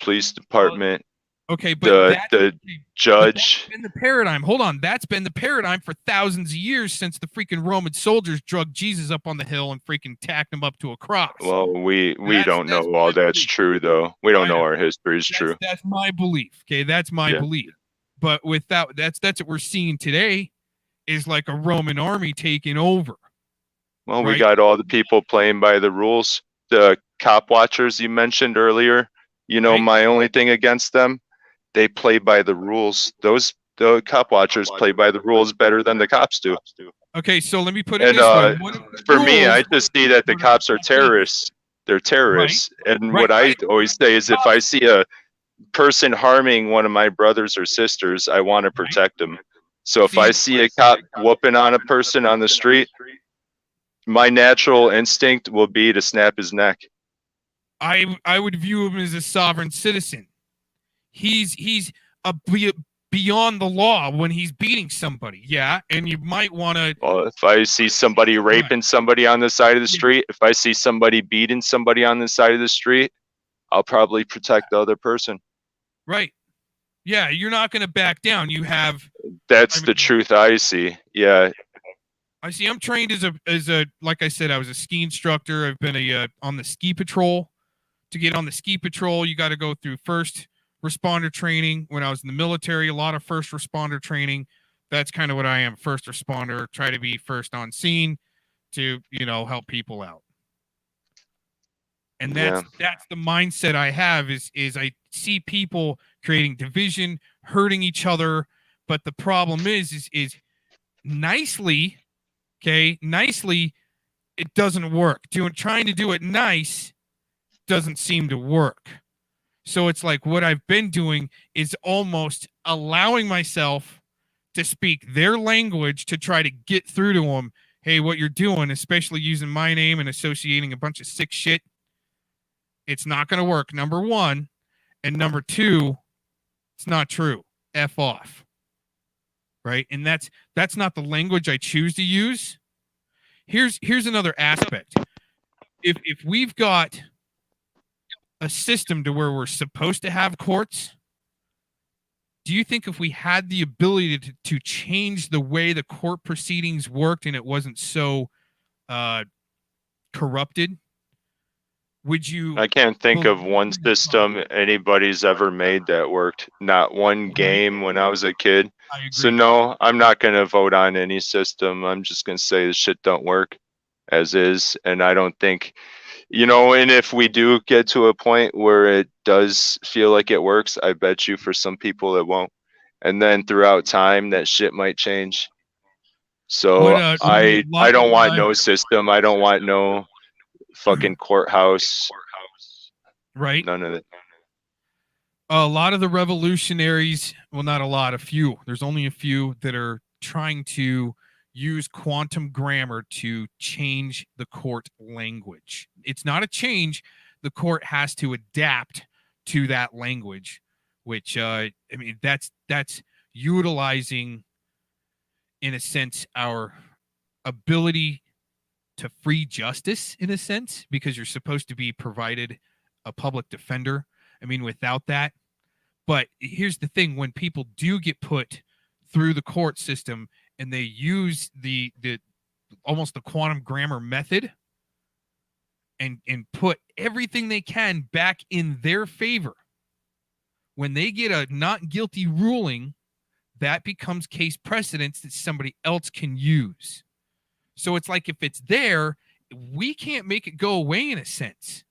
police department. Okay, but the judge. That's been the paradigm. Hold on, that's been the paradigm for thousands of years since the freaking Roman soldiers drugged Jesus up on the hill and freaking tacked him up to a cross. Well, we don't That's know all my that's belief. true though. We don't I know know. our history is true. That's my belief. Okay, that's my Yeah. belief. But without that's what we're seeing today is like a Roman army taking over. Well, we Right. got all the people playing by the rules. The cop watchers you mentioned earlier, you know, Right. my only thing against them, they play by the rules. The cop watchers play by the rules better than the cops do. Okay, so let me put it And this way. What if the for me, I rules just see that the were to cops are protect me? terrorists. They're terrorists. And Right, what I right. always say is if I see a person harming one of my brothers or sisters, I want to protect them. So if I see a cop whooping on a person on the street, my natural instinct will be to snap his neck. I would view him as a sovereign citizen. He's beyond the law when he's beating somebody. Yeah, and you might want to. Well, if I see somebody raping somebody on the side of the street, if I see somebody beating somebody on the side of the street, I'll probably protect the other person. Right. Yeah, you're not going to back down. You have. That's the truth I see. Yeah. I see. I'm trained as a like I said, I was a ski instructor. I've been on the ski patrol. To get on the ski patrol, you got to go through first responder training. When I was in the military, a lot of first responder training. That's kind of what I am, first responder. Try to be first on scene to, help people out. And that's the mindset I have is I see people creating division, hurting each other, but the problem is nicely, it doesn't work. Trying to do it nice doesn't seem to work. So it's like what I've been doing is almost allowing myself to speak their language to try to get through to them. Hey, what you're doing, especially using my name and associating a bunch of sick shit, it's not going to work. Number one. And number two, it's not true. F off. Right? And that's not the language I choose to use. Here's another aspect. If we've got a system to where we're supposed to have courts, do you think if we had the ability to change the way the court proceedings worked and it wasn't so corrupted, would you? I can't think of one system anybody's ever made that worked. Not one game when I was a kid. I agree. So no, I'm not going to vote on any system. I'm just going to say the shit don't work as is. And I don't think, and if we do get to a point where it does feel like it works, I bet you for some people it won't. And then throughout time, that shit might change. So I don't want no system. I don't want no fucking courthouse. Right. None of it. A lot of the revolutionaries, well, not a lot, a few. There's only a few that are trying to use quantum grammar to change the court language. It's not a change. The court has to adapt to that language, which that's utilizing, in a sense, our ability to free justice, in a sense, because you're supposed to be provided a public defender. Without that. But here's the thing: when people do get put through the court system and they use the almost the quantum grammar method and put everything they can back in their favor, when they get a not guilty ruling, that becomes case precedence that somebody else can use. So it's like if it's there, we can't make it go away, in a sense.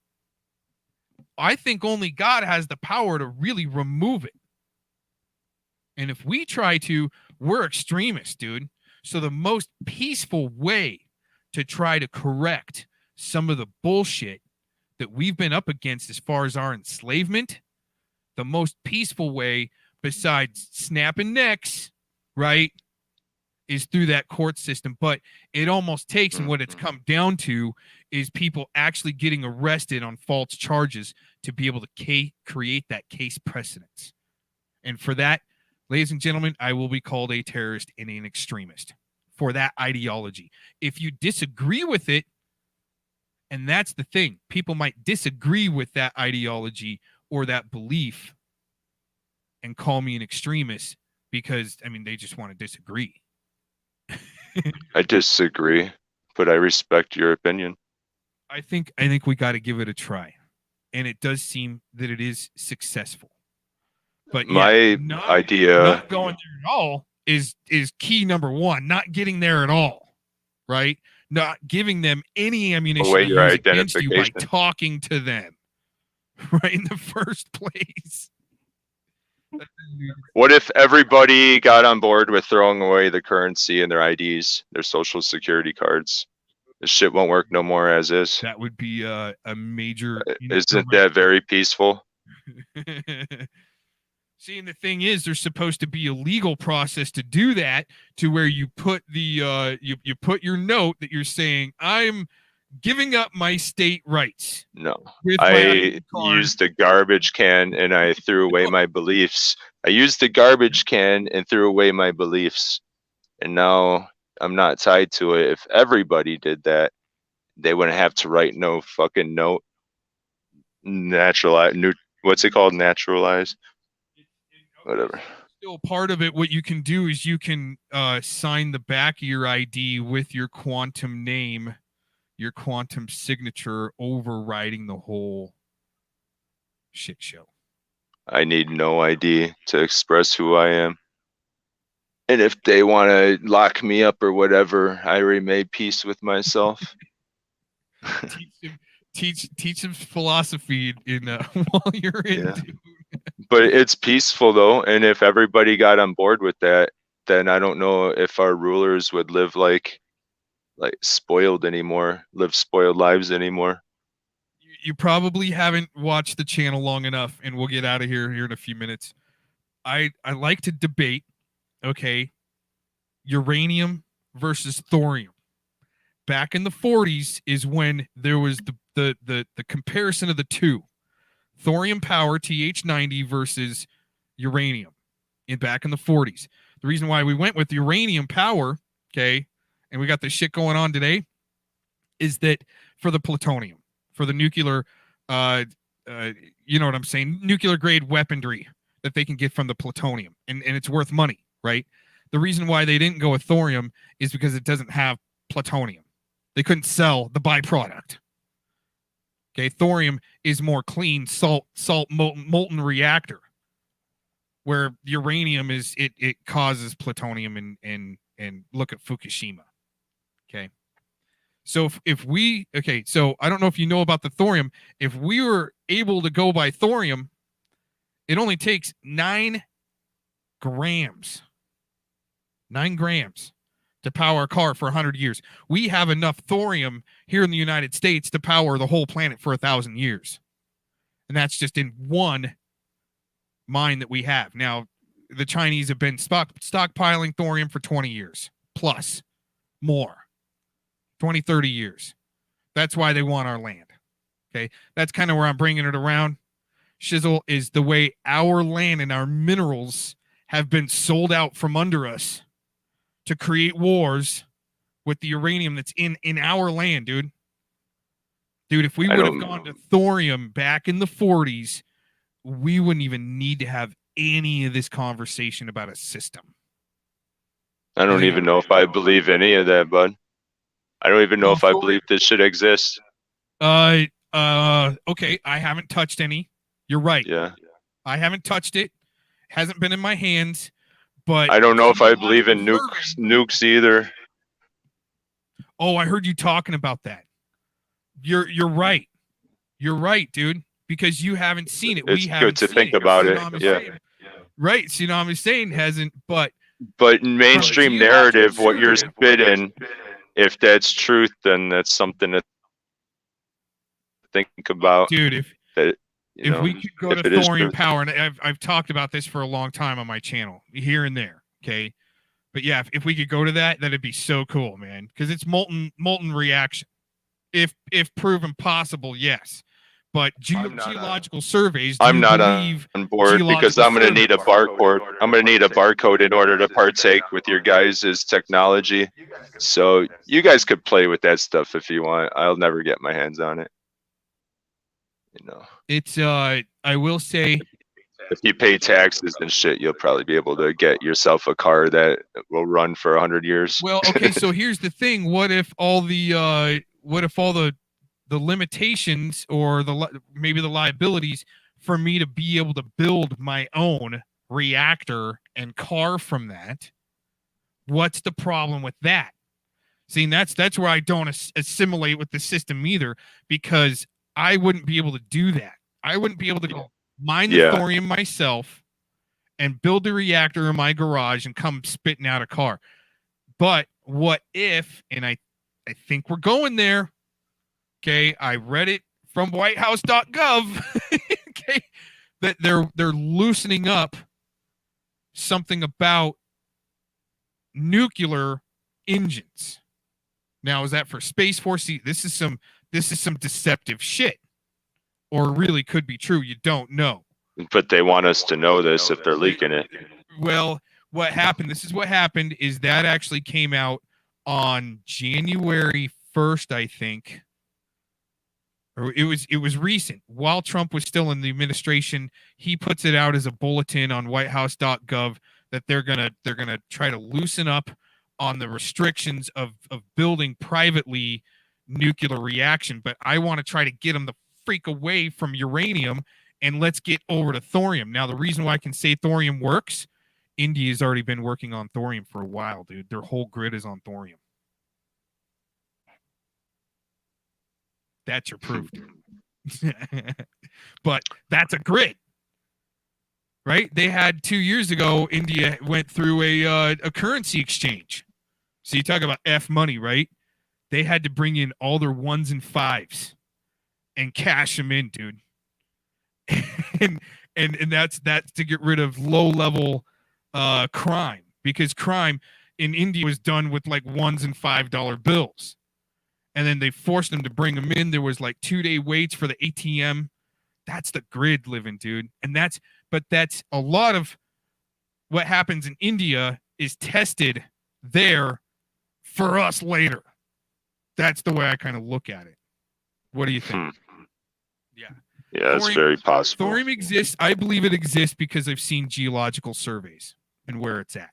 I think only God has the power to really remove it. And if we try to, we're extremists, dude. So the most peaceful way to try to correct some of the bullshit that we've been up against as far as our enslavement, the most peaceful way, besides snapping necks, right, is through that court system. But it almost takes, and what it's come down to, is people actually getting arrested on false charges to be able to create that case precedence. And for that, ladies and gentlemen, I will be called a terrorist and an extremist for that ideology. If you disagree with it, and that's the thing, people might disagree with that ideology or that belief, and call me an extremist because I mean they just want to disagree. I disagree, but I respect your opinion. I think we got to give it a try, and it does seem that it is successful. But My idea, not going there at all is key number one. Not getting there at all, right? Not giving them any ammunition away to your use against you by identification. talking to them, right in the first place. What if everybody got on board with throwing away the currency and their IDs, their social security cards? This shit won't work no more as is. That would be a major. Isn't that very peaceful? See, and the thing is, there's supposed to be a legal process to do that, to where you put the you put your note that you're saying I'm giving up my state rights. No, with my I ID card. used a garbage can and I threw away my beliefs. I used the garbage can and threw away my beliefs, and now I'm not tied to it. If everybody did that, they wouldn't have to write no fucking note. Naturalize, what's it called? Naturalize. Whatever. Still part of it, what you can do is you can sign the back of your ID with your quantum name, your quantum signature, overriding the whole shit show. I need no ID to express who I am. And if they want to lock me up or whatever, I already made peace with myself. teach him philosophy in while you're in. Yeah. But it's peaceful though, and if everybody got on board with that, then I don't know if our rulers would live like spoiled anymore, live spoiled lives anymore. You probably haven't watched the channel long enough, and we'll get out of here in a few minutes. I like to debate, okay, uranium versus thorium. Back in the 40s is when there was the comparison of the two. Thorium power, TH90 versus uranium back in the 40s. The reason why we went with uranium power, okay, and we got this shit going on today, is that for the plutonium, for the nuclear, you know what I'm saying, nuclear grade weaponry that they can get from the plutonium, and it's worth money, right? The reason why they didn't go with thorium is because it doesn't have plutonium. They couldn't sell the byproduct. Okay, thorium is more clean, salt molten reactor, where uranium is it causes plutonium and look at Fukushima. Okay, so if we so I don't know if you know about the thorium. If we were able to go by thorium, it only takes 9 grams. 9 grams to power a car for 100 years. We have enough thorium here in the United States to power the whole planet for 1,000 years. And that's just in one mine that we have. Now, the Chinese have been stockpiling thorium for 20 years, plus more, 20, 30 years. That's why they want our land. Okay, that's kind of where I'm bringing it around. Shizzle is the way our land and our minerals have been sold out from under us to create wars with the uranium that's in our land, dude. Dude, if we would have gone to thorium back in the 40s, we wouldn't even need to have any of this conversation about a system. I don't even know if I believe any of that, bud. I don't even know if I believe this shit exists. Okay, I haven't touched any. You're right. Yeah. I haven't touched it. Hasn't been in my hands. But I don't know if I believe in nukes either. Oh, I heard you talking about that. You're right. You're right, dude. Because you haven't seen it. It's good to think about it. Yeah. Right. Saddam Hussein hasn't, but mainstream narrative, what you're spitting, if that's truth, then that's something to think about. Dude, if we could go to thorium power, and I've talked about this for a long time on my channel, here and there, okay? But yeah, if we could go to that, that'd be so cool, man. Because it's molten reaction. If proven possible, yes. But geological surveys, I'm not on board because I'm going to need a barcode. I'm going to need a barcode in order to partake with your guys' technology. So you guys could play with that stuff if you want. I'll never get my hands on it. You know, it's I will say if you pay taxes and shit, you'll probably be able to get yourself a car that will run for 100 years. Well, okay, so here's the thing. What if all the limitations or maybe the liabilities for me to be able to build my own reactor and car from that? What's the problem with that? See, and that's where I don't assimilate with the system either, because I wouldn't be able to do that. I wouldn't be able to go mine the thorium myself and build a reactor in my garage and come spitting out a car. But what if, and I think we're going there, okay, I read it from whitehouse.gov, okay, that they're loosening up something about nuclear engines. Now, is that for Space Force? See, this is some deceptive shit, or really could be true. You don't know. But they want us to know this if they're leaking it. Well, what happened? This is what happened. Is that actually came out on January 1st, I think. Or it was recent. While Trump was still in the administration, he puts it out as a bulletin on whitehouse.gov that they're gonna try to loosen up on the restrictions of building privately nuclear reaction. But I want to try to get them the freak away from uranium, and let's get over to thorium. Now, the reason why I can say thorium works, India's already been working on thorium for a while, dude. Their whole grid is on thorium. That's your proof, dude. But that's a grid. Right? They had 2 years ago, India went through a currency exchange. So you talk about F money, right? They had to bring in all their 1s and 5s and cash them in, dude. and that's to get rid of low-level crime, because crime in India was done with like $1 and $5 bills. And then they forced them to bring them in. There was like 2-day waits for the ATM. That's the grid living, dude. And that's a lot of what happens in India is tested there for us later. That's the way I kind of look at it. What do you think? Yeah. Yeah, it's very possible. Thorium exists. I believe it exists because I've seen geological surveys and where it's at.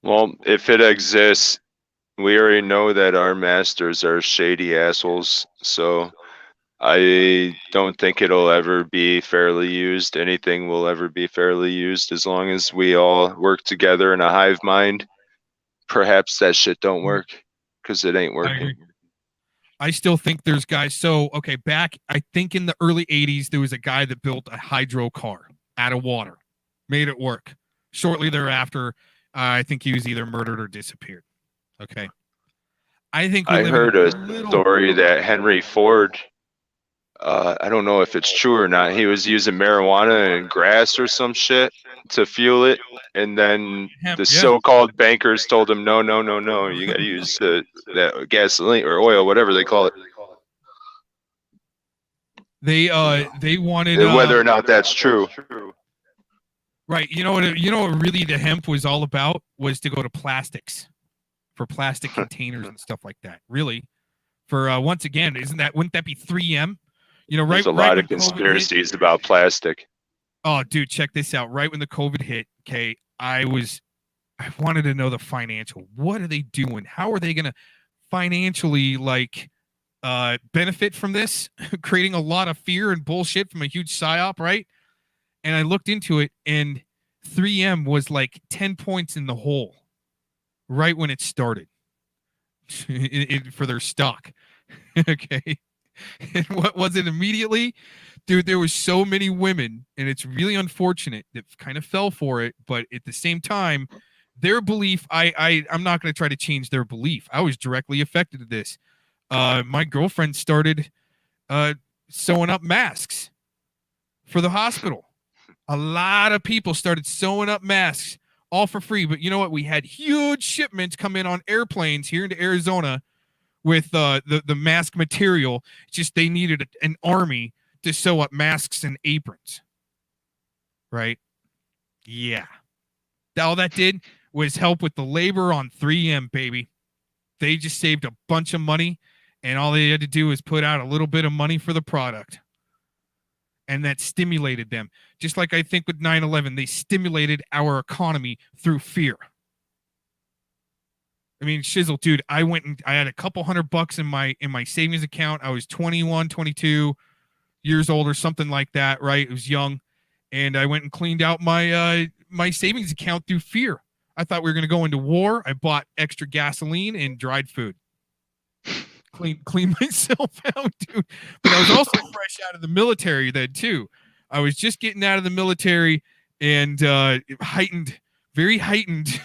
Well, if it exists, we already know that our masters are shady assholes, so I don't think it'll ever be fairly used. Anything will ever be fairly used as long as we all work together in a hive mind. Perhaps that shit don't work because it ain't working. I still think there's guys. So, okay, back, I think in the early 80s, there was a guy that built a hydro car out of water, made it work. Shortly thereafter, I think he was either murdered or disappeared. Okay. I think I heard a story that Henry Ford, I don't know if it's true or not, he was using marijuana and grass or some shit to fuel it, and then the so-called bankers told him, no, you gotta use that gasoline or oil, whatever they call it. They wanted whether or not that's true. Right. You know what really the hemp was all about was to go to plastics, for plastic containers and stuff like that. Really. For once again, wouldn't that be 3M? You know, right. There's a lot of conspiracies about plastic. Oh, dude, check this out. Right when the COVID hit, okay, I wanted to know the financial. What are they doing? How are they going to financially benefit from this? Creating a lot of fear and bullshit from a huge psyop, right? And I looked into it, and 3M was like 10 points in the hole right when it started for their stock. Okay. And what was it immediately? Dude, there was so many women, and it's really unfortunate, that kind of fell for it. But at the same time, their belief, I'm not going to try to change their belief. I was directly affected to this. My girlfriend started sewing up masks for the hospital. A lot of people started sewing up masks, all for free. But you know what? We had huge shipments come in on airplanes here into Arizona with the mask material. Just they needed an army to sew up masks and aprons. Right? Yeah. All that did was help with the labor on 3M, baby. They just saved a bunch of money, and all they had to do was put out a little bit of money for the product. and that stimulated them. Just like I think with 9/11, they stimulated our economy through fear. I mean, shizzle, dude, I went and I had a couple $100 in my savings account. I was 21, 22 years old or something like that, right? I was young, and I went and cleaned out my savings account through fear. I thought we were going to go into war. I bought extra gasoline and dried food. Clean myself out, dude. But I was also fresh out of the military then too. I was just getting out of the military and very heightened,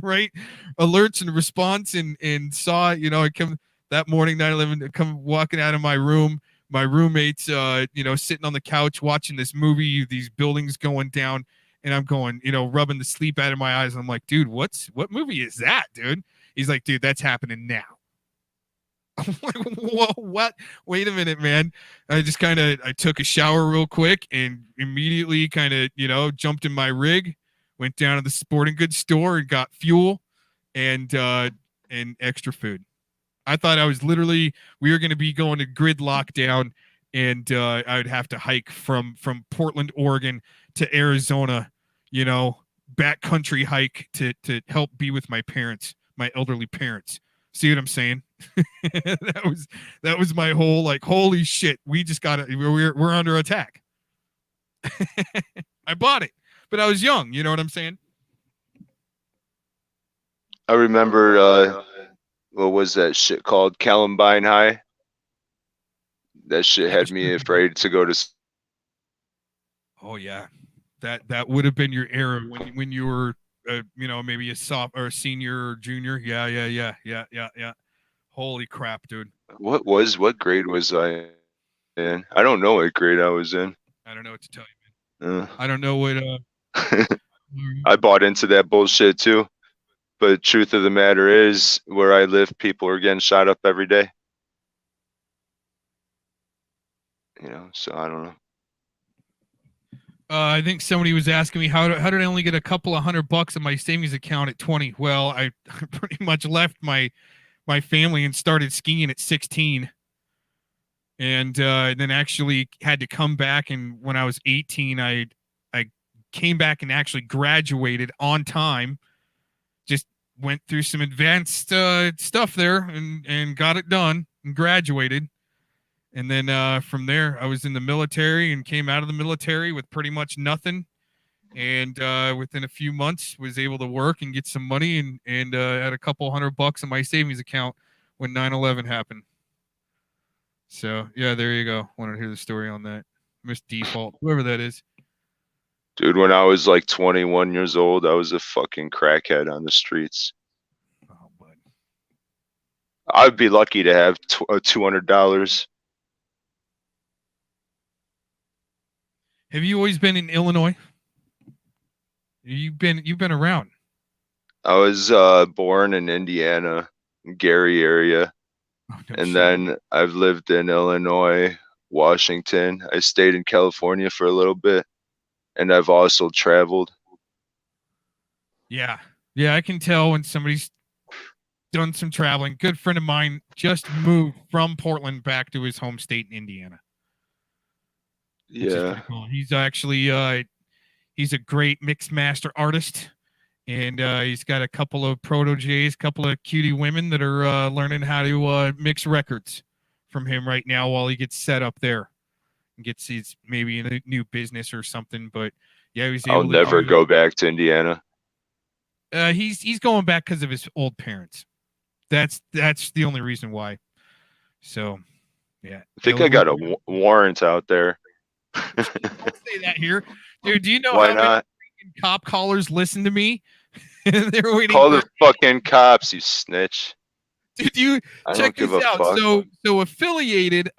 right? Alerts and response and saw, I come that morning, 9/11, I come walking out of my room. My roommates, sitting on the couch watching this movie, these buildings going down, and I'm going, rubbing the sleep out of my eyes. I'm like, dude, what movie is that, dude? He's like, dude, that's happening now. I'm like, whoa, what? Wait a minute, man. I took a shower real quick and immediately kind of, jumped in my rig, went down to the sporting goods store and got fuel and extra food. I thought we were going to be going to grid lockdown, and I would have to hike from Portland, Oregon to Arizona, backcountry hike to help be with my parents, my elderly parents. See what I'm saying? that was my whole like, holy shit, we just got it. We're under attack. I bought it, but I was young. You know what I'm saying? I remember, what was that shit called? Columbine High. That shit had me afraid to go to. Oh yeah, that would have been your era when you were, maybe a sophomore or a senior or junior. Yeah. Holy crap, dude. What grade was I in? I don't know what grade I was in. I don't know what to tell you, man. I don't know what. I bought into that bullshit too. But truth of the matter is, where I live, people are getting shot up every day. So I don't know. I think somebody was asking me how did I only get a couple of $100 in my savings account at 20? Well, I pretty much left my family and started skiing at 16, and then actually had to come back. And when I was 18, I came back and actually graduated on time. Just went through some advanced stuff there and got it done and graduated. And then from there, I was in the military and came out of the military with pretty much nothing. And within a few months, was able to work and get some money and had a couple $100 in my savings account when 9/11 happened. So yeah, there you go. Want to hear the story on that? Miss Default, whoever that is. Dude, when I was like 21 years old, I was a fucking crackhead on the streets. Oh, bud. I'd be lucky to have $200. Have you always been in Illinois? You've been around. I was born in Indiana, Gary area, and then I've lived in Illinois, Washington. I stayed in California for a little bit, and I've also traveled. Yeah, I can tell when somebody's done some traveling. Good friend of mine just moved from Portland back to his home state in Indiana. Yeah, cool. He's actually he's a great mixed master artist, and he's got a couple of proteges, couple of cutie women that are learning how to mix records from him right now while he gets set up there and gets his maybe a new business or something. But yeah, he's able I'll never go back to Indiana. He's going back because of his old parents. That's the only reason why. So yeah, I think I got a warrant out there. Don't say that here, dude. Do you know Why how not? many cop callers listen to me? They're waiting. Call the fucking cops, you snitch. Did you I check don't give this a out? fuck. So affiliated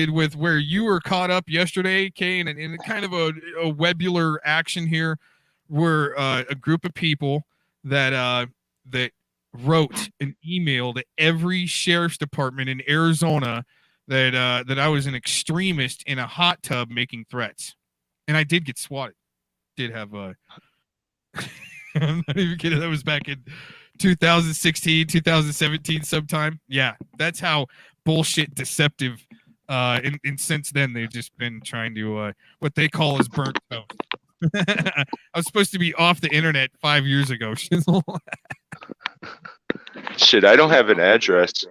with where you were caught up yesterday, Kane, and in kind of a webular action here, were a group of people that wrote an email to every sheriff's department in Arizona that I was an extremist in a hot tub making threats, and I did get swatted. Did have a I'm not even kidding. That was back in 2016, 2017 sometime. Yeah, that's how bullshit deceptive And since then they've just been trying to what they call as burnt toast. I was supposed to be off the internet 5 years ago. Shizzle. Shit, I don't have an address.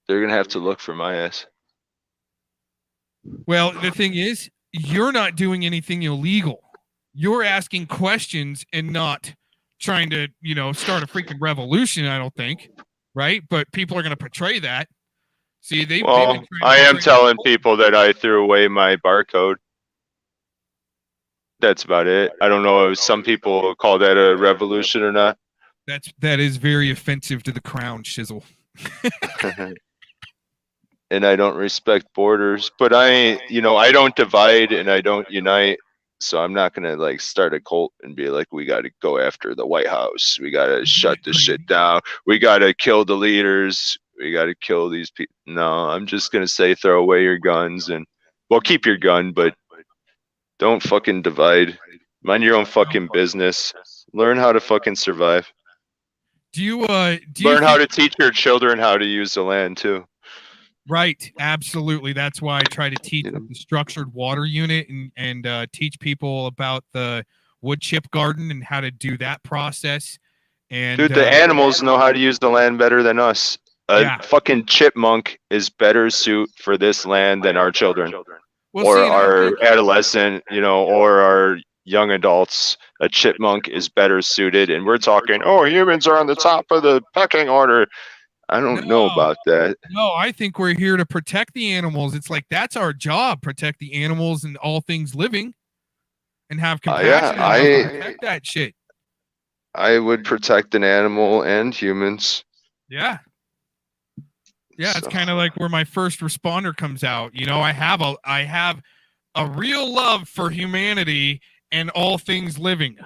They're gonna have to look for my ass. Well, the thing is, you're not doing anything illegal. You're asking questions and not trying to, start a freaking revolution, I don't think. Right? But people are going to portray that. See, they've been Well, trying to I am portray telling that. people that I threw away my barcode. That's about it. I don't know if some people call that a revolution or not. That is very offensive to the crown, Shizzle. And I don't respect borders, but I don't divide and I don't unite. So I'm not gonna like start a cult and be like, we got to go after the White House. We got to shut this shit down. We got to kill the leaders. We got to kill these people. No, I'm just gonna say throw away your guns and well, keep your gun, but don't fucking divide. Mind your own fucking business. Learn how to fucking survive. Do you Learn how to teach your children how to use the land too. Right, absolutely. That's why I try to teach the structured water unit and teach people about the wood chip garden and how to do that process. And dude, the animals know how to use the land better than us. A fucking chipmunk is better suit for this land than our children, well, or our adolescent, or our young adults. A chipmunk is better suited, and we're talking, oh, humans are on the top of the pecking order. I don't know about that. No, I think we're here to protect the animals. It's like that's our job, protect the animals and all things living, and have compassion and protect that shit. I would protect an animal and humans. Yeah. Yeah, it's kind of like where my first responder comes out. I have a real love for humanity and all things living.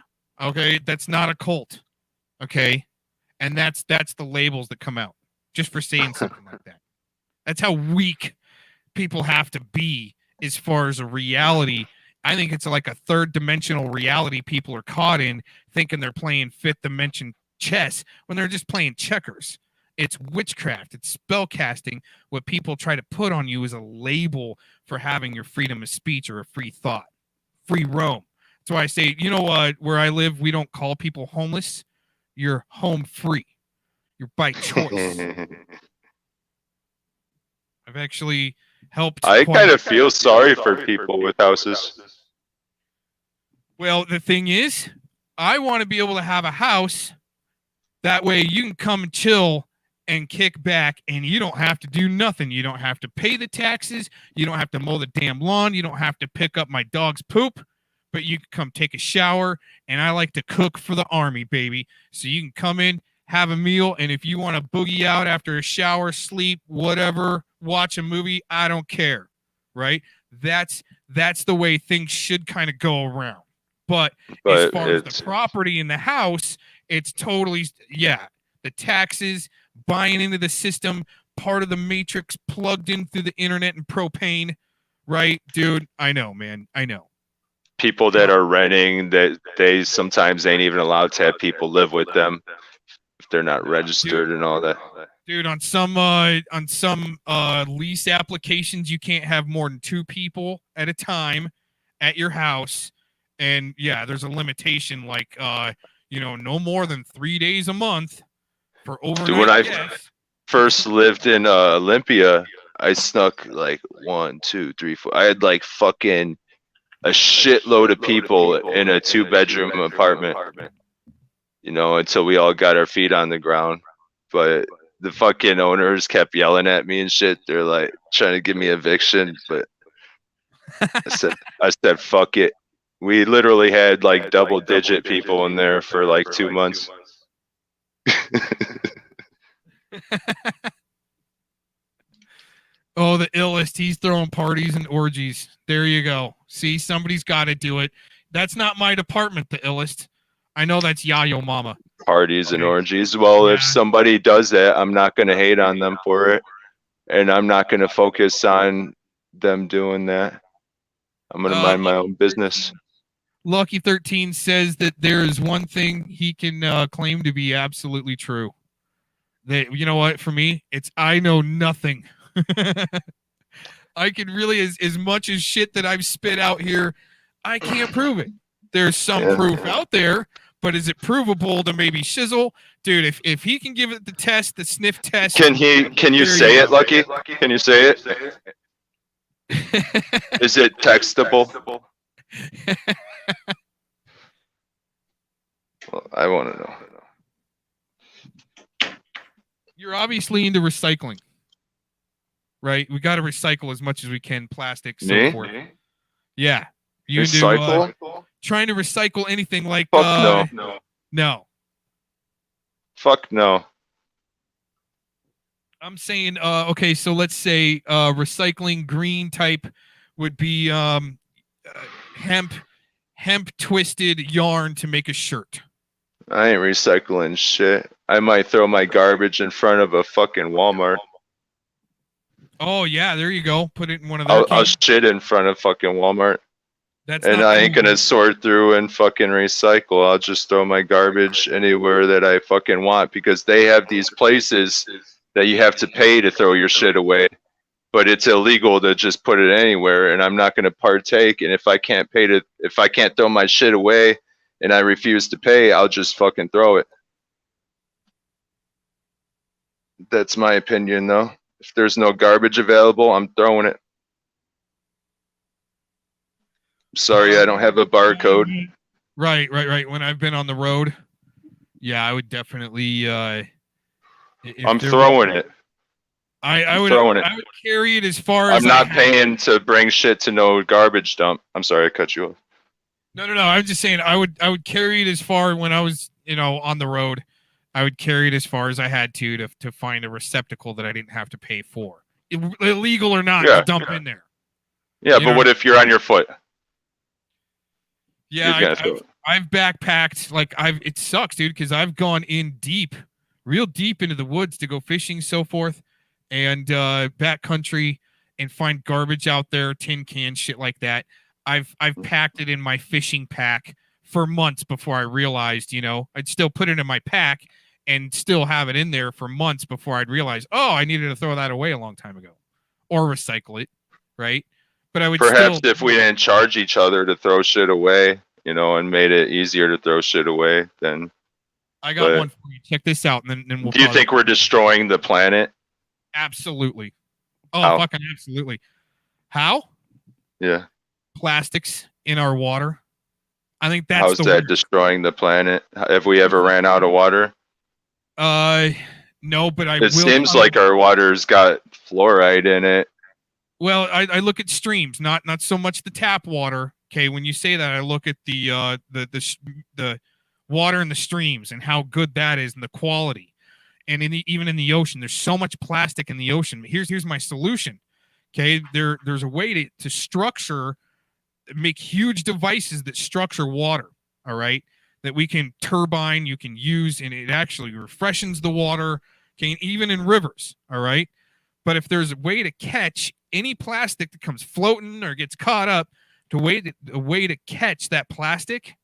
Okay, that's not a cult. Okay, and that's the labels that come out just for saying something like that. That's how weak people have to be as far as a reality. I think it's like a third dimensional reality people are caught in, thinking they're playing fifth dimension chess when they're just playing checkers. It's witchcraft. It's spell casting. What people try to put on you is a label for having your freedom of speech or a free thought, free roam. That's why I say, where I live, we don't call people homeless. You're home free. You're by choice. I've actually helped. I kind of feel sorry for people with houses. Well, the thing is, I want to be able to have a house. That way you can come and chill and kick back and you don't have to do nothing. You don't have to pay the taxes. You don't have to mow the damn lawn. You don't have to pick up my dog's poop, but you can come take a shower. And I like to cook for the army, baby. So you can come in, have a meal. And if you want to boogie out after a shower, sleep, whatever, watch a movie, I don't care. Right. That's the way things should kind of go around. But as far as the property in the house, it's totally, the taxes, buying into the system, part of the matrix plugged in through the internet and propane, right? Dude, I know, man. I know. People that are renting, that they sometimes ain't even allowed to have people live with them if they're not registered and all that. Dude, on some lease applications, you can't have more than 2 people at a time at your house. And yeah, there's a limitation like no more than 3 days a month for overnight. Dude, when I first lived in Olympia, I snuck like 1, 2, 3, 4. I had like fucking a shitload of people in a 2-bedroom apartment. Until we all got our feet on the ground. But the fucking owners kept yelling at me and shit. They're like trying to give me eviction, but I said fuck it. We literally had like double-digit people in there for like 2 months. Oh, the illest. He's throwing parties and orgies. There you go. See, somebody's got to do it. That's not my department, the illest. I know that's Yayo Mama. Parties and orgies. Well, if somebody does that, I'm not going to hate on them for it. And I'm not going to focus on them doing that. I'm going to mind my own business. Lucky 13 says that there is one thing he can claim to be absolutely true. That, you know what, for me, it's I know nothing. I can really, as much as shit that I've spit out here, I can't prove it. There's some proof out there, but is it provable to maybe Shizzle? Dude, if he can give it the test, the sniff test. Can you say it, Lucky? Can you say it? Is it textable? Well, I want to know. You're obviously into recycling, right? We got to recycle as much as we can, plastic, so forth. Yeah. You Recycle? Trying to recycle anything like Fuck no. No. Fuck no. I'm saying okay, so let's say recycling green type would be hemp twisted yarn to make a shirt. I ain't recycling shit. I might throw my garbage in front of a fucking Walmart. Oh yeah, there you go. Put it in one of their I'll shit in front of fucking Walmart. That's And I ain't gonna sort through and fucking recycle. I'll just throw my garbage anywhere that I fucking want, because they have these places that you have to pay to throw your shit away. But it's illegal to just put it anywhere, and I'm not gonna partake. And if I can't throw my shit away and I refuse to pay, I'll just fucking throw it. That's my opinion, though. If there's no garbage available, I'm throwing it. Sorry, I don't have a barcode. Right. When I've been on the road, yeah, I would definitely. I'm throwing it. I would carry it as far as I'm not paying to bring shit to no garbage dump. I'm sorry, I cut you off. No. I'm just saying I would carry it as far when I was on the road. I would carry it as far as I had to find a receptacle that I didn't have to pay for, illegal or not, to dump in there. Yeah, but what if you're on your foot? Yeah, I've backpacked. Like it sucks, dude, because I've gone in deep, real deep into the woods to go fishing, so forth, and backcountry, and find garbage out there, tin cans, shit like that. I've packed it in my fishing pack for months before I realized, I'd still put it in my pack and still have it in there for months before I'd realize, oh, I needed to throw that away a long time ago, or recycle it, right? But I would perhaps if we didn't charge each other to throw shit away, and made it easier to throw shit away, then. I got one for you. Check this out, and then we'll. Do you think we're destroying the planet? Absolutely. Oh, How? Fucking absolutely. How? Yeah. Plastics in our water. I think that's How's that destroying the planet? Have we ever ran out of water? No, but It seems like our water's got fluoride in it. Well, I look at streams, not so much the tap water. Okay, when you say that, I look at the water in the streams and how good that is and the quality. And even in the ocean, there's so much plastic in the ocean. Here's my solution. Okay, there's a way to make huge devices that structure water. All right, that we can turbine, you can use, and it actually refreshes the water. Okay, even in rivers. All right, but if there's a way to catch any plastic that comes floating or gets caught up, a way to catch that plastic,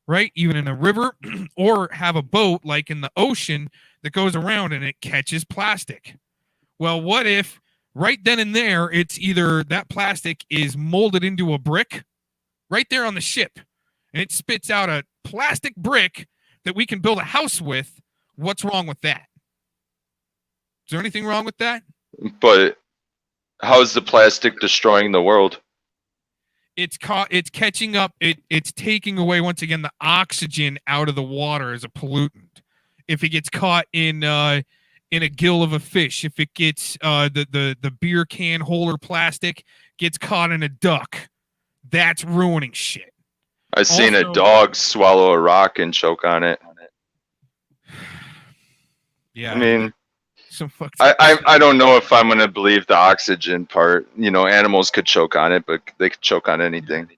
right? Even in a river, or have a boat like in the ocean that goes around and it catches plastic. Well, what if right then and there, it's either that plastic is molded into a brick right there on the ship, and it spits out a plastic brick that we can build a house with. What's wrong with that? Is there anything wrong with that? But how's the plastic destroying the world? It's catching up. It's taking away, once again, the oxygen out of the water as a pollutant. If it gets caught in a gill of a fish, if it gets the beer can holder plastic gets caught in a duck, that's ruining shit. I've seen a dog swallow a rock and choke on it. Yeah, I mean, I I don't know if I'm gonna believe the oxygen part. Animals could choke on it, but they could choke on anything.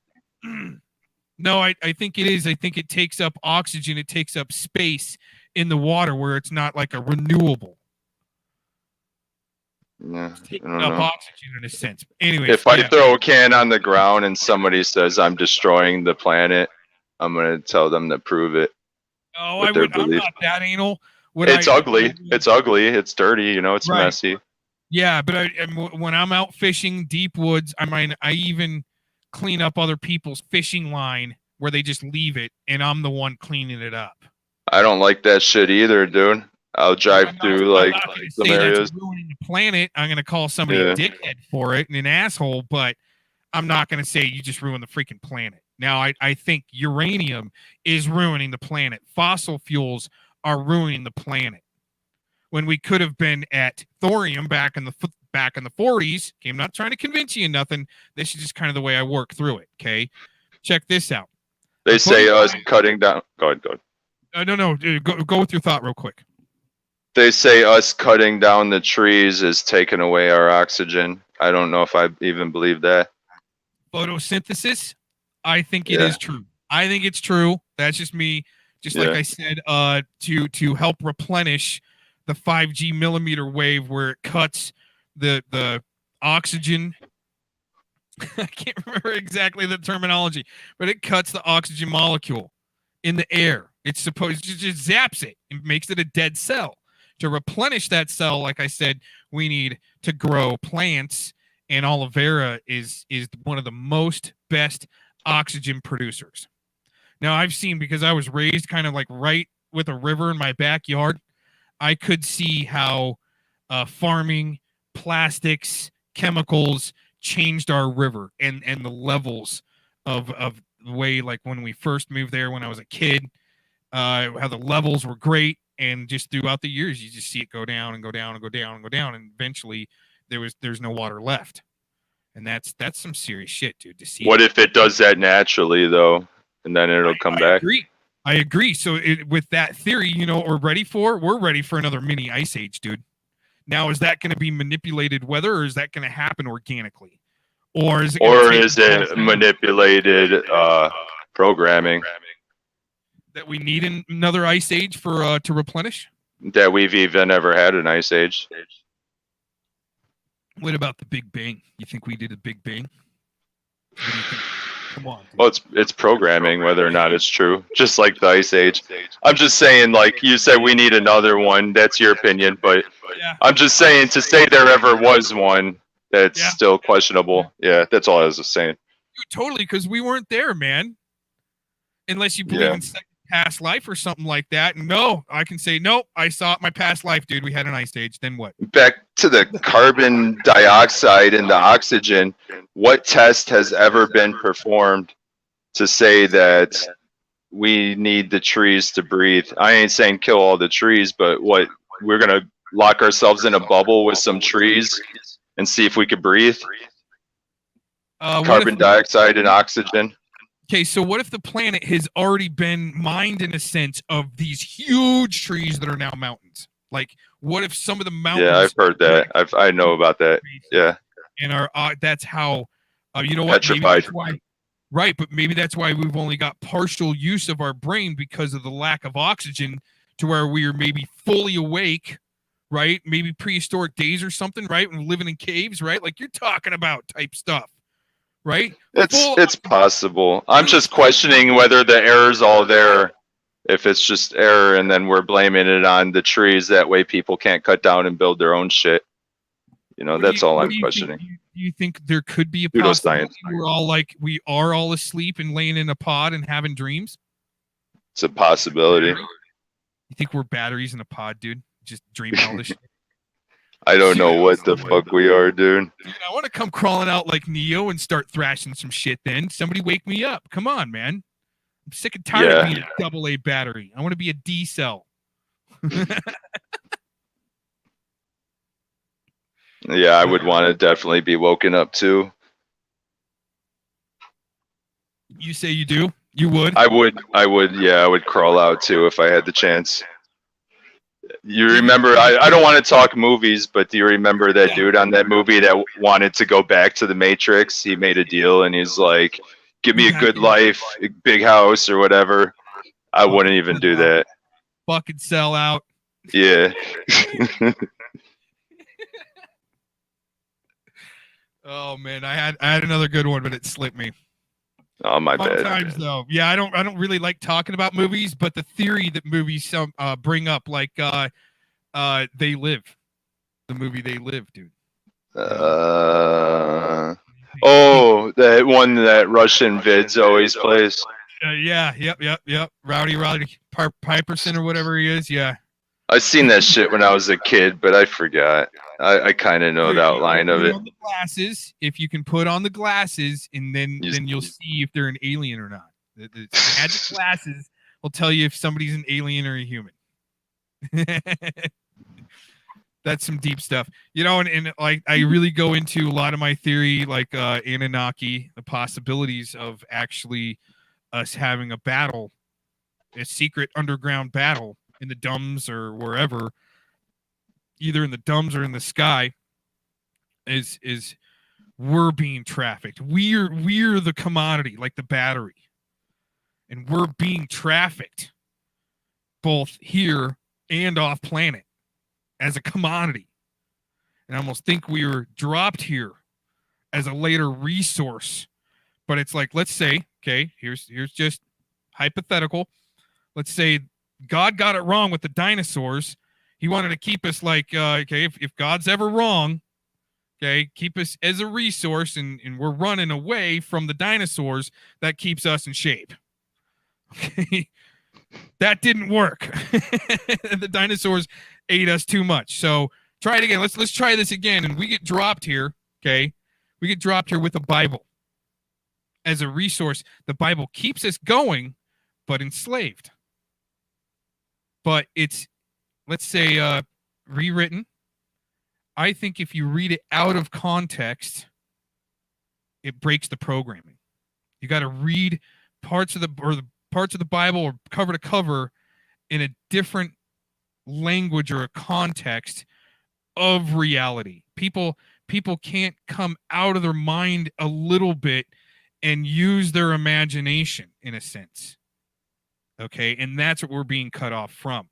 No, I think it is. I think it takes up oxygen. It takes up space in the water where it's not like a renewable. Yeah, It's taking up oxygen in a sense. Anyway, if I throw a can on the ground and somebody says I'm destroying the planet, I'm gonna tell them to prove it. Oh, I'm not that anal. It's ugly. It's ugly. It's dirty. It's messy. Yeah, but when I'm out fishing deep woods, I even clean up other people's fishing line where they just leave it, and I'm the one cleaning it up. I don't like that shit either, dude. I'll drive through I'm like not going to some say areas. that's ruining the planet. I'm going to call somebody a dickhead for it and an asshole, but I'm not going to say you just ruined the freaking planet. Now, I think uranium is ruining the planet. Fossil fuels are ruining the planet. When we could have been at thorium back in the 40s. Okay, I'm not trying to convince you of nothing. This is just kind of the way I work through it. Okay, check this out. They say us cutting down. Go ahead. No. Go with your thought real quick. They say us cutting down the trees is taking away our oxygen. I don't know if I even believe that. Photosynthesis, I think it is true. I think it's true. That's just me. Just like I said, to help replenish the 5G millimeter wave where it cuts the oxygen. I can't remember exactly the terminology, but it cuts the oxygen molecule in the air. It's supposed to just zaps it and makes it a dead cell. To replenish that cell, like I said, we need to grow plants, and aloe vera is one of the most best oxygen producers. Now, I've seen, because I was raised kind of like right with a river in my backyard, I could see how farming, plastics, chemicals changed our river and the levels of the way, like when we first moved there when I was a kid, how the levels were great. And just throughout the years, you just see it go down and go down and go down and go down. And eventually there's no water left. And that's some serious shit, dude. To see. What if it does that naturally, though, and then it'll come back? I agree. So with that theory, you know what we're ready for? We're ready for another mini ice age, dude. Now, is that going to be manipulated weather, or is that going to happen organically? Or is it manipulated programming? That we need another ice age for to replenish? That we've even ever had an ice age. What about the Big Bang? You think we did a Big Bang? What do you think? Come on. Dude. Well, it's programming whether or not it's true. Just like the ice age. I'm just saying, like you said, we need another one. That's your opinion, but I'm just saying, to say there ever was one, that's still questionable. Yeah, that's all I was saying. Dude, totally, because we weren't there, man. Unless you believe in second past life or something like that. No, I can say, nope, I saw it my past life, dude. We had an ice age. Then what? Back to the carbon dioxide and the oxygen. What test has ever been performed to say that we need the trees to breathe? I ain't saying kill all the trees, but what, we're going to lock ourselves in a bubble with some trees and see if we could breathe? Carbon dioxide and oxygen. Okay, so what if the planet has already been mined in a sense of these huge trees that are now mountains? Like, what if some of the mountains? Yeah, I've heard that. I know about that. Yeah. And that's how, you know what? Petrified. Right, but maybe that's why we've only got partial use of our brain because of the lack of oxygen, to where we are maybe fully awake, right? Maybe prehistoric days or something, right? When living in caves, right? Like you're talking about type stuff. Right? It's possible. I'm just questioning whether the error's all there. If it's just error and then we're blaming it on the trees, that way people can't cut down and build their own shit. You know, that's all I'm questioning. Do you think there could be a possibility we are all asleep and laying in a pod and having dreams? It's a possibility. You think we're batteries in a pod, dude? Just dreaming all this shit? I don't know what the fuck we are, dude. Dude, I want to come crawling out like Neo and start thrashing some shit then. Somebody wake me up. Come on, man. I'm sick and tired of being a AA battery. I want to be a D cell. Yeah, I would want to definitely be woken up too. You say you do? You would? I would, yeah, I would crawl out too if I had the chance. You remember, I don't want to talk movies, but do you remember that dude on that movie that wanted to go back to the Matrix? He made a deal and he's like, give me a good life, a big house or whatever. I wouldn't even do that. Fucking sell out. Yeah. Oh man, I had another good one, but it slipped me. Oh, my bad. Sometimes though, yeah, I don't really like talking about movies, but the theory that movies bring up, like They Live, the movie They Live, dude. Oh, that one that Russian vids always plays. Yeah, yep. Rowdy Piperson or whatever he is. Yeah. I seen that shit when I was a kid, but I forgot. I kind of know the outline of it. On the glasses, if you can put on the glasses, and then you'll see if they're an alien or not. The magic glasses will tell you if somebody's an alien or a human. That's some deep stuff, and like I really go into a lot of my theory, like Anunnaki, the possibilities of actually us having a battle, a secret underground battle in the Dumbs or wherever, either in the Dumbs or in the sky, is we're being trafficked. We're the commodity, like the battery, and we're being trafficked both here and off planet as a commodity. And I almost think we were dropped here as a later resource. But it's like, let's say, okay, here's just hypothetical. Let's say God got it wrong with the dinosaurs. He wanted to keep us like, okay, if God's ever wrong, okay, keep us as a resource, and we're running away from the dinosaurs. That keeps us in shape. Okay. That didn't work. The dinosaurs ate us too much. So try it again. Let's try this again. And we get dropped here. Okay. We get dropped here with a Bible as a resource. The Bible keeps us going, but enslaved. But it's, let's say, rewritten. I think if you read it out of context, it breaks the programming. You got to read parts of the Bible or cover to cover in a different language or a context of reality. People can't come out of their mind a little bit and use their imagination in a sense. Okay, and that's what we're being cut off from.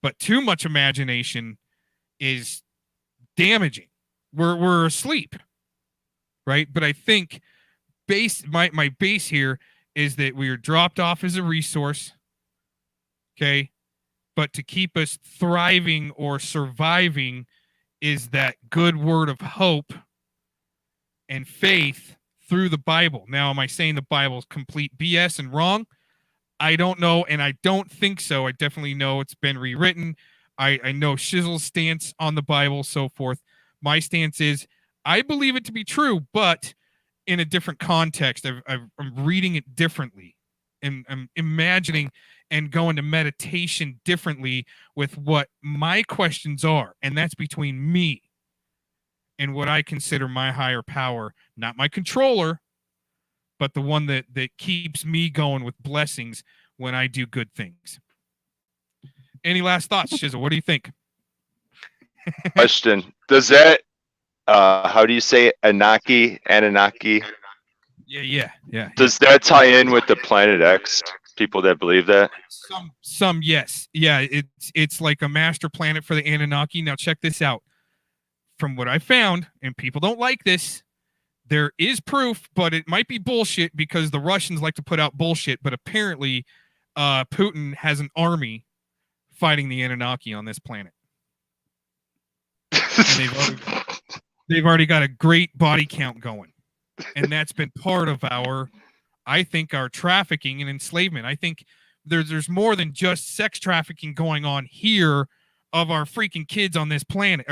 But too much imagination is damaging. We're asleep, right? But I think my base here is that we are dropped off as a resource, okay? But to keep us thriving or surviving is that good word of hope and faith through the Bible. Now, am I saying the Bible is complete BS and wrong? I don't know, and I don't think so. I definitely know it's been rewritten. I know Shizzle's stance on the Bible, so forth. My stance is I believe it to be true, but in a different context. I'm reading it differently, and I'm imagining and going to meditation differently with what my questions are, and that's between me and what I consider my higher power, not my controller, but the one that keeps me going with blessings when I do good things. Any last thoughts, Shizzle? What do you think? Question: does that how do you say it? Anunnaki? Yeah. Does that tie in with the Planet X? People that believe that? Some yes. Yeah, it's like a master planet for the Anunnaki. Now check this out. From what I found, and people don't like this, there is proof, but it might be bullshit because the Russians like to put out bullshit, but apparently Putin has an army fighting the Anunnaki on this planet. And they've already got a great body count going. And that's been part of our trafficking and enslavement. I think there's more than just sex trafficking going on here of our freaking kids on this planet.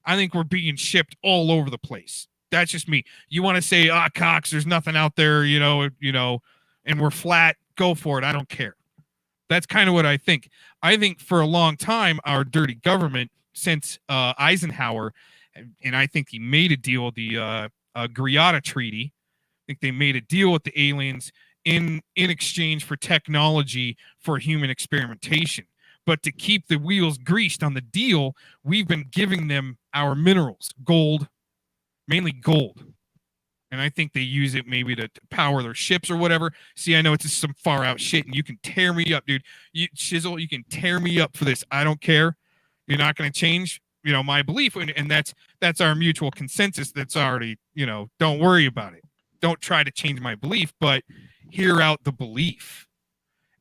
I think we're being shipped all over the place. That's just me. You want to say, Cox, there's nothing out there, and we're flat, go for it. I don't care. That's kind of what I think. I think for a long time, our dirty government, since Eisenhower, and I think he made a deal with the Greada Treaty. I think they made a deal with the aliens in exchange for technology for human experimentation. But to keep the wheels greased on the deal, we've been giving them our minerals, gold, mainly gold. And I think they use it maybe to power their ships or whatever. See, I know it's just some far out shit, and you can tear me up, dude. Shizzle, you can tear me up for this. I don't care. You're not going to change, my belief. And that's our mutual consensus. That's already, don't worry about it. Don't try to change my belief, but hear out the belief.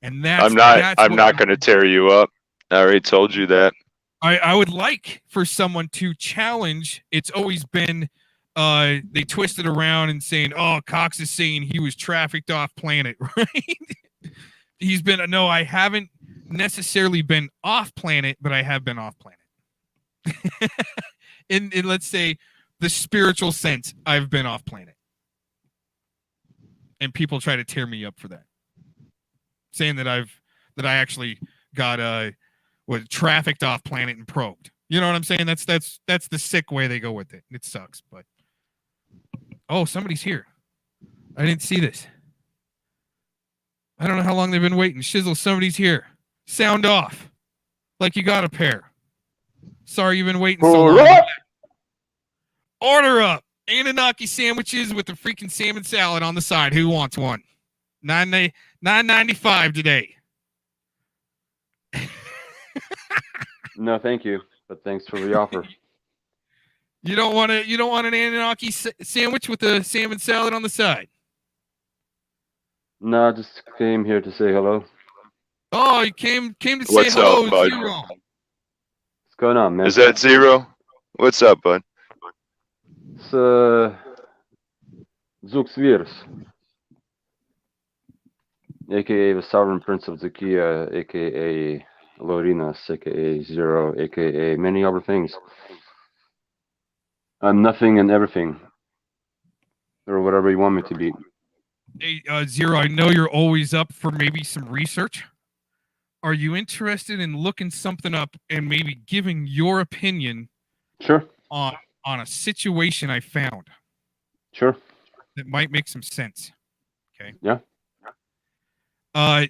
And I'm not going to tear you up. I already told you that. I would like for someone to challenge. It's always been they twist it around and saying, oh, Cox is saying he was trafficked off planet, right? He's been no, I haven't necessarily been off planet, but I have been off planet. in let's say the spiritual sense, I've been off planet. And people try to tear me up for that. Saying that I actually got was trafficked off planet and probed. You know what I'm saying? That's the sick way they go with it. It sucks, but oh, somebody's here. I didn't see this. I don't know how long they've been waiting. Shizzle, somebody's here. Sound off. Like you got a pair. Sorry you've been waiting so long. Order up. Anunnaki sandwiches with the freaking salmon salad on the side. Who wants one? $9.95 today. No, thank you, but thanks for the offer. You don't want an Anunnaki sandwich with a salmon salad on the side? No, I just came here to say hello. Oh, you came to What's say hello, up, bud? Zero. What's going on, man? Is that Zero? What's up, bud? It's Zux Virus, aka the Sovereign Prince of Zakia, aka Lorinas, aka Zero, aka many other things. I'm nothing and everything, or whatever you want me to be. Hey, Zero, I know you're always up for maybe some research. Are you interested in looking something up and maybe giving your opinion Sure. on a situation I found Sure. that might make some sense? Okay. Yeah.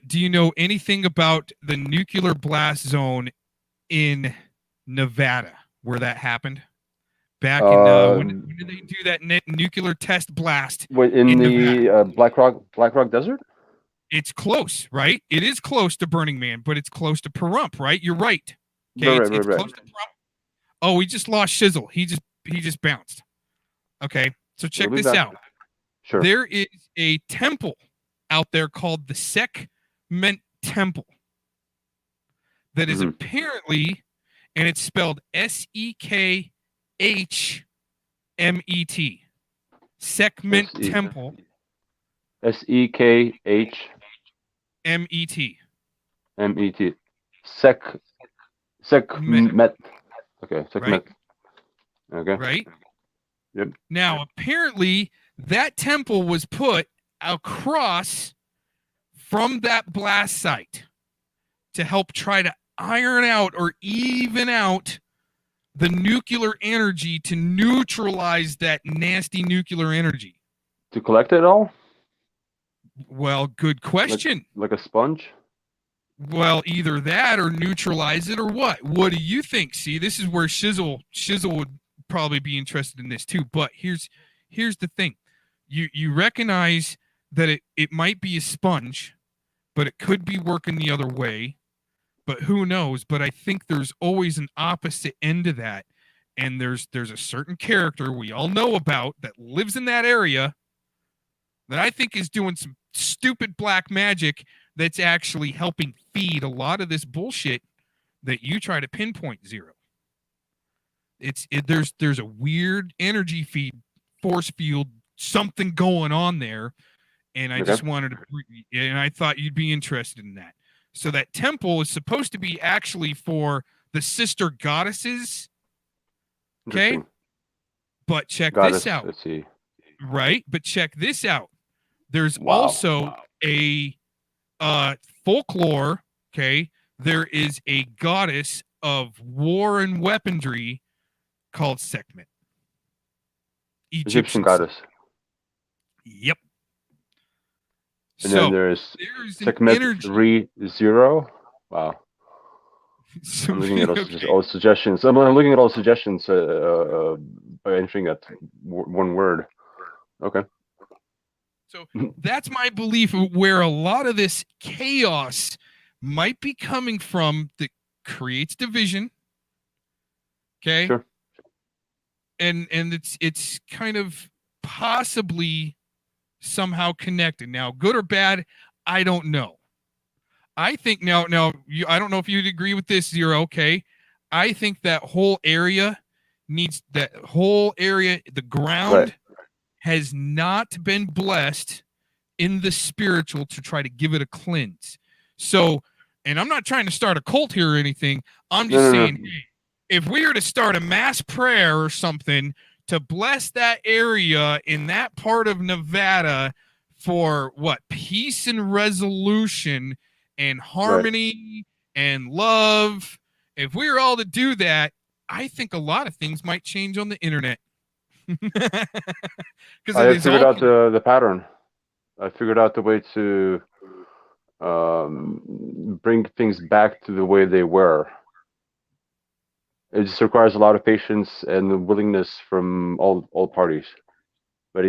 Do you know anything about the nuclear blast zone in Nevada where that happened? Back in when did they do that nuclear test blast? Wait, in the Black Rock Desert? It's close, right? It is close to Burning Man, but it's close to Pahrump, right? You're right. Okay, it's close to Pahrump. Oh, we just lost Shizzle. He just bounced. Okay, so check this out. Sure. There is a temple out there called the Sekhmet Temple that is apparently, and it's spelled Sekhmet. Sekhmet Temple. Sekhmet. Met. Sekhmet. Okay, Sekhmet. Right. Okay. Right? Yep. Now, apparently, that temple was put across from that blast site to help try to iron out or even out the nuclear energy to neutralize that nasty nuclear energy. To collect it all? Well, good question. Like a sponge? Well, either that or neutralize it or what? What do you think? See, this is where Shizzle would probably be interested in this too. But here's the thing. You recognize that it might be a sponge, but it could be working the other way. But who knows? But I think there's always an opposite end to that. And there's a certain character we all know about that lives in that area that I think is doing some stupid black magic that's actually helping feed a lot of this bullshit that you try to pinpoint, Zero. There's a weird energy feed, force field, something going on there, and I just wanted to, and I thought you'd be interested in that. So that temple is supposed to be actually for the sister goddesses. Okay, but check this out. Let's see. Right, but check this out. There's also a folklore. Okay, there is a goddess of war and weaponry called Sekhmet. Egyptian goddess. Yep. And then there's Sekhmet 3-0. Wow. I'm looking at all suggestions. I'm looking at all suggestions by entering that one word. Okay. So that's my belief of where a lot of this chaos might be coming from that creates division. Okay. Sure. And it's kind of possibly somehow connected. Now, good or bad, I don't know. I think now I don't know if you'd agree with this, Zero. Okay. I think that whole area the ground has not been blessed in the spiritual to try to give it a cleanse. So, and I'm not trying to start a cult here or anything. I'm just saying, if we were to start a mass prayer or something to bless that area in that part of Nevada for what? Peace and resolution and harmony and love. If we were all to do that, I think a lot of things might change on the internet. I figured out the pattern. I figured out the way to bring things back to the way they were. It just requires a lot of patience and willingness from all parties. But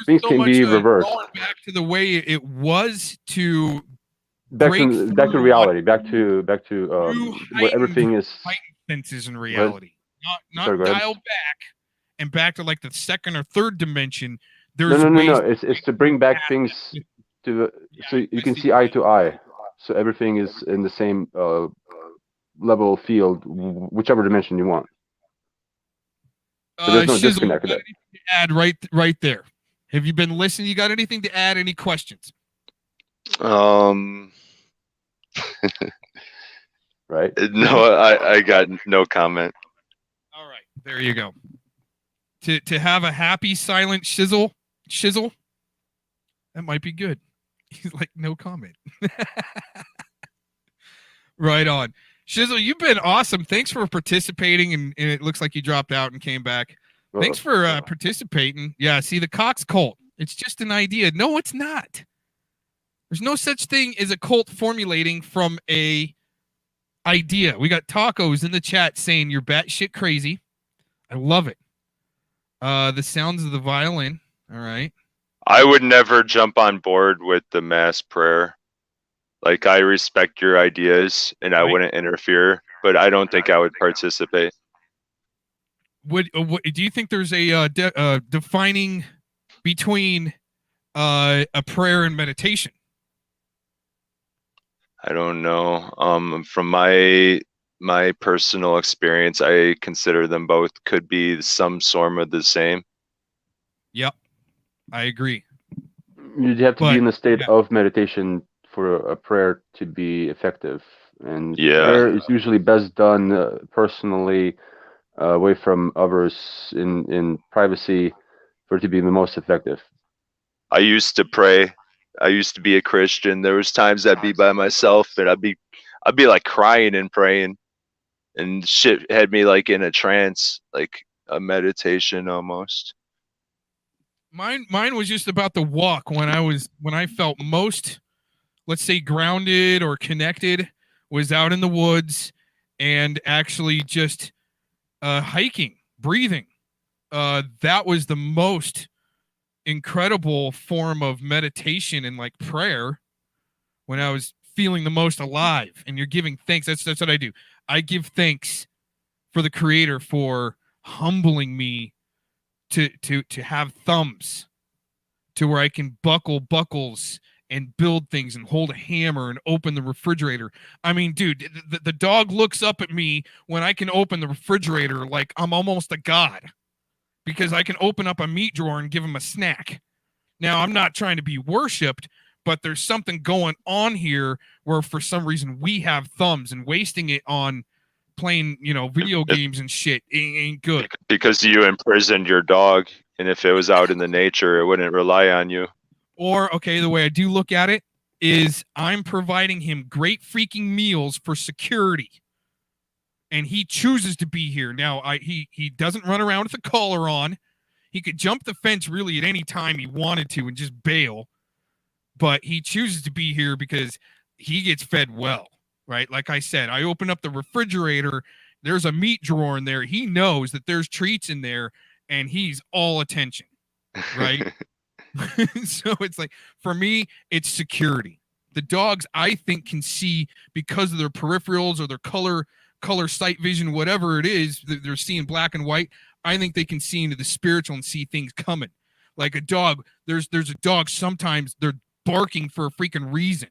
things can be reversed. Going back to the way it was to back to reality, back to where everything is senses in reality. Not dial back and back to like the second or third dimension. There's no. It's to bring back things to so you can see eye to eye. So everything is in the same level field, whichever dimension you want. So there's no disconnect there. Add right there. Have you been listening? You got anything to add? Any questions? Right. No, I got no comment. All right, there you go. To have a happy silent shizzle, that might be good. He's like, no comment. Right on. Shizzle, you've been awesome. Thanks for participating, and it looks like you dropped out and came back. Thanks for participating. Yeah, see, the Cox cult, it's just an idea. No, it's not. There's no such thing as a cult formulating from a idea. We got tacos in the chat saying you're batshit crazy. I love it. The sounds of the violin. All right. I would never jump on board with the mass prayer. Like, I respect your ideas and I wouldn't interfere, but I don't think I would participate. Do you think there's a defining between a prayer and meditation? I don't know. From my personal experience, I consider them both could be some form of the same. Yep, I agree. You'd have to be in the state of meditation for a prayer to be effective, and prayer is usually best done personally, away from others, in privacy, for it to be the most effective. I used to pray. I used to be a Christian. There was times I'd be by myself and I'd be like crying and praying, and shit had me like in a trance, like a meditation almost. Mine was just about the walk when I felt most, let's say, grounded or connected, was out in the woods and actually just hiking, breathing. That was the most incredible form of meditation and like prayer when I was feeling the most alive. And you're giving thanks. That's what I do. I give thanks for the Creator for humbling me to have thumbs to where I can buckle buckles and build things and hold a hammer and open the refrigerator. I mean, dude, the dog looks up at me when I can open the refrigerator like I'm almost a god, because I can open up a meat drawer and give him a snack. Now, I'm not trying to be worshipped, but there's something going on here where for some reason we have thumbs, and wasting it on playing, video games and shit ain't good. Because you imprisoned your dog, and if it was out in the nature, it wouldn't rely on you. Or, okay, the way I do look at it is I'm providing him great freaking meals for security, and he chooses to be here. Now, he doesn't run around with a collar on. He could jump the fence really at any time he wanted to and just bail, but he chooses to be here because he gets fed well, right? Like I said, I open up the refrigerator, there's a meat drawer in there. He knows that there's treats in there, and he's all attention, right? So it's like, for me, it's security. The dogs, I think, can see because of their peripherals or their color sight vision, whatever it is, they're seeing black and white. I think they can see into the spiritual and see things coming. Like a dog, there's a dog, sometimes they're barking for a freaking reason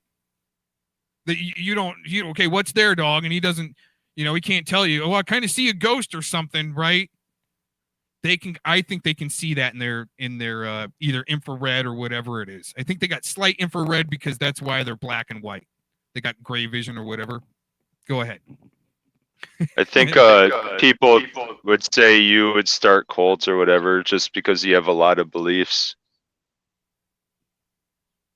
that you don't, okay, what's their dog? And he doesn't, You know, he can't tell you, oh, I kind of see a ghost or something, right? They can, I think they can see that in their either infrared or whatever it is. I think they got slight infrared because that's why they're black and white. They got gray vision or whatever. Go ahead. I think people would say you would start cults or whatever just because you have a lot of beliefs.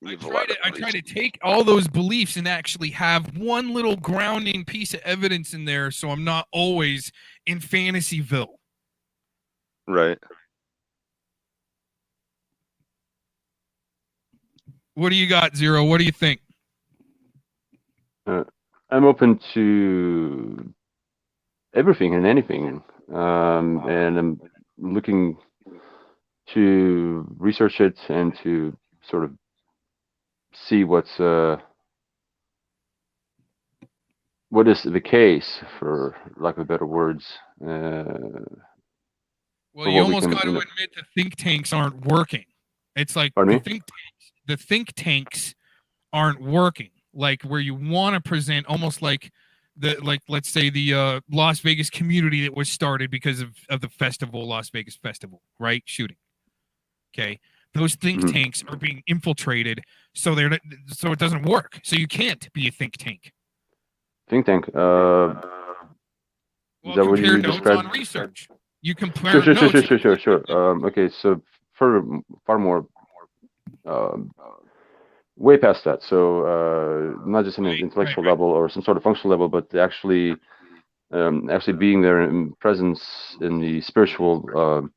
I try to take all those beliefs and actually have one little grounding piece of evidence in there, so I'm not always in Fantasyville. Right. What do you got, Zero? What do you think? I'm open to everything and anything, and I'm looking to research it and to sort of see what is the case, for lack of better words. Well, you almost got to admit the think tanks aren't working. It's like the think tanks aren't working. Like where you want to present almost like let's say the Las Vegas community that was started because of the festival, Las Vegas Festival, right? Shooting. Okay. Those think tanks are being infiltrated, so it doesn't work. So you can't be a think tank. Think tank. Well, compare notes on research. You compare notes. Sure. Okay, so far more, way past that. So not just on an intellectual level or some sort of functional level, but actually being there in presence in the spiritual,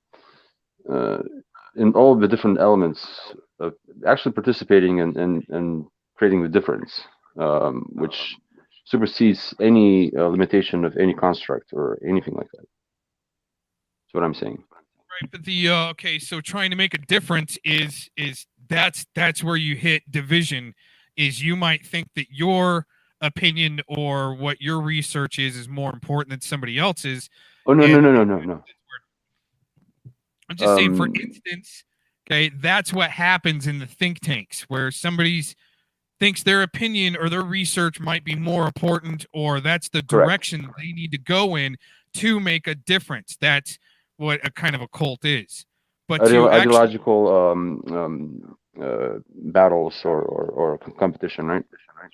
in all of the different elements of actually participating and creating the difference, which supersedes any limitation of any construct or anything like that. That's what I'm saying. Right, but the okay, so trying to make a difference is that's where you hit division. Is you might think that your opinion or what your research is more important than somebody else's. Oh no. I'm just saying, for instance, okay, that's what happens in the think tanks where somebody's thinks their opinion or their research might be more important, or that's the direction they need to go in to make a difference. That's what a kind of a cult is. But ideological battles or competition, right?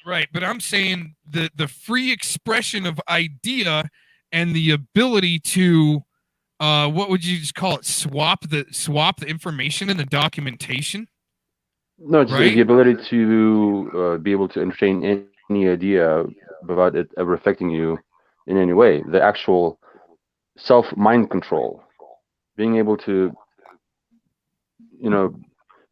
Right, but I'm saying the free expression of idea and the ability to what would you just call it? Swap the information in the documentation. No, it's the ability to be able to entertain any idea without it ever affecting you in any way. The actual mind control, being able to, for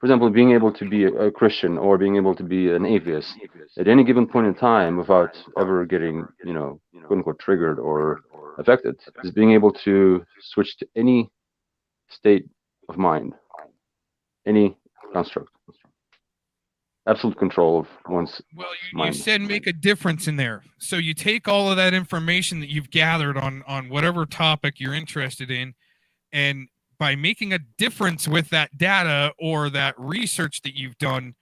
example, being able to be a Christian or being able to be an atheist at any given point in time without ever getting, quote unquote, triggered or affected. Is being able to switch to any state of mind, any construct. Absolute control of one's mind. You said make a difference in there. So you take all of that information that you've gathered on whatever topic you're interested in, and by making a difference with that data or that research that you've done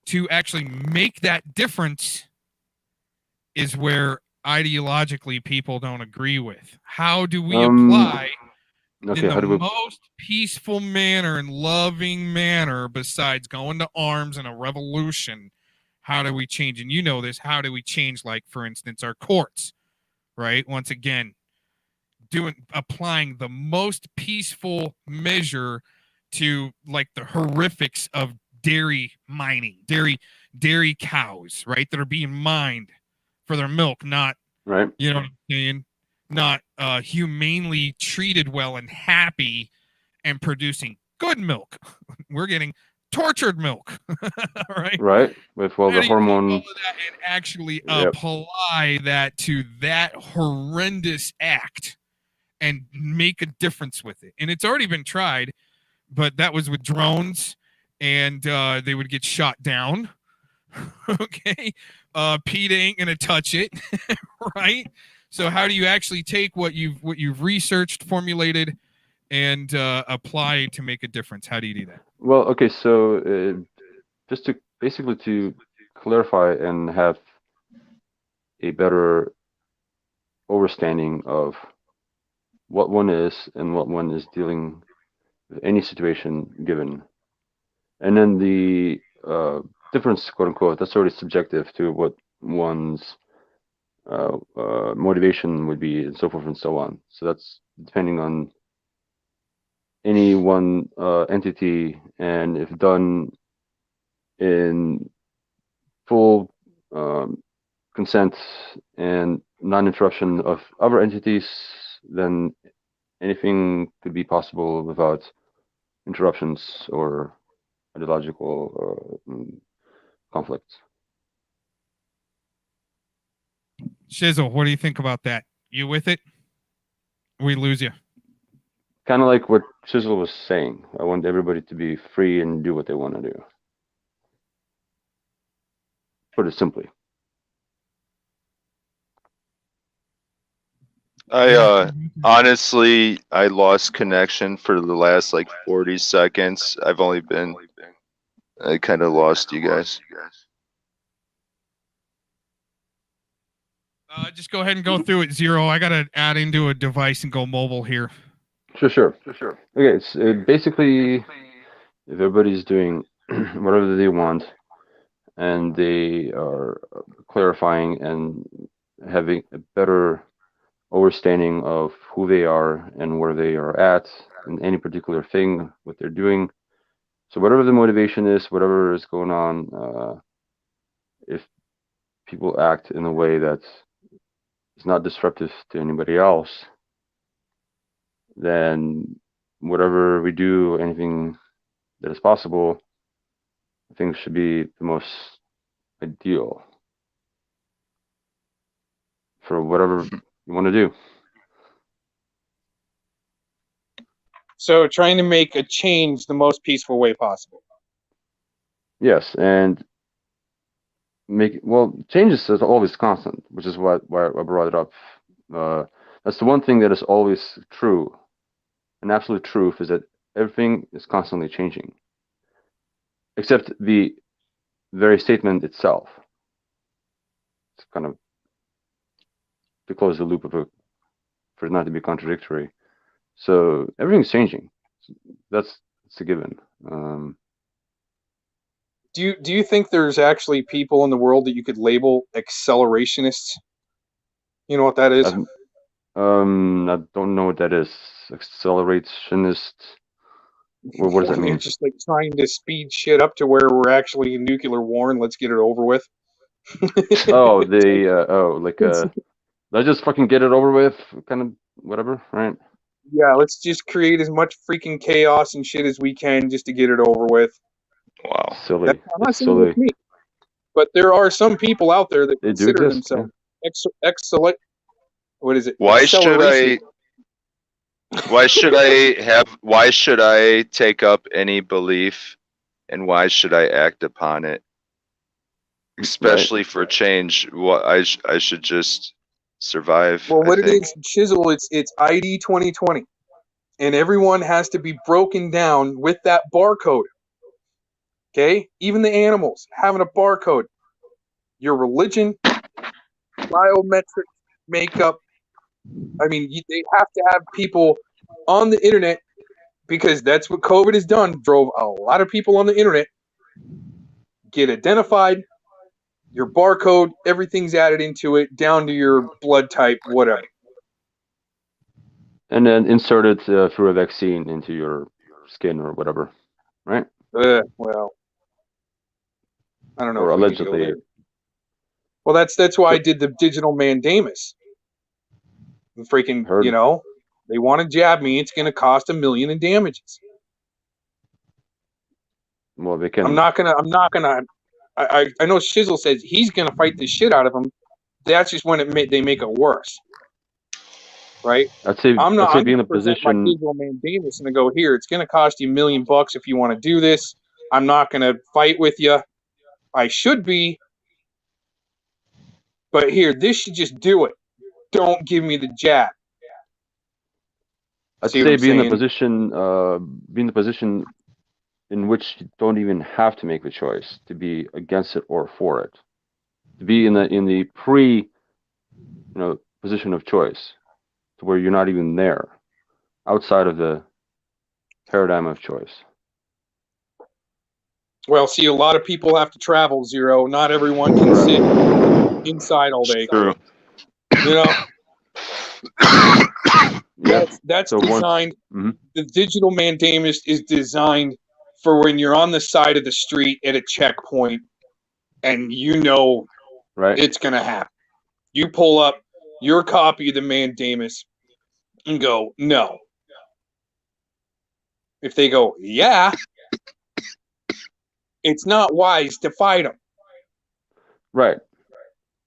to actually make that difference is where ideologically people don't agree with. How do we apply in the most peaceful manner and loving manner, besides going to arms and a revolution? How do we change? And you know this. How do we change, like, for instance, our courts, right? Once again, applying the most peaceful measure to, like, the horrifics of dairy mining, dairy cows, right, that are being mined for their milk, not, right, you know what I'm saying, not humanely treated well and happy and producing good milk. We're getting tortured milk, right, with all the hormone, and actually apply that to that horrendous act and make a difference with it. And it's already been tried, but that was with drones, and they would get shot down. Okay, PETA ain't gonna touch it, right? So how do you actually take what you've researched, formulated, and apply to make a difference? How do you do that? Well, okay, so just to clarify and have a better understanding of what one is and what one is dealing with any situation given. And then the difference, quote unquote, that's already subjective to what one's motivation would be, and so forth and so on. So that's depending on any one entity, and if done in full consent and non-interruption of other entities, then anything could be possible without interruptions or ideological conflicts. Shizzle, what do you think about that? You with it? We lose you. Kind of like what Shizzle was saying. I want everybody to be free and do what they want to do. Put it simply. Honestly, I lost connection for the last like 40 seconds. I kind of lost you guys. Just go ahead and go through it, Zero. I gotta add into a device and go mobile here. Sure. Okay, it's basically if everybody's doing whatever they want, and they are clarifying and having a better understanding of who they are and where they are at in any particular thing, what they're doing. So whatever the motivation is, whatever is going on, if people act in a way that is not disruptive to anybody else, then whatever we do, anything that is possible, I think should be the most ideal for whatever you want to do. So trying to make a change the most peaceful way possible. Yes, and changes is always constant, which is why I brought it up. That's the one thing that is always true. An absolute truth is that everything is constantly changing, except the very statement itself. It's kind of to close the loop for it not to be contradictory. So everything's changing. That's a given. Do you think there's actually people in the world that you could label accelerationists? You know what that is? I don't know what that is. Accelerationist. What does that mean? It's just like trying to speed shit up to where we're actually in nuclear war and let's get it over with. Oh, let's just fucking get it over with, kind of whatever, right? Yeah, let's just create as much freaking chaos and shit as we can just to get it over with. Wow. Silly. I'm not saying it's me, but there are some people out there that consider themselves excellent. What is it? Why should I take up any belief, and why should I act upon it? Especially for change, I should just survive. Well, what it is, Chisel, it's ID 2020, and everyone has to be broken down with that barcode. Okay, even the animals having a barcode. Your religion, biometric makeup. I mean, they have to have people on the internet because that's what COVID has done. Drove a lot of people on the internet. Get identified. Your barcode, everything's added into it, down to your blood type, whatever. And then insert it through a vaccine into your skin or whatever, right? Well, I don't know. Or allegedly. Well, that's why I did the digital mandamus. Freaking, they want to jab me. It's going to cost $1 million in damages. Well, they can. I'm not gonna. I know Shizzle says he's gonna fight the shit out of him. That's just when they make it worse, right? I'd say be in a position. My digital mandamus and go here. It's gonna cost you $1 million if you want to do this. I'm not gonna fight with you. I should be, but here, this should just do it. Don't give me the jab. I'd say be in a position in which you don't even have to make the choice to be against it or for it. To be in the position of choice, to where you're not even there, outside of the paradigm of choice. Well, see, a lot of people have to travel, Zero. Not everyone can sit inside all day. True. You know, Yeah. that's So designed. The digital mandamus is designed for when you're on the side of the street at a checkpoint, and you know right. it's gonna happen. You pull up your copy of the mandamus and go, no. If they go, yeah, it's not wise to fight them. Right.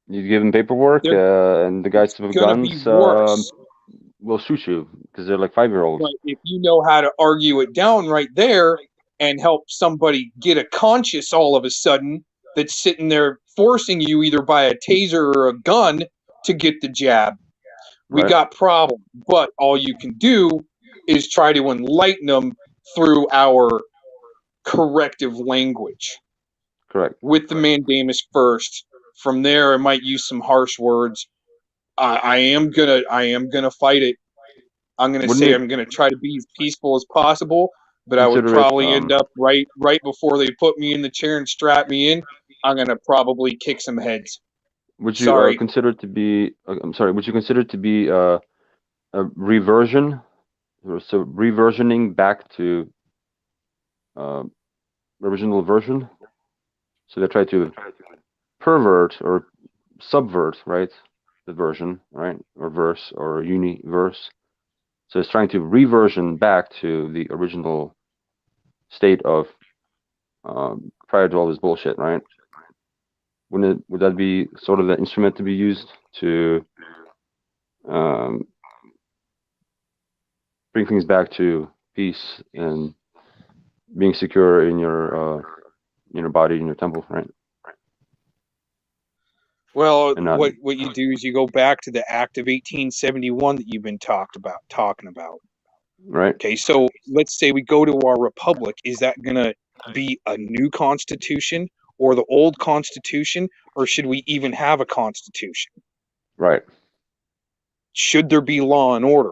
You give them paperwork, and the guys with Gonna be guns worse. will shoot you because they're like 5-year-olds. But if you know how to argue it down right there and help somebody get a conscience all of a sudden that's sitting there forcing you either by a taser or a gun to get the jab, we Right. got problems. But all you can do is try to enlighten them through our corrective language. Correct. With the mandamus first. From there, I might use some harsh words. I am gonna fight it. I'm gonna say I'm gonna try to be as peaceful as possible, but I would probably end up right before they put me in the chair and strap me in. I'm gonna probably kick some heads. Would you consider it to be? I'm sorry. Would you consider it to be a reversion? So reversioning back to original version. So they try to pervert or subvert, right, the version, right, or verse or universe. So it's trying to reversion back to the original state of prior to all this bullshit, right? Would that be sort of the instrument to be used to bring things back to peace and being secure in your body, in your temple, right? Well, what you do is you go back to the Act of 1871 that you've been talking about. Right. Okay, so let's say we go to our republic. Is that going to be a new constitution or the old constitution, or should we even have a constitution? Right. Should there be law and order?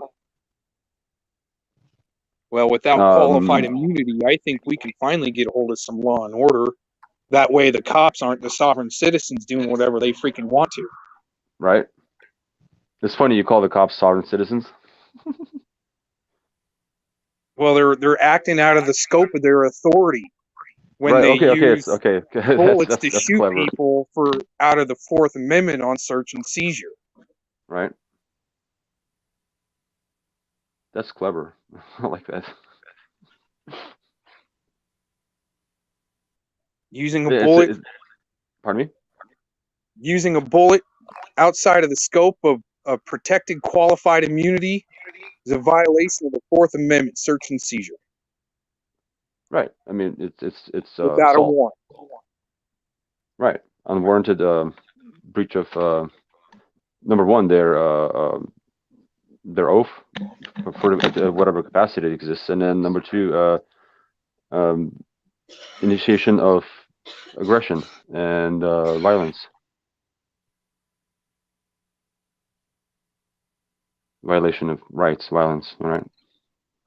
Well, without qualified immunity, I think we can finally get a hold of some law and order. That way the cops aren't the sovereign citizens doing whatever they freaking want to. Right. It's funny you call the cops sovereign citizens. Well, they're acting out of the scope of their authority when they use bullets to shoot clever. people for out of the Fourth Amendment on search and seizure. Right. That's clever. I like that. Using a bullet. Pardon me? Using a bullet outside of the scope of protected qualified immunity is a violation of the Fourth Amendment, search and seizure. Right. I mean, it's without a warrant. Right. Unwarranted breach of number one, their oath for whatever capacity it exists, and then number two, initiation of aggression and violence. Violation of rights, violence, all right?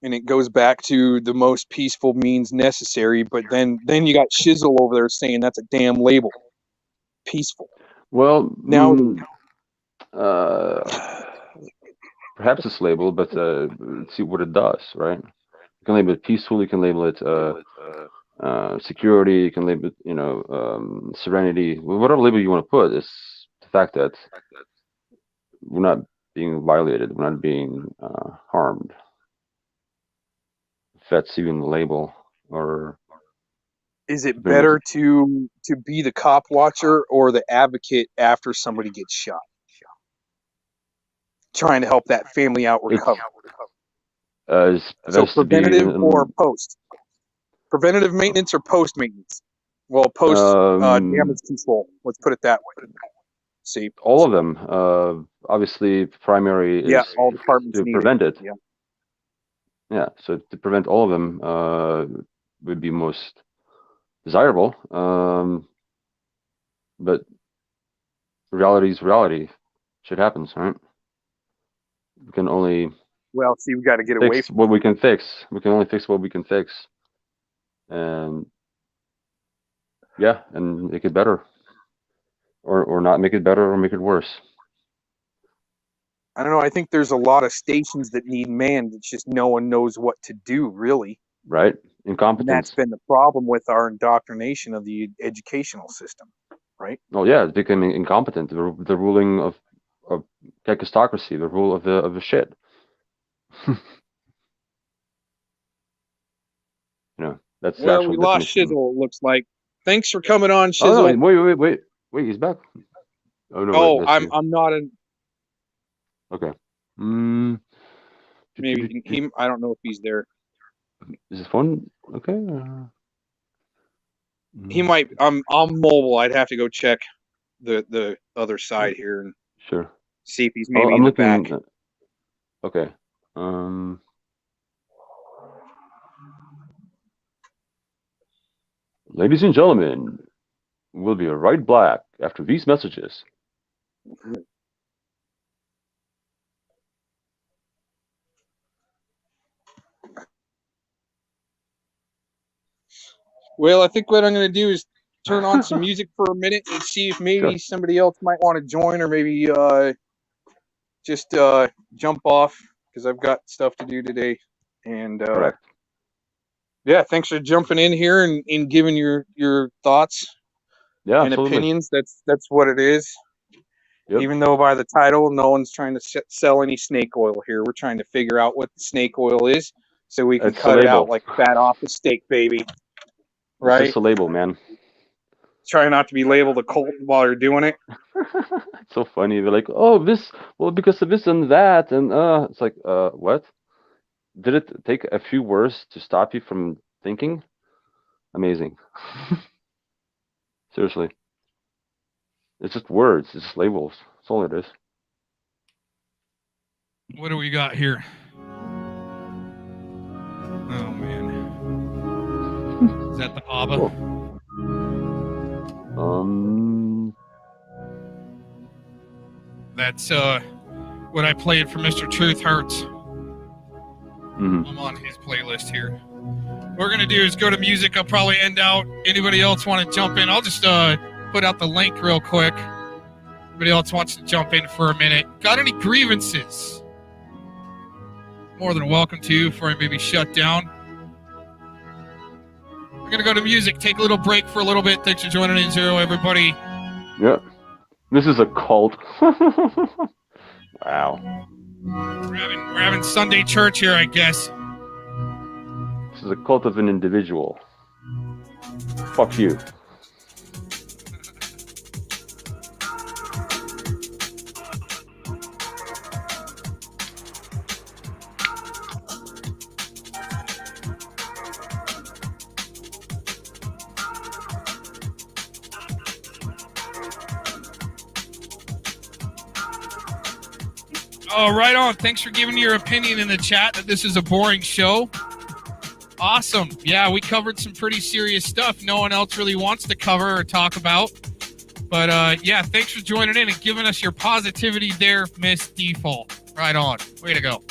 And it goes back to the most peaceful means necessary, but then you got Shizzle over there saying that's a damn label. Peaceful. Well, now perhaps it's labeled, but let's see what it does, right? You can label it peaceful, you can label it security, you can label it, serenity, whatever label you want to put. It's the fact that we're not being violated, we're not being harmed. If that's even the label, or is it better to be the cop watcher or the advocate after somebody gets shot, trying to help that family out recover? So preventative or post? Preventative maintenance or post maintenance? Well, post damage control. Let's put it that way. See, all of them. Obviously, primary is all departments to prevent it. Yeah. Yeah. So to prevent all of them would be most desirable. But reality is reality. Shit happens, right? we can only Well, see, we got to get away fix from. what we can fix. We can only fix what we can fix, and yeah, and make it better, or not make it better, or make it worse. I don't know. I think there's a lot of stations that need manned. It's just no one knows what to do, really. Right? And that's Incompetence. been the problem with our indoctrination of the educational system, right? Oh yeah, it's becoming incompetent. The ruling of kakistocracy, the rule of the shit. That's the Well, actual we lost definition. Shizzle, it looks like. Thanks for coming on, Oh no! Shizzle. Wait, he's back. Oh no! Oh, Wait, let's see. I'm not in. Okay. Maybe he. I don't know if he's there. Is his phone okay? He might. I'm mobile. I'd have to go check the other side here and Sure. see if he's Oh, maybe I'm in the looking. back. Okay. Ladies and gentlemen, we'll be right back after these messages. Well, I think what I'm going to do is turn on some music for a minute and see if maybe somebody else might want to join, or maybe just jump off because I've got stuff to do today. And yeah, thanks for jumping in here and giving your thoughts and absolutely. opinions. That's what it is. Yep. Even though by the title, no one's trying to sell any snake oil here. We're trying to figure out what the snake oil is so we can cut it out like fat off the steak, baby. Right? It's just a label, man. Try not to be labeled a cult while you're doing it. It's so funny. They're like, oh, because of this and that. And it's like, what? Did it take a few words to stop you from thinking? Amazing. Seriously. It's just words. It's just labels. That's all it is. What do we got here? Oh, man. Is that the ABBA? Cool. That's what I played for Mr. Truth Hurts. Mm-hmm. I'm on his playlist here. What we're going to do is go to music. I'll probably end out. Anybody else want to jump in? I'll just put out the link real quick. Anybody else wants to jump in for a minute? Got any grievances? More than welcome to before I maybe shut down. We're going to go to music. Take a little break for a little bit. Thanks for joining in, Zero, everybody. Yeah. This is a cult. Wow. We're having Sunday church here, I guess. This is a cult of an individual. Fuck you. Oh, right on. Thanks for giving your opinion in the chat that this is a boring show. Awesome. Yeah, we covered some pretty serious stuff no one else really wants to cover or talk about. But, yeah, thanks for joining in and giving us your positivity there, Miss Default. Right on. Way to go.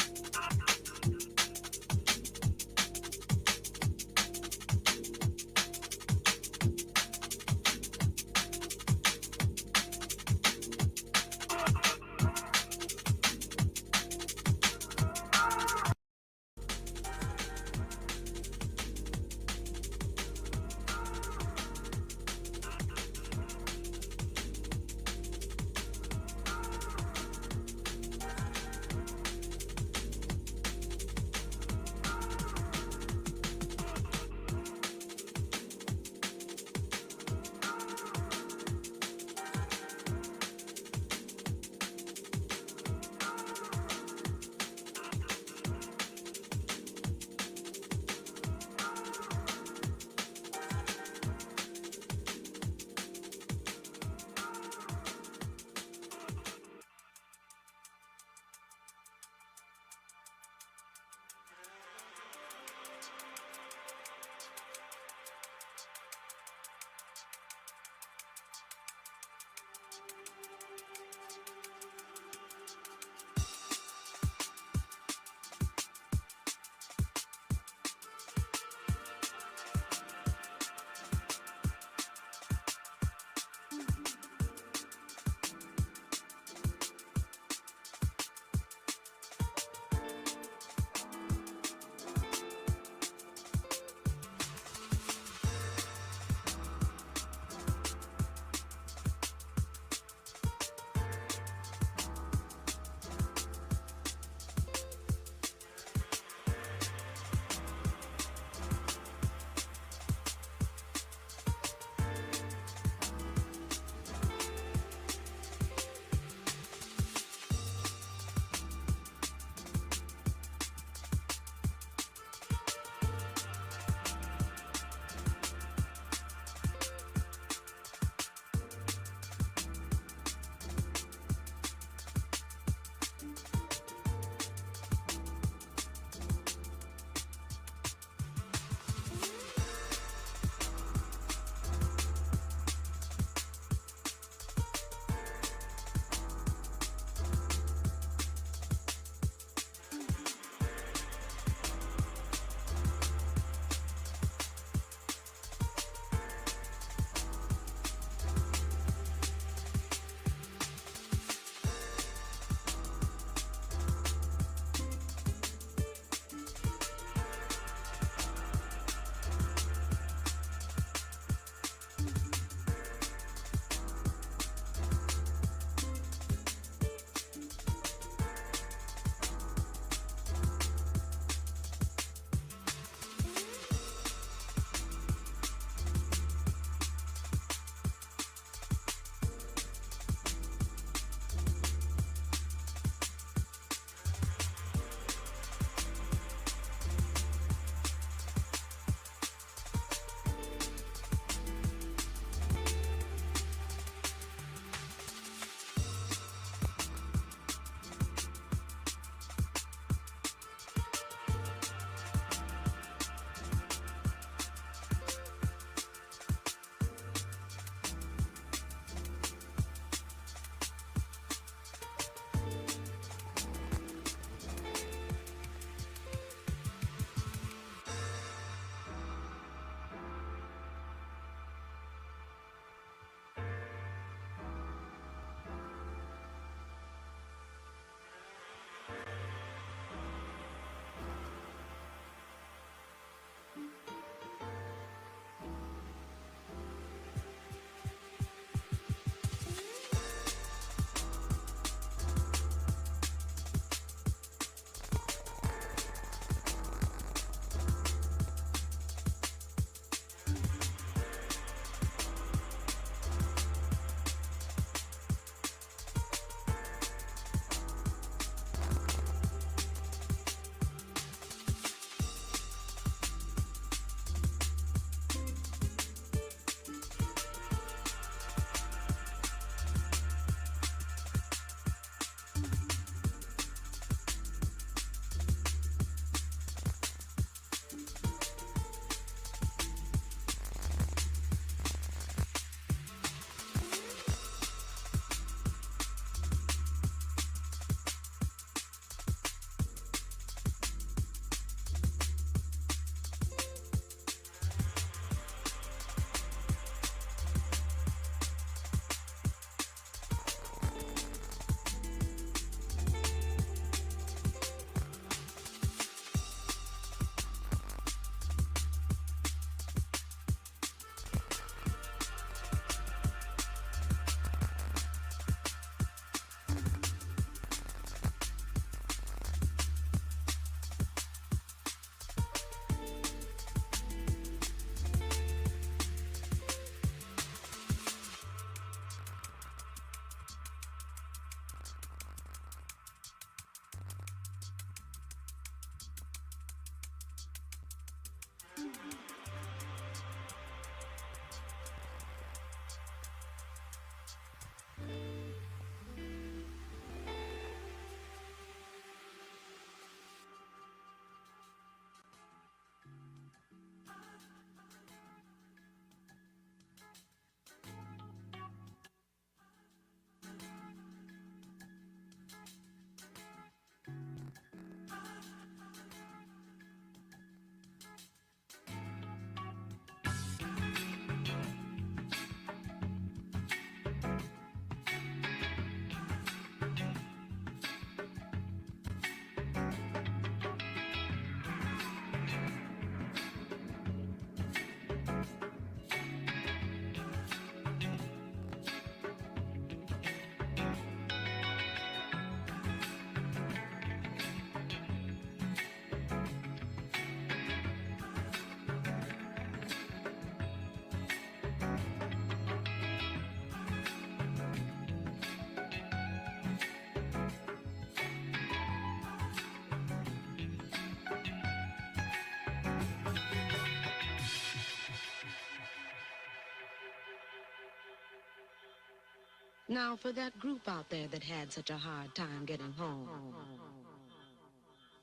Now, for that group out there that had such a hard time getting home,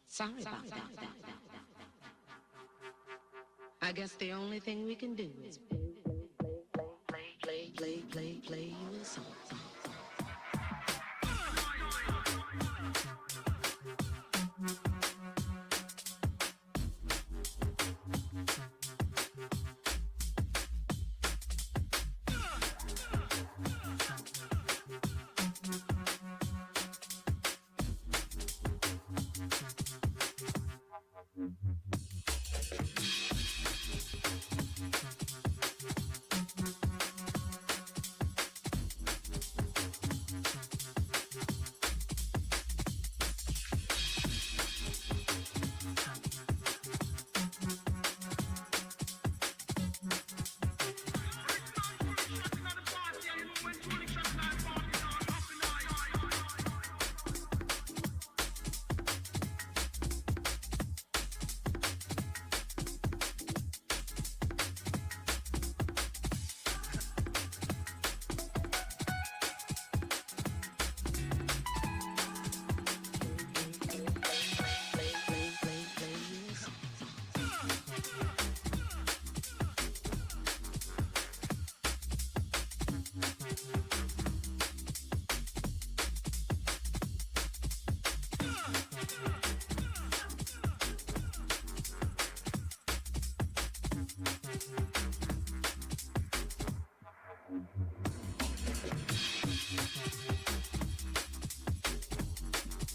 sorry about that. I guess the only thing we can do is play you a song.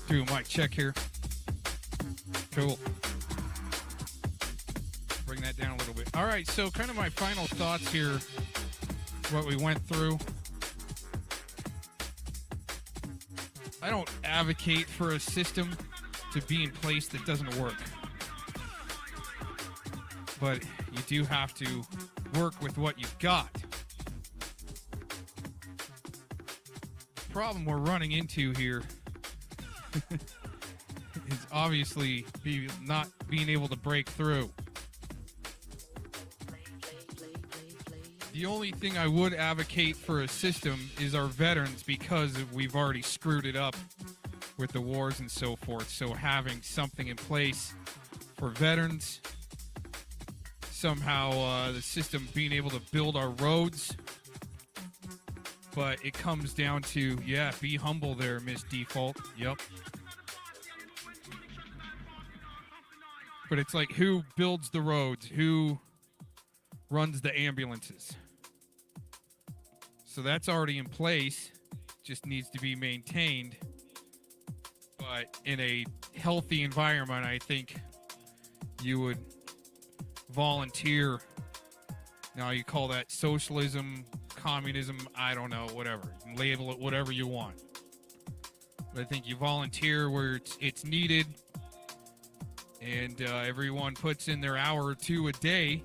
Do a mic check here. Cool. Bring that down a little bit. All right, so kind of my final thoughts here, what we went through. I don't advocate for a system to be in place that doesn't work. But you do have to work with what you've got. The problem we're running into here is obviously not being able to break through. The only thing I would advocate for a system is our veterans, because we've already screwed it up with the wars and so forth. So having something in place for veterans, somehow the system being able to build our roads. But it comes down to, yeah, be humble there, Miss Default. Yep. But it's like, who builds the roads? Who runs the ambulances? So that's already in place. Just needs to be maintained. But in a healthy environment, I think you would volunteer. Now you call that socialism, communism, I don't know, whatever. You can label it whatever you want. But I think you volunteer where it's needed, and everyone puts in their hour or two a day.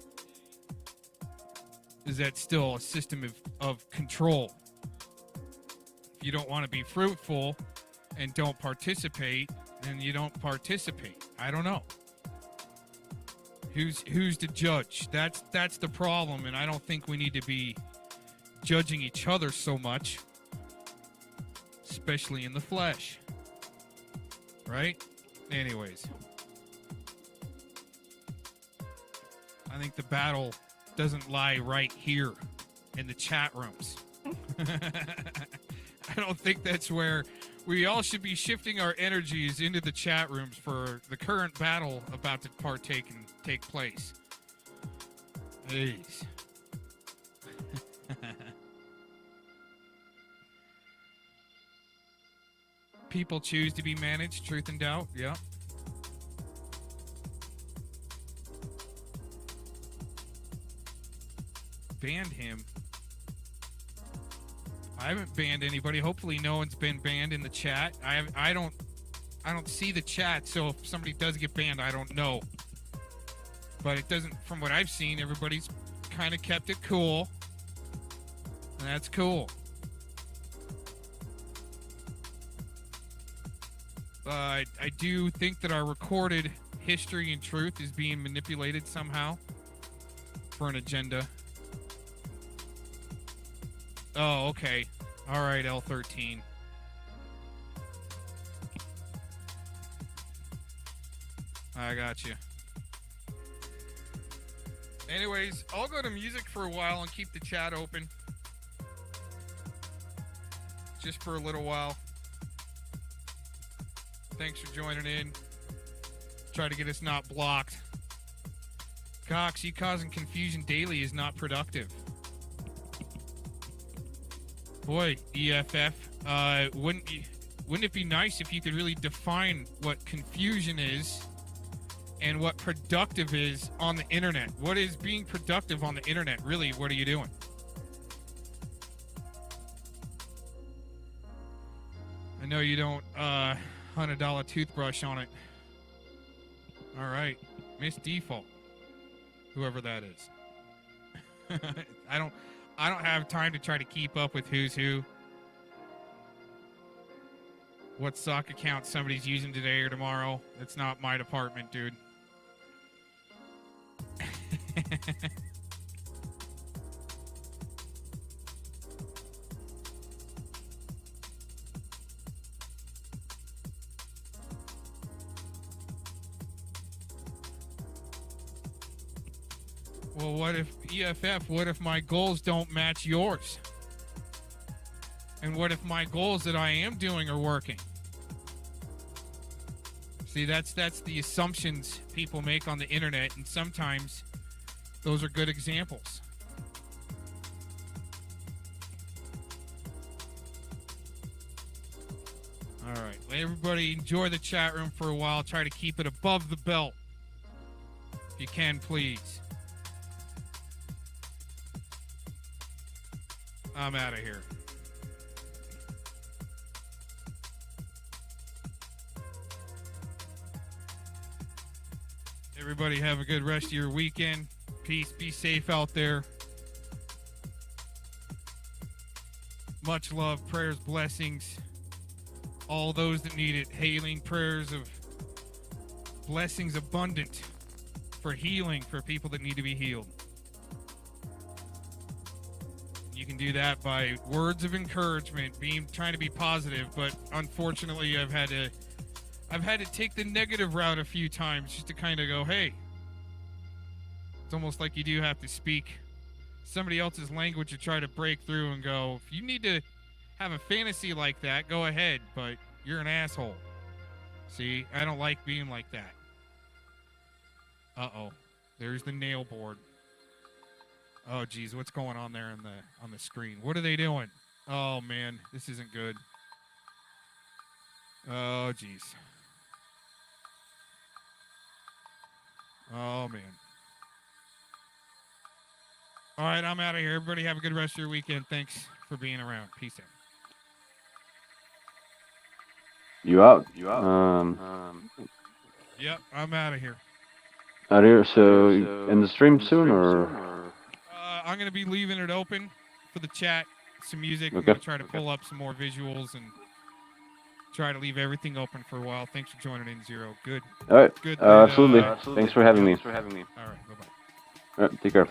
Is that still a system of control? If you don't want to be fruitful and don't participate, then you don't participate. I don't know. Who's to judge? That's the problem, and I don't think we need to be judging each other so much, especially in the flesh. Right? Anyways, I think the battle doesn't lie right here in the chat rooms. I don't think that's where we all should be shifting our energies into the chat rooms for the current battle about to partake and take place. Jeez. People choose to be managed, truth and doubt. Yeah. Banned him. I haven't banned anybody. Hopefully no one's been banned in the chat. I don't see the chat, so if somebody does get banned, I don't know. But it doesn't, from what I've seen, everybody's kind of kept it cool. And that's cool. I do think that our recorded history and truth is being manipulated somehow for an agenda. Oh, okay. All right, L13. I got you. Anyways, I'll go to music for a while and keep the chat open. Just for a little while. Thanks for joining in. Try to get us not blocked. Cox, you causing confusion daily is not productive. Boy, EFF, wouldn't it be nice if you could really define what confusion is and what productive is on the internet? What is being productive on the internet? Really, what are you doing? I know you don't $100 toothbrush on it. All right, Miss Default, whoever that is. I don't have time to try to keep up with who's who. What sock account somebody's using today or tomorrow. It's not my department, dude. Well, what if EFF, what if my goals don't match yours? And what if my goals that I am doing are working? See, that's the assumptions people make on the internet, and sometimes those are good examples. All right, everybody enjoy the chat room for a while. Try to keep it above the belt. If you can, please. I'm out of here. Everybody have a good rest of your weekend. Peace. Be safe out there. Much love, prayers, blessings. All those that need it. Healing prayers of blessings abundant for healing for people that need to be healed. You can do that by words of encouragement, trying to be positive, but unfortunately I've had to take the negative route a few times just to kind of go, hey, it's almost like you do have to speak somebody else's language to try to break through and go, if you need to have a fantasy like that, go ahead, but you're an asshole. See, I don't like being like that. Uh-oh, there's the nail board. Oh, geez, what's going on there on the screen? What are they doing? Oh, man, this isn't good. Oh, geez. Oh, man. All right, I'm out of here. Everybody have a good rest of your weekend. Thanks for being around. Peace out. You out? Yep, I'm out of here. Out here, so end the stream soon, or? I'm going to be leaving it open for the chat, some music. Okay. I'm going to try to pull up some more visuals and try to leave everything open for a while. Thanks for joining in, Zero. Good. All right. Good. Absolutely. Thanks for having me. All right, bye-bye. All right, take care.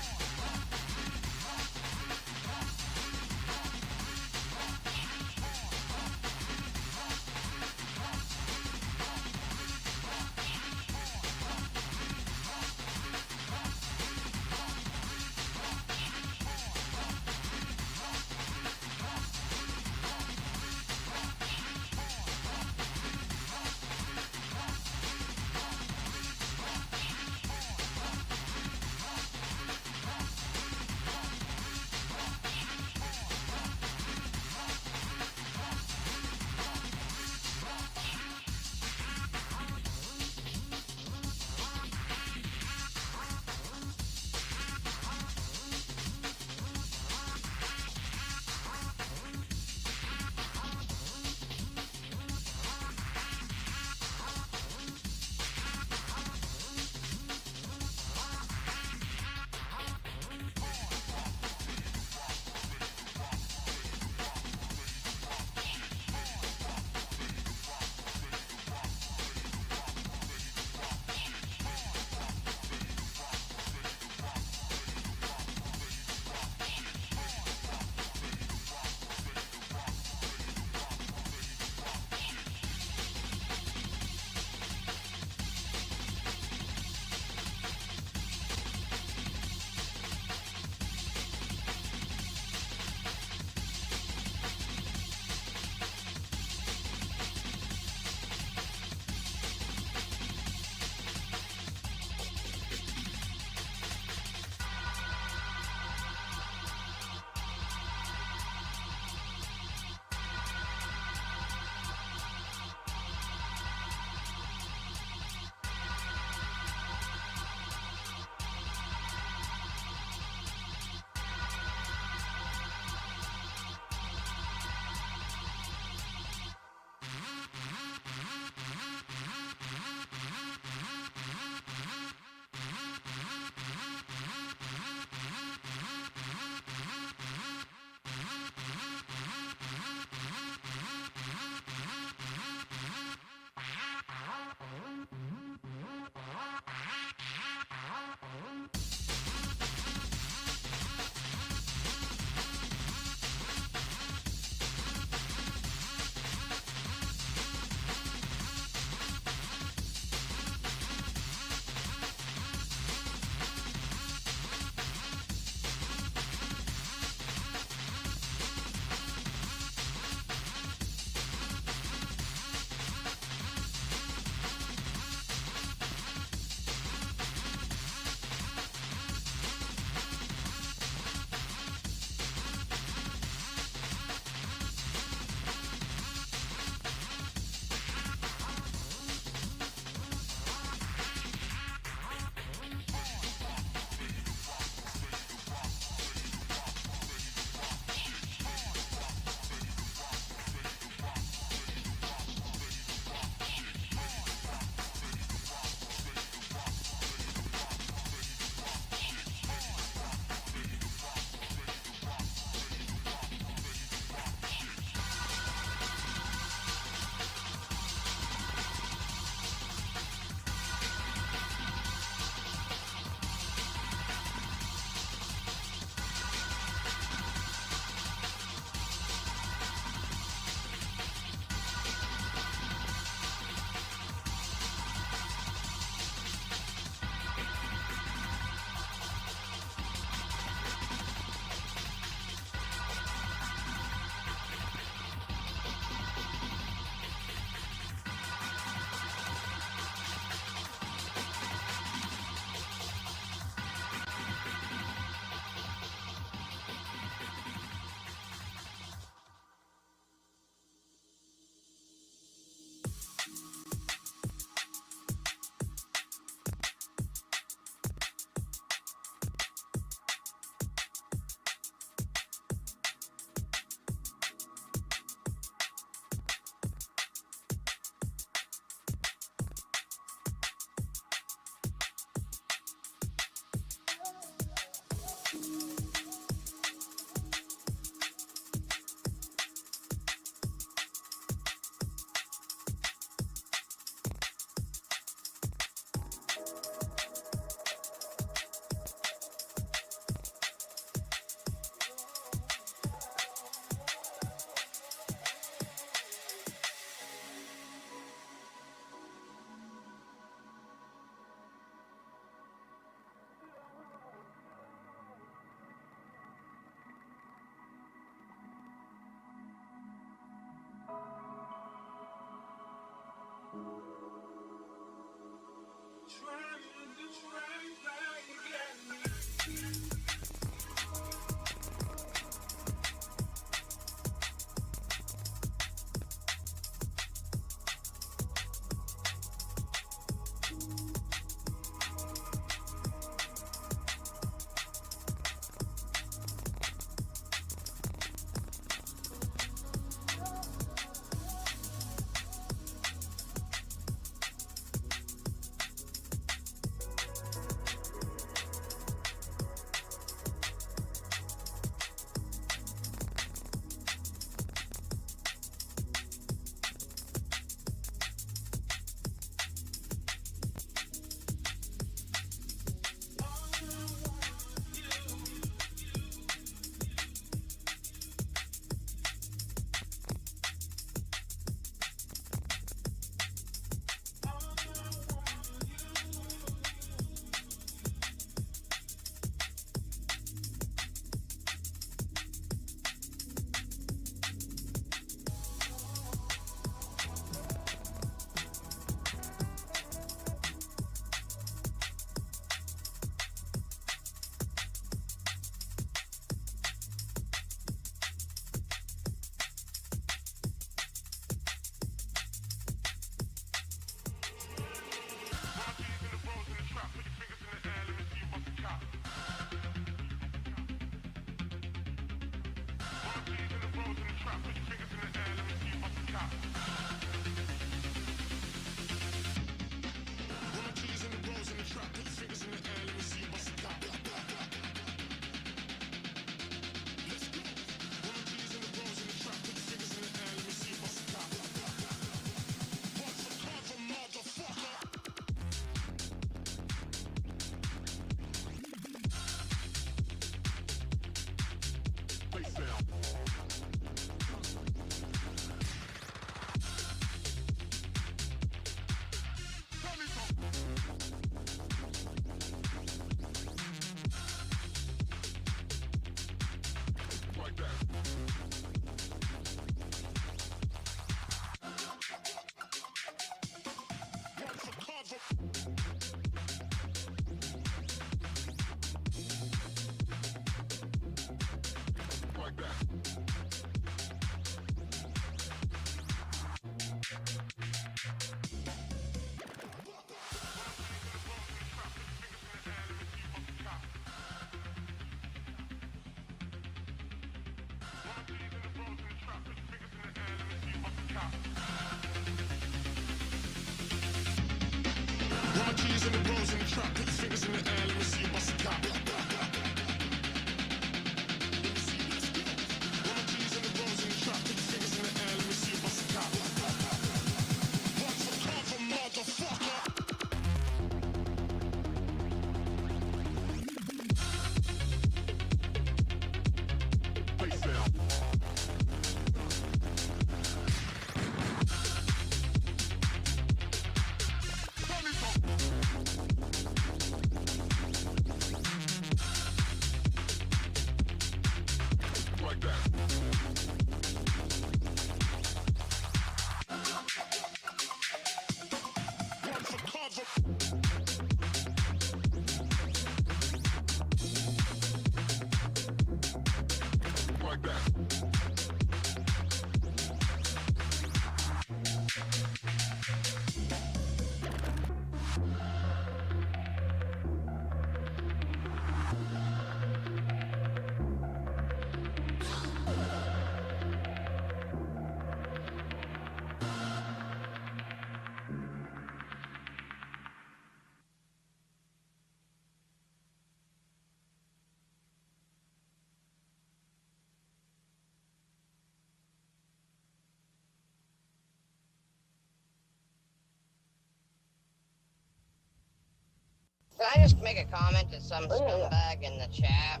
Can I just make a comment to some scumbag in the chat?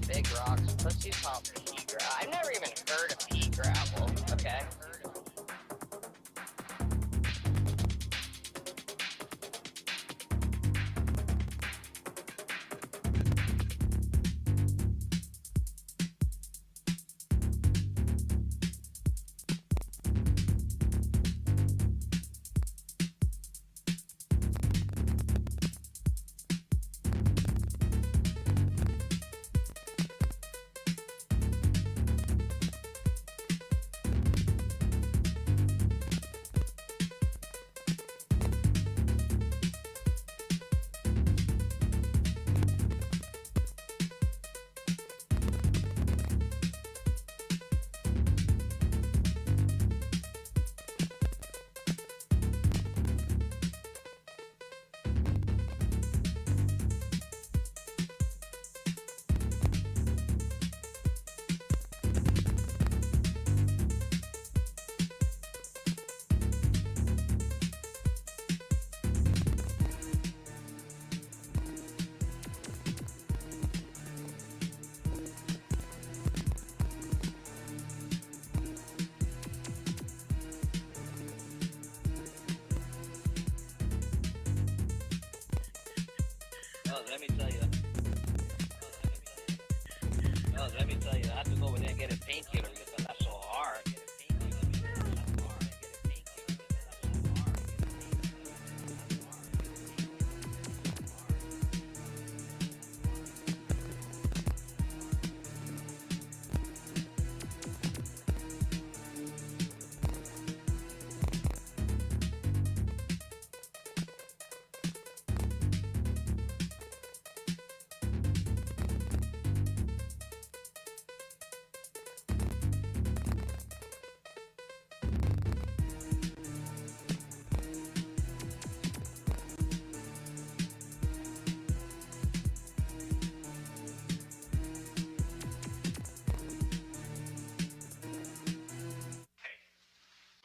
big rocks. Pussies call pea gravel. I've never even heard of pea gravel. Okay. Let me tell you. No, let me tell you. I have to go over there and get a painkiller because that's so hard.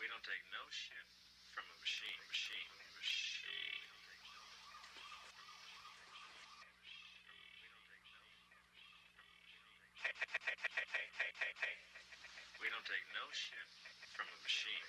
We don't take no shit from a machine. We don't take no shit from a machine.